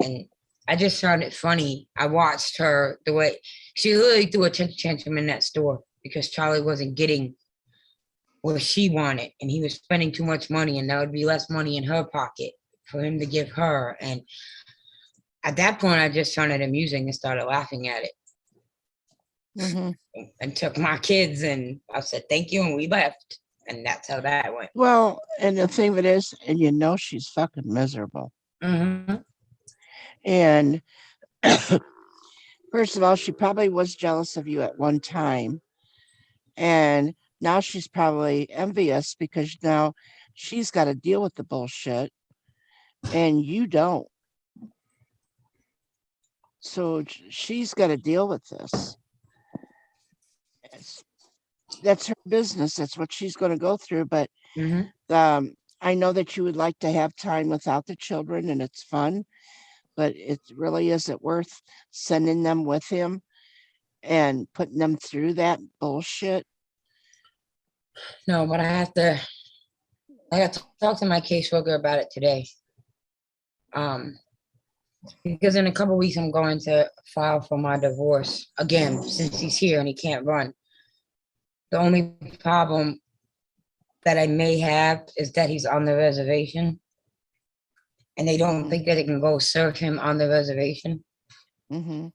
and I just found it funny. I watched her the way she literally threw a tantrum in that store because Charlie wasn't getting what she wanted, and he was spending too much money, and that would be less money in her pocket for him to give her. And at that point, I just found it amusing and started laughing at it, Mhm. and took my kids, and I said thank you, and we left, and that's how that went. Well, and the thing of it is, and you know she's fucking miserable. Mhm. And first of all, she probably was jealous of you at one time. And now she's probably envious because now she's got to deal with the bullshit and you don't. So she's got to deal with this. That's her business. That's what she's going to go through. But Mhm. I know that you would like to have time without the children and it's fun, but it really isn't worth sending them with him and putting them through that bullshit. No, but I got to talk to my caseworker about it today. Because in a couple weeks I'm going to file for my divorce again, since he's here and he can't run. The only problem that I may have is that he's on the reservation, and they don't think that they can go serve him on the reservation. Mm-hmm.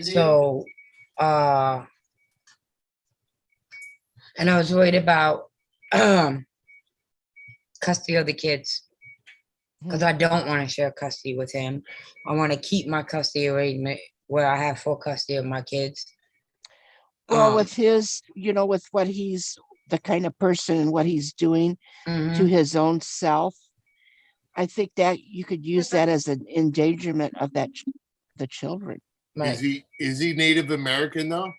So, and I was worried about custody of the kids, because I don't want to share custody with him. I want to keep my custody arrangement where I have full custody of my kids. Well, with his, you know, with what he's the kind of person and what he's doing to his own self, I think that you could use that as an endangerment of the children. Is he Native American though?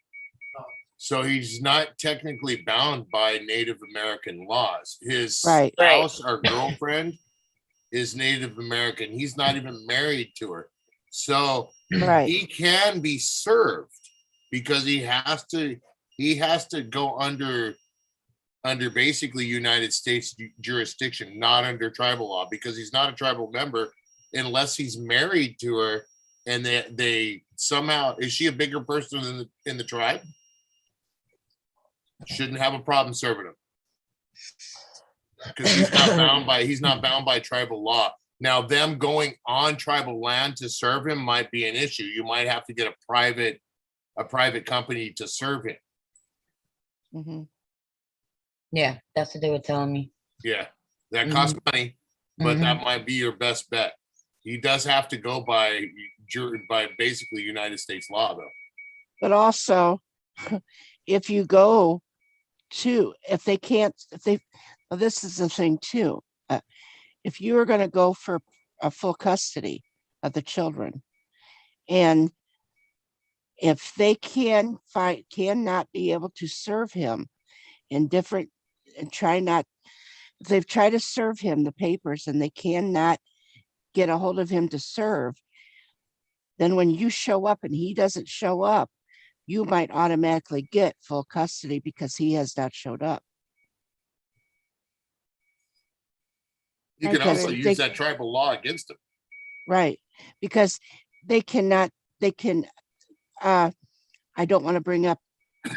So he's not technically bound by Native American laws. His spouse or girlfriend is Native American. He's not even married to her. So he can be served because he has to go under basically United States jurisdiction, not under tribal law, because he's not a tribal member unless he's married to her. And they somehow, is she a bigger person in the tribe? Shouldn't have a problem serving him because he's not bound by tribal law. Now, them going on tribal land to serve him might be an issue. You might have to get a private company to serve him. Mm-hmm. Yeah, that's what they were telling me. Yeah, that costs money, but that might be your best bet. He does have to go by basically United States law, though. But also, if you go to, well, this is the thing too. If you are going to go for a full custody of the children, and if they cannot be able to serve him in different, and if they've tried to serve him the papers and they cannot get a hold of him to serve, then when you show up and he doesn't show up, you might automatically get full custody because he has not showed up. You can also use that tribal law against him. Right. Because I don't want to bring up a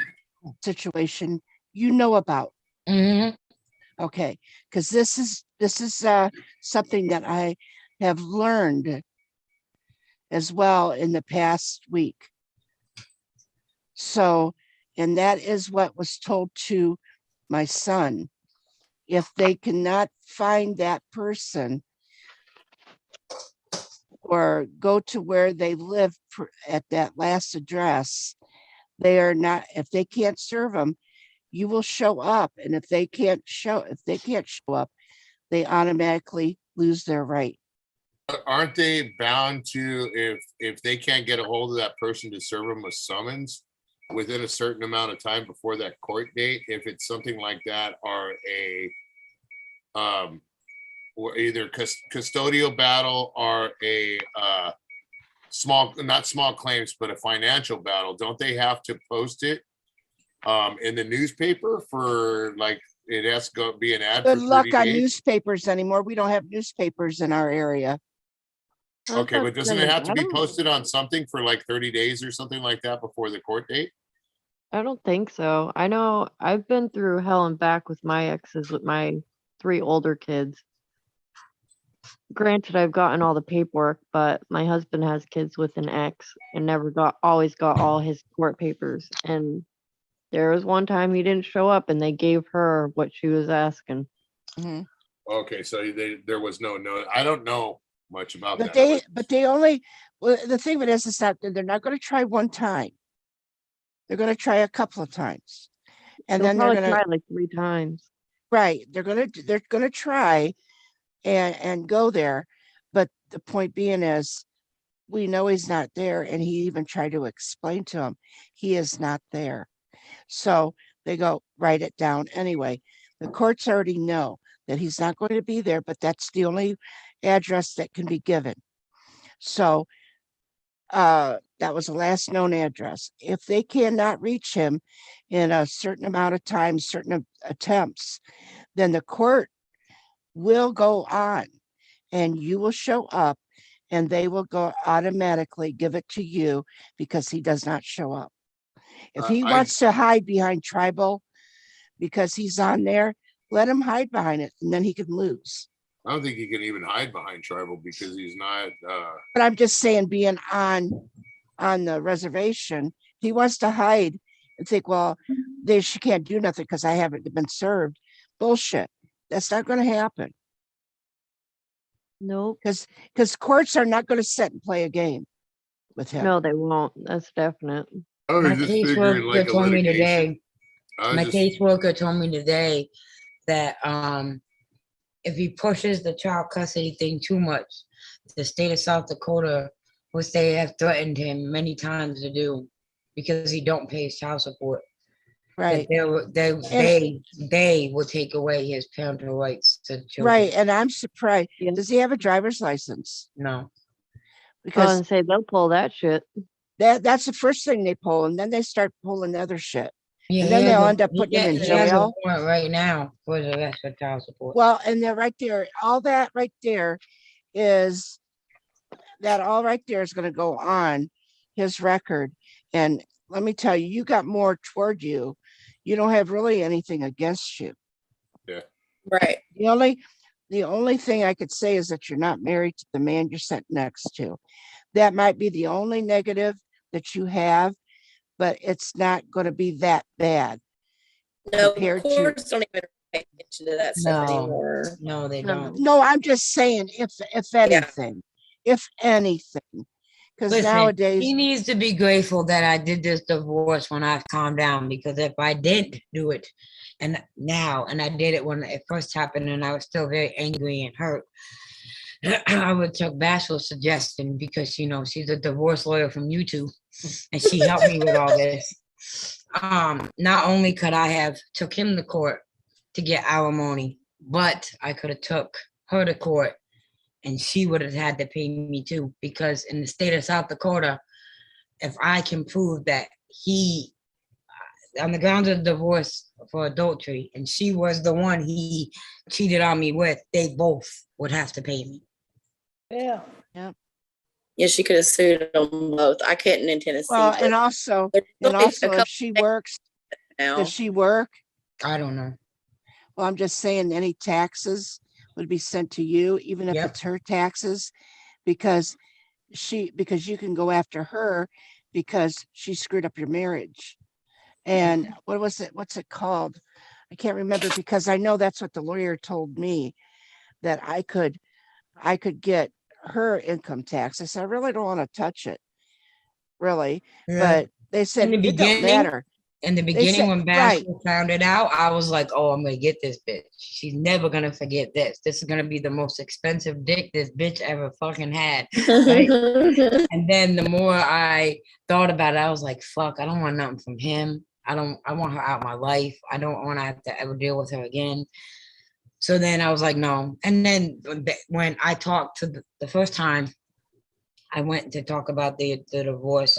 situation you know about. Okay. Because this is something that I have learned as well in the past week. So, and that is what was told to my son. If they cannot find that person or go to where they live at that last address, if they can't serve them, you will show up. And if they can't show up, they automatically lose their right. Aren't they bound to, if they can't get a hold of that person to serve them a summons within a certain amount of time before that court date, if it's something like that, or or either custodial battle or a not small claims, but a financial battle, don't they have to post it in the newspaper for, like, it has to be an ad? Good for luck 30 on days? newspapers anymore. We don't have newspapers in our area. Okay, but doesn't it have to be posted on something for like 30 days or something like that before the court date? I don't think so. I know I've been through hell and back with my exes with my 3 older kids. Granted, I've gotten all the paperwork, but my husband has kids with an ex and always got all his court papers. And there was one time he didn't show up and they gave her what she was asking. Mhm. Okay, so there was no, I don't know much about But that. they only, well, the thing of it is that they're not going to try one time. They're going to try a couple of times. And They'll then they're probably going to, try like 3 times. right, they're going to try and go there. But the point being is, we know he's not there. And he even tried to explain to him, he is not there. So they go, write it down anyway. The courts already know that he's not going to be there, but that's the only address that can be given. So that was the last known address. If they cannot reach him in a certain amount of time, certain attempts, then the court will go on and you will show up and they will go automatically give it to you because he does not show up. If he wants to hide behind tribal because he's on there, let him hide behind it and then he can lose. I don't think he can even hide behind tribal because he's not. But I'm just saying, being on the reservation, he wants to hide and think, well, she can't do nothing because I haven't been served. Bullshit. That's not going to happen. Nope. Because courts are not going to sit and play a game with him. No, they won't. That's definite. I was My just figuring caseworker like a told me litigation. today. I was My just, caseworker told me today that if he pushes the child custody thing too much, the state of South Dakota, which they have threatened him many times to do, because he don't pay his child support, Right. that they will take away his parental rights to children. Right. And I'm surprised. Does he have a driver's license? No. Because say they'll pull that shit. That's the first thing they pull, and then they start pulling other shit. Yeah, and then they'll end up putting him in he has a jail. warrant right now for the rest of child support. Well, and they're right there. All that right there is going to go on his record. And let me tell you, you got more toward you. You don't have really anything against you. Yeah. Right. The only thing I could say is that you're not married to the man you're sitting next to. That might be the only negative that you have, but it's not going to be that bad. No, compared to courts don't even pay attention to that stuff anymore. No, they don't. no, I'm just saying if anything, because Listen, nowadays he needs to be grateful that I did this divorce when I've calmed down, because if I didn't do it and I did it when it first happened and I was still very angry and hurt, I would took Bashful's suggestion, because she's a divorce lawyer from YouTube and she helped me with all this. Not only could I have took him to court to get alimony, but I could have took her to court and she would have had to pay me too, because in the state of South Dakota, if I can prove that he, on the grounds of divorce for adultery, and she was the one he cheated on me with, they both would have to pay me. Yeah. Yeah, she could have sued them both. I couldn't in Tennessee. well, and also if she works, now. does she work? I don't know. Well, I'm just saying any taxes would be sent to you, even if it's her taxes, because you can go after her because she screwed up your marriage. And what's it called? I can't remember, because I know that's what the lawyer told me, that I could get her income tax. I said, I really don't want to touch it, really. Yeah. But they said In the it don't matter. In the beginning, when Bashful found it out, I was like, oh, I'm gonna get this bitch. She's never gonna forget this. This is gonna be the most expensive dick this bitch ever fucking had. Right? And then the more I thought about it, I was like, fuck, I don't want nothing from him. I want her out of my life. I don't want to have to ever deal with her again. So then I was like, no. And then when I talked to the first time I went to talk about the divorce,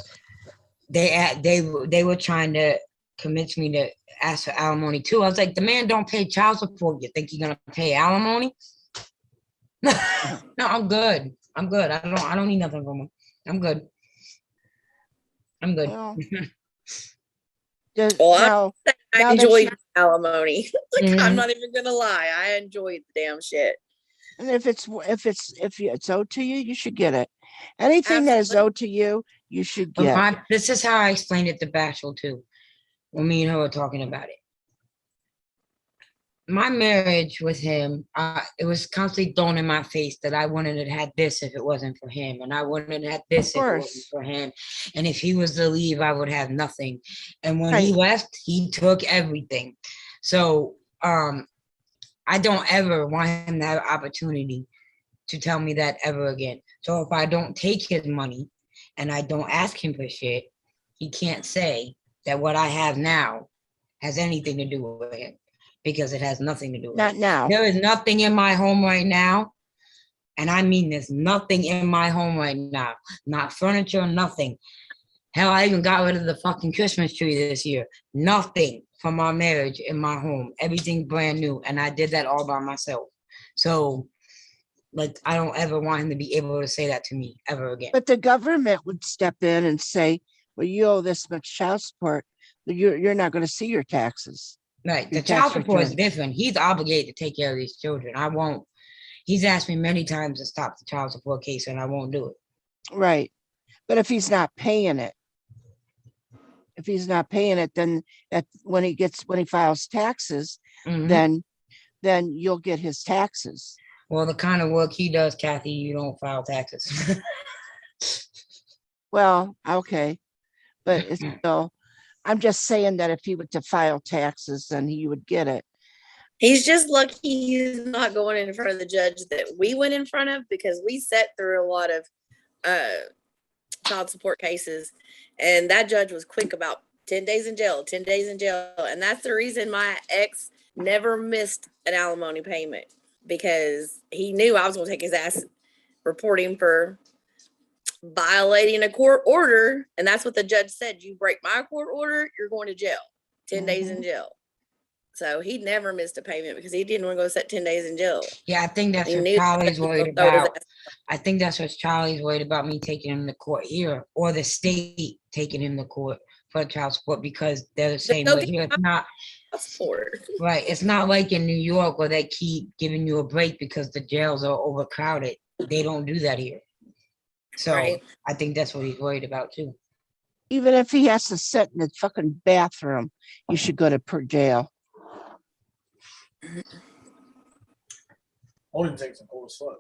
they were trying to convince me to ask for alimony too. I was like, the man don't pay child support. You think you're gonna pay alimony? No, I'm good. I don't need nothing from him. I'm good. Well, Well, now, I now that enjoyed she- alimony. Like, I'm Mhm. not even gonna lie. I enjoyed the damn shit. and if it's owed to you, you should get it. Anything that is owed to you, you should But get. this is how I explained it to Bashful too, when me and her were talking about it. My marriage with him, it was constantly thrown in my face that I wouldn't have had this if it wasn't for him, and I wouldn't have had this if it wasn't course. for him. And if he was to leave, I would have nothing. And when he Right. left, he took everything. So I don't ever want him to have opportunity to tell me that ever again. So if I don't take his money and I don't ask him for shit, he can't say that what I have now has anything to do with him, because it has nothing to do with Not it. now. There is nothing in my home right now, and I mean there's nothing in my home right now. Not furniture, nothing. Hell, I even got rid of the fucking Christmas tree this year. Nothing from our marriage in my home. Everything brand new, and I did that all by myself. So, like, I don't ever want him to be able to say that to me ever again. But the government would step in and say, well, you owe this much child support. You're not going to see your taxes. Right. Your The child tax support is return. different. He's obligated to take care of these children. I won't. He's asked me many times to stop the child support case, and I won't do it. Right. But if he's not paying it, then when he files taxes, Mhm. then you'll get his taxes. Well, the kind of work he does, Kathy, you don't file taxes. Well, okay. But it's still, I'm just saying that if he were to file taxes, then he would get it. He's just lucky he's not going in front of the judge that we went in front of, because we sat through a lot of child support cases, and that judge was quick about 10 days in jail, 10 days in jail. And that's the reason my ex never missed an alimony payment, because he knew I was going to take his ass, report him for violating a court order. And that's what the judge said. You break my court order, you're going to jail, 10 days in jail. So he never missed a payment because he didn't want to go sit 10 days in jail. Yeah, I think that's He what knew Charlie's he was worried gonna throw his about. ass. I think that's what Charlie's worried about, me taking him to court here, or the state taking him to court for child support, because they're the same no way here. It's not Support. right. It's not like in New York where they keep giving you a break because the jails are overcrowded. They don't do that here. So Right. I think that's what he's worried about too. Even if he has to sit in the fucking bathroom, you should go to jail. Only takes a cold sweat.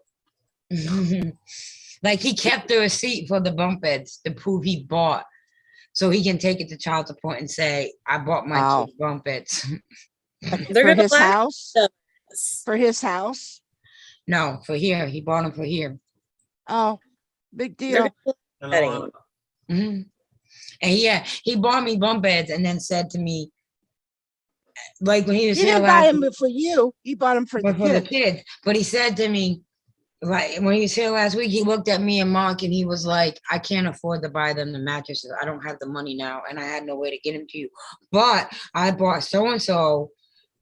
Like, he kept the receipt for the bunk beds to prove he bought, so he can take it to child support and say, I bought my Wow. kids bunk beds. They're For gonna his laugh house? at us. For his house? No, for here. He bought them for here. Oh, big They're deal. gonna laugh at him. Mhm. And yeah, he bought me bunk beds and then said to me, like when he was He here didn't buy last them for you. He bought them for the for the kid. kids, but he said to me, like when he was here last week, he looked at me and Mark and he was like, I can't afford to buy them the mattresses. I don't have the money now, and I had no way to get them to you. But I bought so and so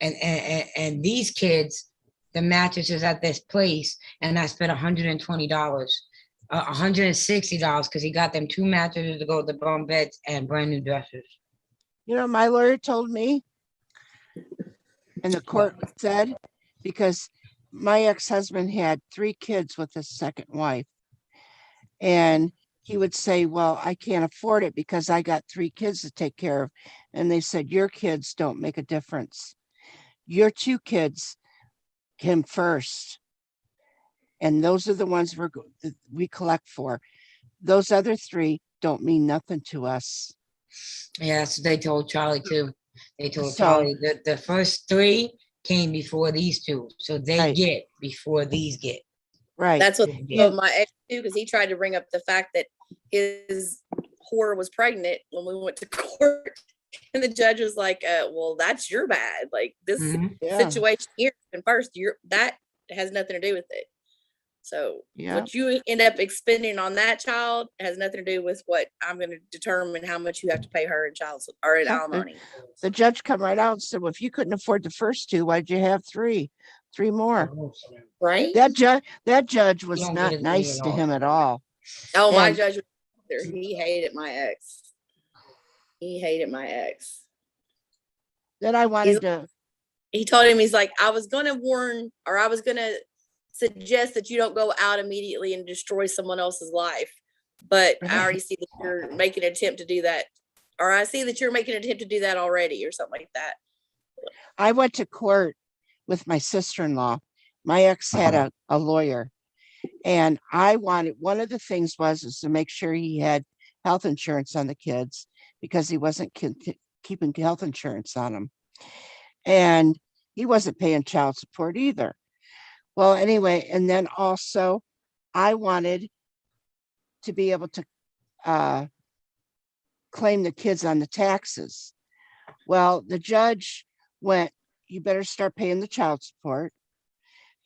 and these kids the mattresses at this place, and I spent $120, $160 because he got them 2 mattresses to go with the bunk beds and brand new dressers. You know, my lawyer told me, and the court said, because my ex-husband had 3 kids with his second wife. And he would say, well, I can't afford it because I got 3 kids to take care of. And they said, your kids don't make a difference. Your 2 kids came first. And those are the ones we collect for. Those other 3 don't mean nothing to us. Yeah, so they told Charlie too. They told So- Charlie that the first 3 came before these 2. So they Right. get before these get. Right. That's what Yeah. told my ex too, because he tried to bring up the fact that his whore was pregnant when we went to court. And the judge was like, well, that's your bad. Like this Mhm. Yeah. situation here and first, that has nothing to do with it. So Yeah. what you end up expending on that child has nothing to do with what I'm going to determine how much you have to pay her in or in Yeah. alimony. The judge come right out and said, well, if you couldn't afford the first 2, why'd you have 3 more? Right? That judge was don't get not his way nice at to all. him at all. Oh, my And- judge, he hated my ex. He hated my ex. Then I wanted to, He told him, he's like, I was going to warn, or I was going to suggest that you don't go out immediately and destroy someone else's life. But I already see that you're making an attempt to do that. Or I see that you're making an attempt to do that already, or something like that. I went to court with my sister-in-law. My ex had a lawyer, and I wanted, one of the things was to make sure he had health insurance on the kids because he wasn't keeping health insurance on them. And he wasn't paying child support either. Well, anyway, and then also I wanted to be able to claim the kids on the taxes. Well, the judge went, you better start paying the child support.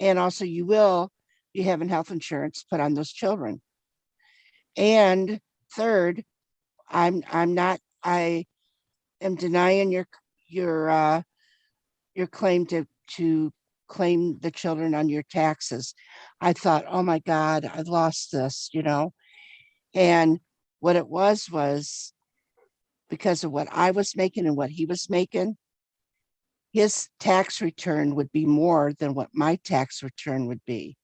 And also you will be having health insurance put on those children. And third, I am denying your claim to claim the children on your taxes. I thought, oh my God, I lost this, you know? And what it was because of what I was making and what he was making, his tax return would be more than what my tax return would be.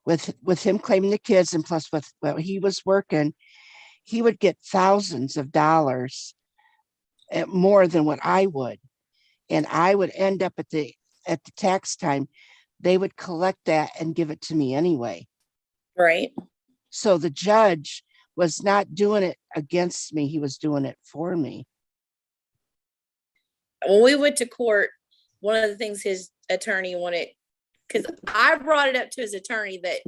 With him claiming the kids, and plus with what he was working, he would get thousands of dollars more than what I would. And I would end up at the tax time, they would collect that and give it to me anyway. Right. So the judge was not doing it against me. He was doing it for me. When we went to court, one of the things his attorney wanted, because I brought it up to his attorney that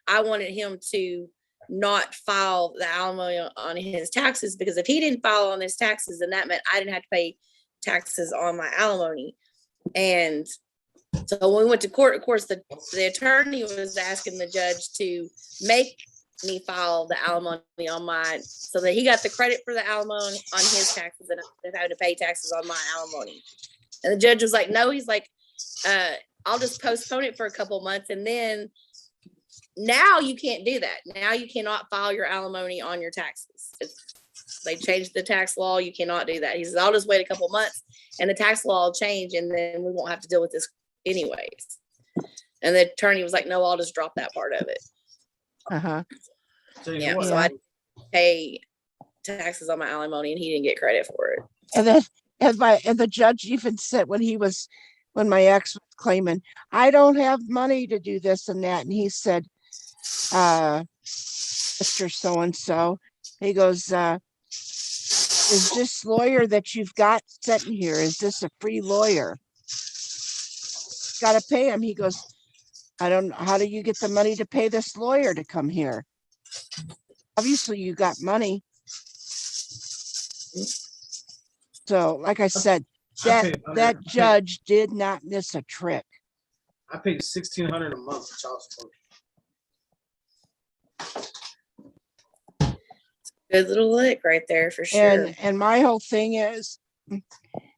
I wanted him to not file the alimony on his taxes, because if he didn't file on his taxes, then that meant I didn't have to pay taxes on my alimony. And so when we went to court, of course, the attorney was asking the judge to make me file the alimony on mine so that he got the credit for the alimony on his taxes and I had to pay taxes on my alimony. And the judge was like, no, he's like, I'll just postpone it for a couple months. And then now you can't do that. Now you cannot file your alimony on your taxes. They changed the tax law. You cannot do that. He says, I'll just wait a couple months and the tax law will change and then we won't have to deal with this anyways. And the attorney was like, no, I'll just drop that part of it. Uh-huh. Yeah, so I didn't pay taxes on my alimony and he didn't get credit for it. And then and the judge even said when my ex was claiming, I don't have money to do this and that. And he said, Mr. So-and-so, he goes, is this lawyer that you've got sitting here, is this a free lawyer? Got to pay him. He goes, I don't know. How do you get the money to pay this lawyer to come here? Obviously you got money. So like I said, that judge did not miss a trick. I paid $1,600 a month for child support. Good little lick right there for sure. And my whole thing is,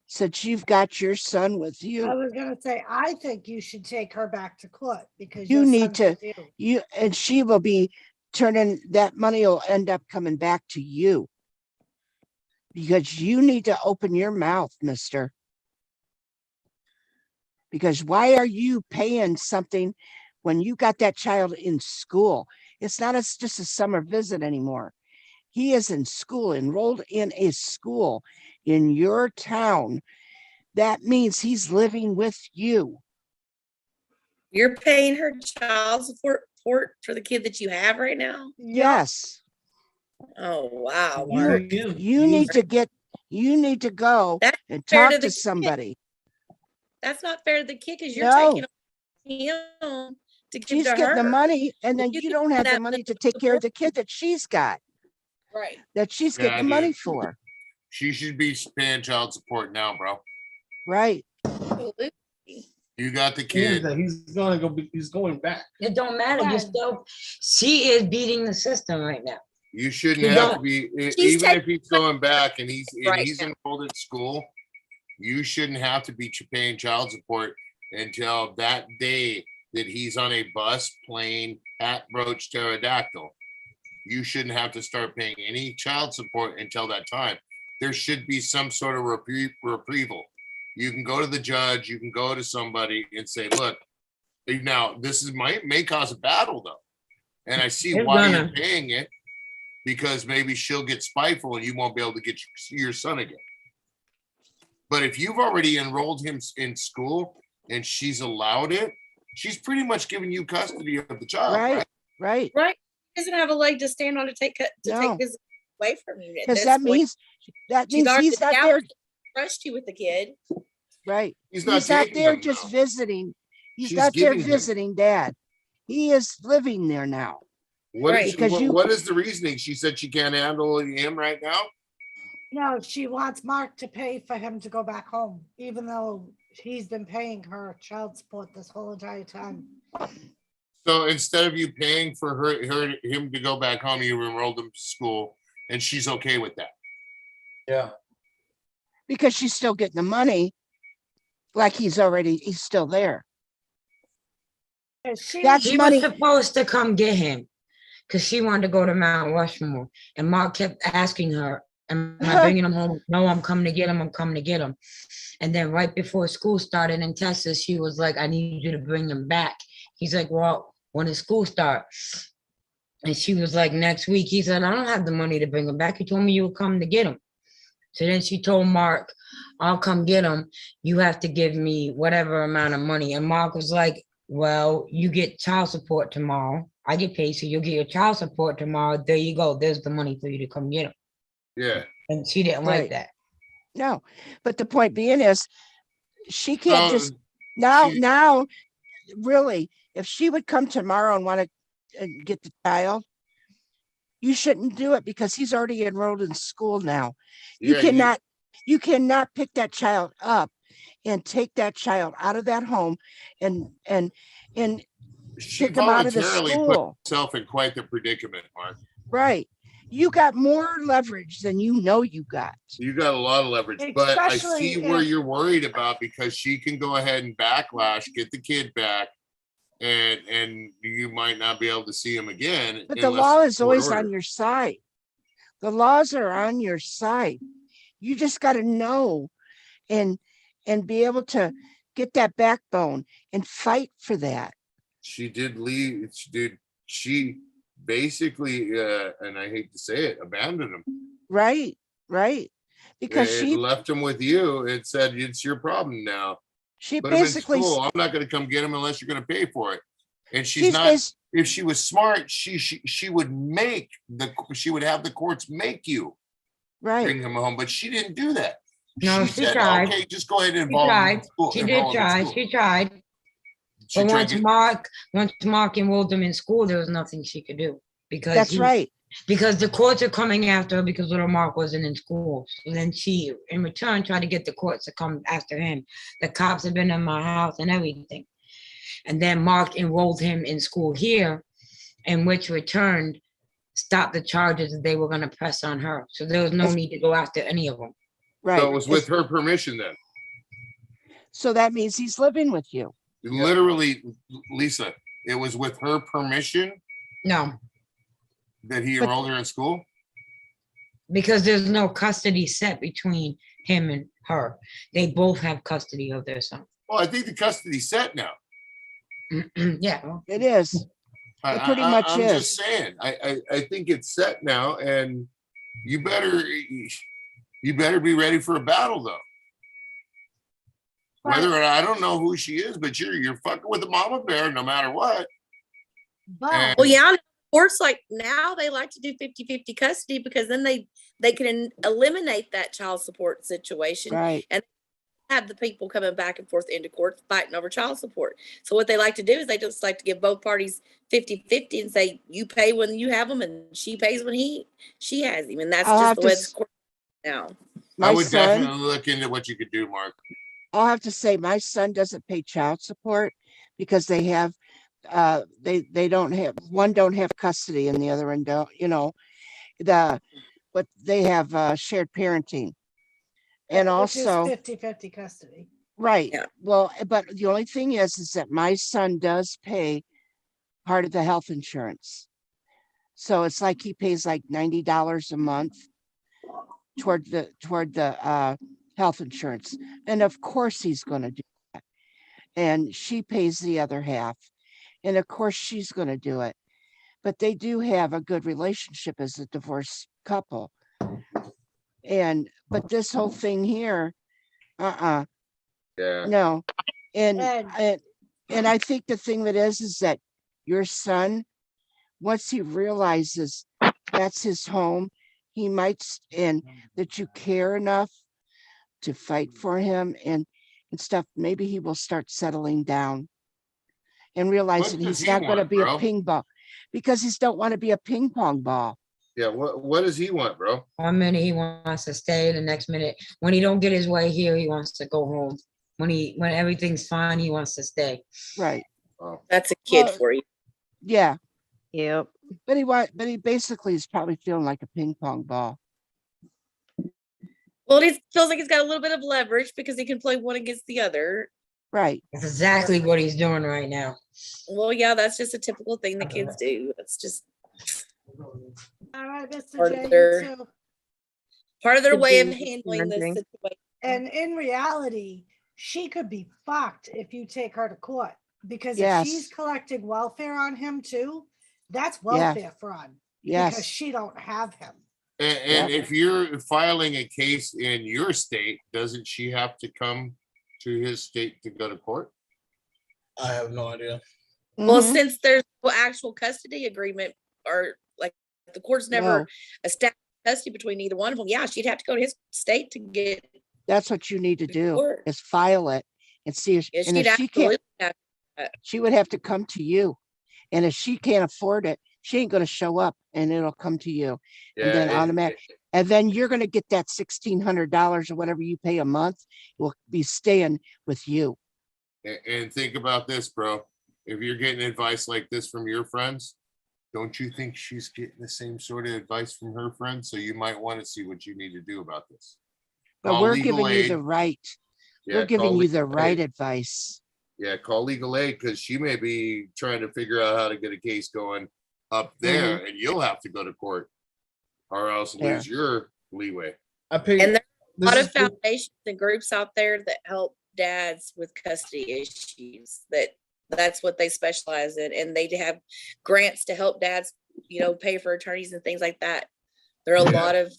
since you've got your son with you, I was gonna say, I think you should take her back to court because you your need son's to, with you. and she will be turning, that money will end up coming back to you. Because you need to open your mouth, mister. Because why are you paying something when you got that child in school? It's not just a summer visit anymore. He is in school, enrolled in a school in your town. That means he's living with you. You're paying her child support for the kid that you have right now? Yes. Oh, wow. You need to go and talk to somebody. That's not fair to the kid because you're No. taking him to give She's to getting her. the money, and then You you can don't have the that money to take care of the kid that she's got, Right. that she's Yeah, getting the money for. She should be paying child support now, bro. Right. Absolutely. You got the kid. He's going back. It don't matter. You're still, she is beating the system right now. You shouldn't You have don't- to be, She's even if he's going back and he's Right enrolled at school, you shouldn't have to be paying child support until that day that he's on a bus, plane, hat, brooch, pterodactyl. You shouldn't have to start paying any child support until that time. there should be some sort of reprieval. You can go to the judge, you can go to somebody and say, look, now this is may cause a battle though. And I see It's why gonna. you're paying it, because maybe she'll get spiteful and you won't be able to get your son again. But if you've already enrolled him in school and she's allowed it, she's pretty much giving you custody of the child, right? Right. Right. He doesn't have a leg to stand on to take No. his away from you. At Because this that point. means She's already he's not there. trust you with the kid. Right. He's He's not not taking there them, just though. visiting. He's She's not there giving him. visiting dad. He is living there now. What, Right. Because you- what is the reasoning? She said she can't handle him right now. No, she wants Mark to pay for him to go back home, even though he's been paying her child support this whole entire time. So instead of you paying for him to go back home, you enrolled him to school, and she's okay with that. Yeah. Because she's still getting the money. Like he's still there. She That's She money. was supposed to come get him because she wanted to go to Mount Rushmore. And Mark kept asking her, am I bringing him home? No, I'm coming to get him. I'm coming to get him. And then right before school started in Texas, she was like, I need you to bring him back. He's like, well, when does school start? And she was like, next week. He said, I don't have the money to bring him back. You told me you would come to get him. So then she told Mark, I'll come get him. You have to give me whatever amount of money. And Mark was like, well, you get child support tomorrow. I get paid, so you'll get your child support tomorrow. There you go. There's the money for you to come get him. Yeah. And she didn't Right. like that. No, but the point being is she can't So just now, she- now really, if she would come tomorrow and want to get the child, you shouldn't do it because he's already enrolled in school now. You Yeah, cannot pick that child up and take that child out of that home and she pick him out of the voluntarily put school. herself in quite the predicament, Mark. Right. You got more leverage than you know you got. You got a lot of leverage, but I Especially see where if- you're worried about, because she can go ahead and backlash, get the kid back, and you might not be able to see him again. But the unless law it's is court always order. on your side. The laws are on your side. You just got to know and be able to get that backbone and fight for that. She did leave. She basically, and I hate to say it, abandoned him. Right. Because It she left him with you. It said, it's your problem now. Put him in basically school. I'm not going to come get him unless you're going to pay for it. And she's she's not. bas- If she was smart, she would have the courts make you right. bring him home, but she didn't do that. No, she said, tried. okay, just go ahead and She involve him in tried. school. She enroll did him in try. school. She tried. She But tried once Mark enrolled him in school, there was nothing she could do because That's right. Because the courts are coming after her because little Mark wasn't in school. So then she, in return, tried to get the courts to come after him. The cops have been in my house and everything. And then Mark enrolled him in school here, in which returned stopped the charges that they were going to press on her. So there was no It's- need to go after any of them. Right. So it was with her permission then. So that means he's living with you. Literally, Lisa, it was with her permission No, that he But- enrolled her in school? because there's no custody set between him and her. They both have custody of their son. Well, I think the custody's set now. Yeah. well, It is. It pretty much I'm is. just saying, I think it's set now, and you better be ready for a battle though. Whether or not, I don't know who she is, but you're fucking with the mama bear no matter what. But Well, yeah, courts like now they like to do 50-50 custody because then they can eliminate that child support situation Right. and have the people coming back and forth into court fighting over child support. So what they like to do is they just like to give both parties 50-50 and say you pay when you have them and she pays when she has him, and that's I'll just have the to way s- it's court now. My I would son, definitely look into what you could do, Mark. I'll have to say my son doesn't pay child support because they have they don't have custody and the other one don't, but they have shared parenting. And which is also 50-50 custody. right. Yeah. Well, but the only thing is that my son does pay part of the health insurance. So it's like he pays like $90 a month toward the health insurance. And of course he's going to do that. And she pays the other half. And of course she's going to do it. But they do have a good relationship as a divorced couple. But this whole thing here, Yeah. no. And And I think the thing that is that your son, once he realizes that's his home, he might, and that you care enough to fight for him and stuff, maybe he will start settling down and realizing does he's he not going to want, be bro? a ping ball, because he don't want to be a ping pong ball. Yeah. What does he want, bro? 1 minute he wants to stay, the next minute, when he don't get his way here, he wants to go home. When everything's fine, he wants to stay. Right. Oh. That's a kid Well, for you. Yeah. Yep. But he basically is probably feeling like a ping pong ball. Well, he feels like he's got a little bit of leverage because he can play one against the other. Right. That's exactly what he's doing right now. Well, yeah, that's just a typical thing that kids do. That's just all right, Mr. Part J, of you their- too. part of their Could way of be handling this parenting. situation. And in reality, she could be fucked if you take her to court, because Yes. if she's collecting welfare on him too, that's welfare fraud. Because Yes. she don't have him. And if you're filing a case in your state, doesn't she have to come to his state to go to court? I have no idea. Well, Mhm. since there's no actual custody agreement, or like the court's never No. established custody between either one of them, yeah, she'd have to go to his state to get That's what you need to do, court. is file it and see if, Yeah, and she'd if she can't, absolutely have that. she would have to come to you. And if she can't afford it, she ain't going to show up, and it'll come to you. And then automatic. And then you're going to get that $1,600 or whatever you pay a month will be staying with you. And think about this, bro. If you're getting advice like this from your friends, don't you think she's getting the same sort of advice from her friends? So you might want to see what you need to do about this. But Call we're legal giving you aid. the right. Yeah, We're giving call you the legal right aid. advice. Yeah, call legal aid, because she may be trying to figure out how to get a case going up there, and you'll have to go to court or else lose your leeway. I paid. And there's a lot This of is- foundations and groups out there that help dads with custody issues. That's what they specialize in, and they have grants to help dads, pay for attorneys and things like that. There are a lot of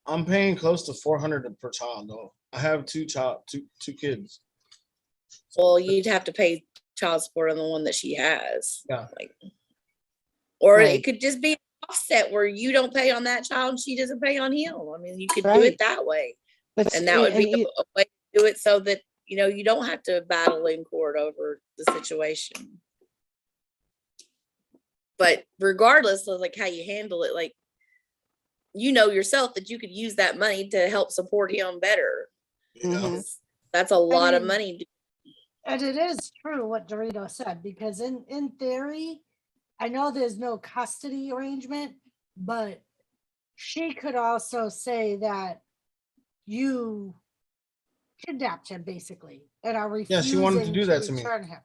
I'm paying close to $400 per child though. I have two kids. well, you'd have to pay child support on the one that she has. Yeah. Or Right. it could just be offset where you don't pay on that child and she doesn't pay on him. I mean, you could do Right. it that way. But And that would be and a way to do it so that, you don't have to battle in court over the situation. But regardless of like how you handle it, like, yourself that you could use that money to help support him better. Mhm. That's a lot of mean, money. And it is true what Dorito said, because in theory, I know there's no custody arrangement, but she could also say that you kidnapped him basically and are Yeah, refusing she wanted to do that to me. return him.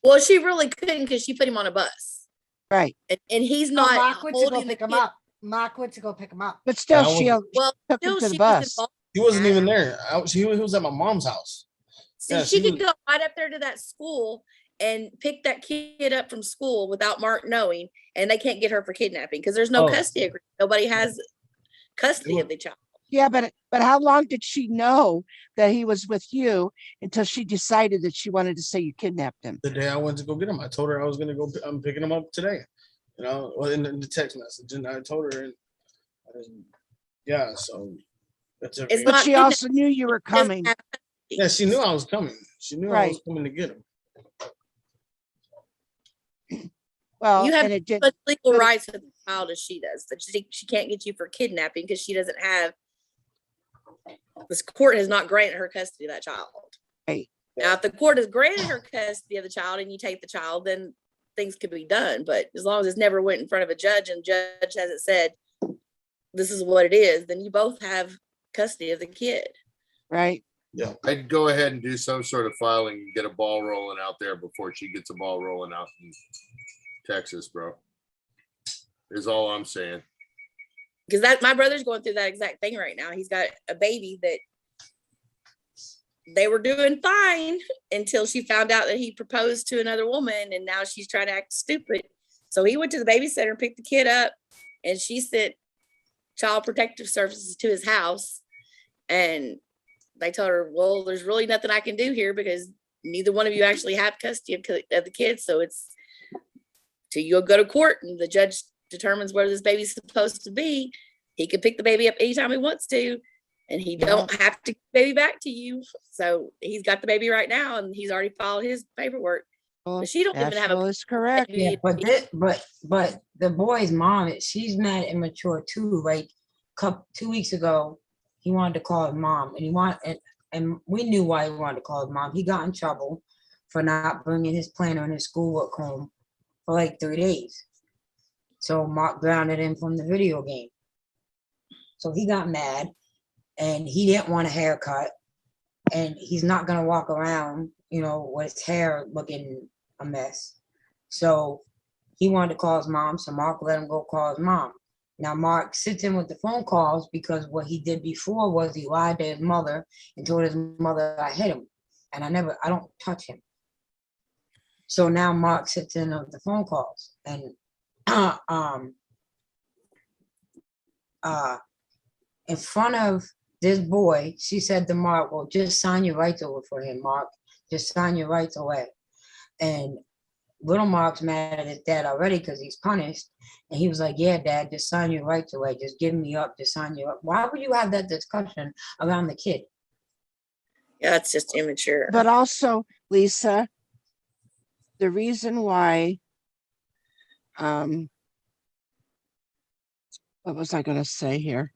Well, she really couldn't because she put him on a bus. Right. And he's So not Mark went to go holding the pick him kid. up. Mark went to go pick him up. But still, I she was- Well, took him still, to the she was bus. involved. He wasn't even there. He was at my mom's house. See, Yeah, she she could go right up there to that school and pick that kid up from school without Mark knowing, and they can't get her for kidnapping because there's no Oh. custody agreement. Nobody has custody of the child. Yeah, but how long did she know that he was with you until she decided that she wanted to say you kidnapped him? The day I went to go get him, I told her I was gonna go. I'm picking him up today. In the text message, and I told her, yeah. So that's it. It's But not she kidnapping, also knew you were she doesn't coming. have Yeah, she knew I was coming. She knew I was Right. coming to get him. Well, You have and it did. such legal but- rights with the child as she does. That she can't get you for kidnapping because she doesn't have. This court has not granted her custody of that child. Right. Now, if the court has granted her custody of the child and you take the child, then things could be done. But as long as it's never went in front of a judge and judge hasn't said this is what it is, then you both have custody of the kid. Right. Yeah. I'd go ahead and do some sort of filing and get a ball rolling out there before she gets a ball rolling out in Texas, bro. Is all I'm saying. because that my brother's going through that exact thing right now. He's got a baby that they were doing fine until she found out that he proposed to another woman, and now she's trying to act stupid. So he went to the babysitter and picked the kid up, and she sent Child Protective Services to his house, and they told her, well, there's really nothing I can do here because neither one of you actually have custody of the kids. So it's till you go to court and the judge determines where this baby's supposed to be. He can pick the baby up anytime he wants to, and he don't have to give the baby back to you. So he's got the baby right now, and he's already filed his paperwork. But she don't even have Bashful a is correct. Yeah, but the boy's mom, she's mad and immature too. Like 2 weeks ago, he wanted to call his mom, and we knew why he wanted to call his mom. He got in trouble for not bringing his planner and his schoolwork home for like 3 days. So Mark grounded him from the video game. So he got mad, and he didn't want a haircut, and he's not gonna walk around, with his hair looking a mess. So he wanted to call his mom, so Mark let him go call his mom. Now Mark sits in with the phone calls because what he did before was he lied to his mother and told his mother I hit him, and I don't touch him. So now Mark sits in with the phone calls, and in front of this boy, she said to Mark, well, just sign your rights over for him, Mark. Just sign your rights away. And little Mark's mad at his dad already because he's punished. And he was like, yeah, Dad, just sign your rights away. Just give me up, just sign you up. Why would you have that discussion around the kid? Yeah, it's just immature. But also, Lisa, the reason why, what was I going to say here?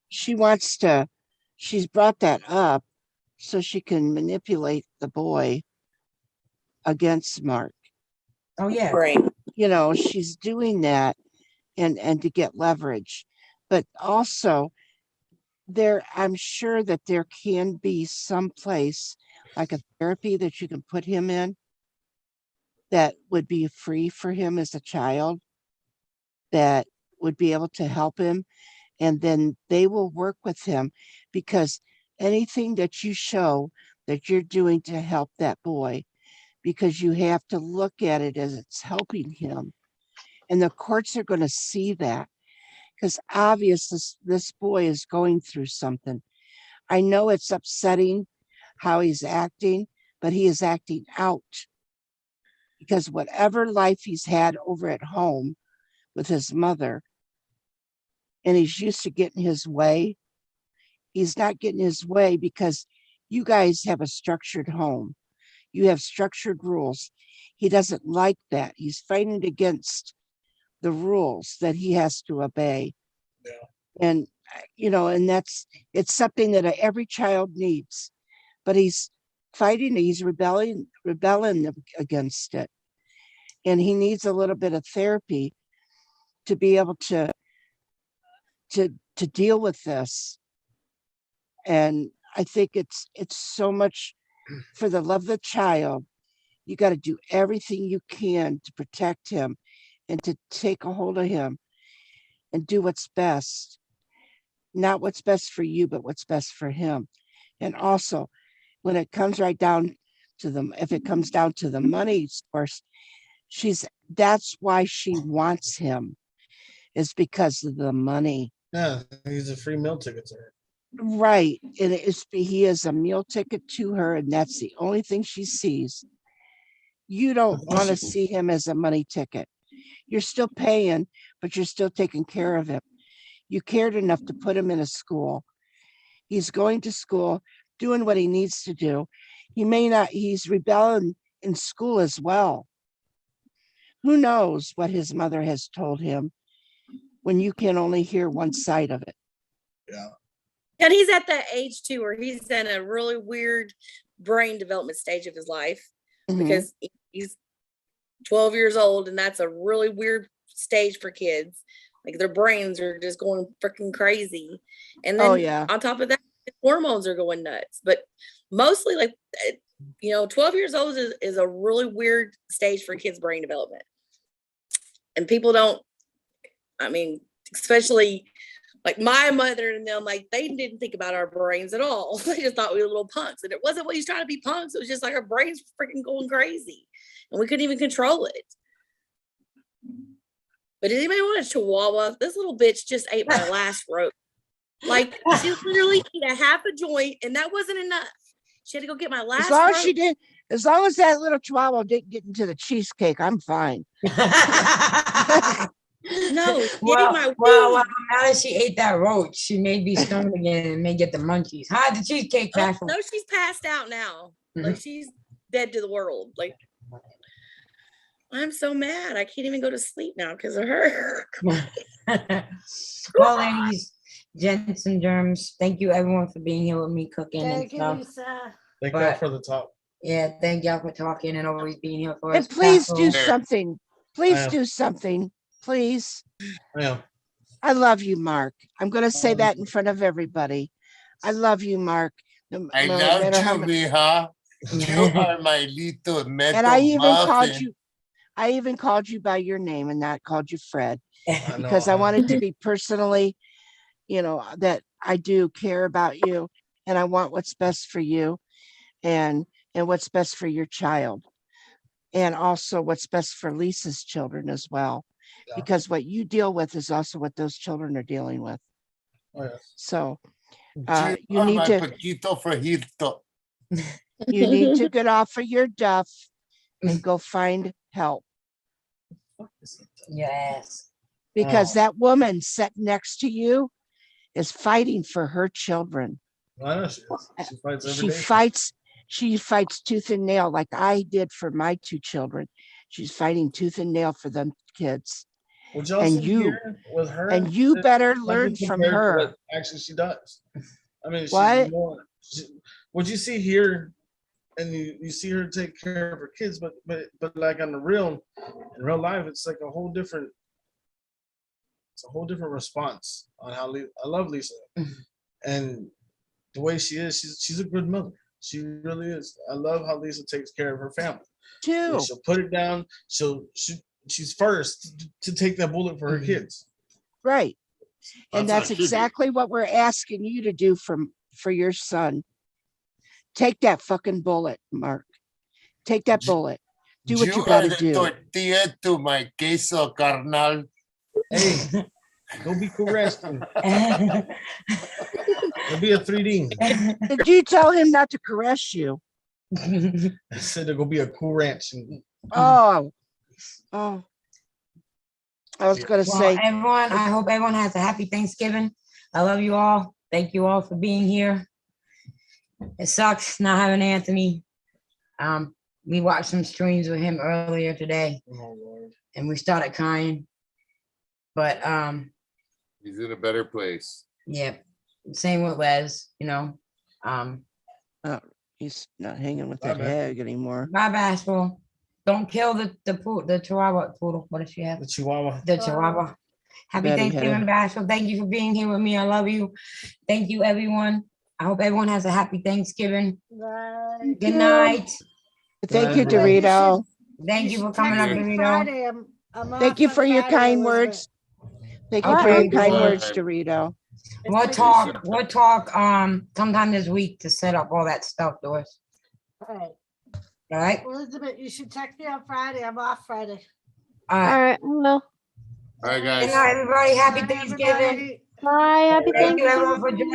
She's brought that up so she can manipulate the boy against Mark. Oh, yeah. Right. She's doing that and to get leverage. But also, I'm sure that there can be some place like a therapy that you can put him in that would be free for him as a child, that would be able to help him. And then they will work with him, because anything that you show that you're doing to help that boy, because you have to look at it as it's helping him. And the courts are going to see that, because obviously this boy is going through something. I know it's upsetting how he's acting, but he is acting out, because whatever life he's had over at home with his mother, and he's used to getting his way, he's not getting his way because you guys have a structured home. You have structured rules. He doesn't like that. He's fighting against the rules that he has to obey. Yeah. And, it's something that every child needs, but he's fighting, he's rebelling against it. And he needs a little bit of therapy to be able to deal with this. And I think it's so much for the love of the child. You got to do everything you can to protect him and to take a hold of him and do what's best. Not what's best for you, but what's best for him. And also, when it comes right down to them, if it comes down to the money source, that's why she wants him, is because of the money. Yeah, he's a free meal ticket to her. Right. And he is a meal ticket to her, and that's the only thing she sees. You don't want to see him as a money ticket. You're still paying, but you're still taking care of him. You cared enough to put him in a school. He's going to school, doing what he needs to do. He's rebelling in school as well. Who knows what his mother has told him when you can only hear one side of it. Yeah. And he's at that age too, where he's in a really weird brain development stage of his life, because he's 12 years old, and that's a really weird stage for kids. Like, their brains are just going freaking crazy. And then on top of that, hormones are going nuts. But mostly, 12 years old is a really weird stage for kids' brain development. And people don't, I mean, especially like my mother and them, like they didn't think about our brains at all. They just thought we were little punks. And it wasn't what he's trying to be punks. It was just like our brains were freaking going crazy. And we couldn't even control it. But does anybody want a chihuahua? This little bitch just ate my last rope. Like she literally ate a half a joint and that wasn't enough. She had to go get my last As long as rope. she did, as long as that little chihuahua didn't get into the cheesecake, I'm fine. No, she ate Well, my well, weed. now that she ate that roach, she may be stoned again and may get the munchies. Hide the cheesecake, Oh, Bashful. no, she's passed out now. Like she's dead to the world. Like I'm so mad. I can't even go to sleep now because of her. Well, ladies, gents, and germs, thank you everyone for being here with me cooking and Thank you, stuff. Lisa. Thank y'all But- for the talk. Yeah, thank y'all for talking and always being here for us. And please do Bashful. something. Please am. do something. Please. Yeah. I love you, Mark. I'm going to say that in front of everybody. I love you, Mark. No I matter love how you, much- mija. You are my little metal And I even called muffin. you by your name and not called you Fred, I because know, I wanted to be personally, that I do care about you and I want what's best for you and what's best for your child. And also what's best for Lisa's children as well, Yeah. because what you deal with is also what those children are dealing with. Oh, yes. So You are my poquito frajito. you need to get off of your duff and go find help, Yes. because Oh. that woman sitting next to you is fighting for her children. I know she is. She fights every She day. fights tooth and nail like I did for my two children. She's fighting tooth and nail for them kids. What y'all and see you- here with her, and you is better nothing learn from compared to her. what actually she does. I mean, she's What? more. What you see here, and you see her take care of her kids, but like on the in real life, it's like a whole different. It's a whole different response on how I love Lisa, and the way she is, she's a good mother. She really is. I love how Lisa takes care of her family. Too. She'll put it down. She's first to take that bullet for her kids. Right. And That's that's how she be. exactly what we're asking you to do for your son. Take that fucking bullet, Mark. Take that bullet. Do what you are gotta the do. tortilla to my queso, carnal. Hey, don't be caressing. It'll be a 3D. Did you tell him not to caress you? I said there'll be a cool ranch. Oh. I was gonna Well, say, everyone, I hope everyone has a happy Thanksgiving. I love you all. Thank you all for being here. It sucks not having Anthony. We watched some streams with him earlier today Oh Lord. and we started crying. But He's in a better place. yeah, same with Les, he's not hanging with that Bye, man. hag anymore. Bye, Bashful. Don't kill the Chihuahua poodle. What does she have? The Chihuahua. The Chihuahua. Happy Betty Thanksgiving, Bashful. Thank you for being here with me. I love you. Thank you, everyone. I hope everyone has a happy Thanksgiving. Bye. Good night. Thank you, Bye, Dorito. Thank you for coming up, Yeah. Dorito. Friday, I'm Thank off you on for your Friday, kind Elizabeth. words. Thank you for Okay, your kind good. words, Dorito. We'll talk sometime this week to set up all that stuff, Doris. All right. All right? Elizabeth, you should text me on Friday. I'm off Friday. All All right. right, well, All right, Good guys. night, everybody. Happy Bye, Thanksgiving. everybody. bye. Happy Thank you, Thanksgiving. everyone, for joining.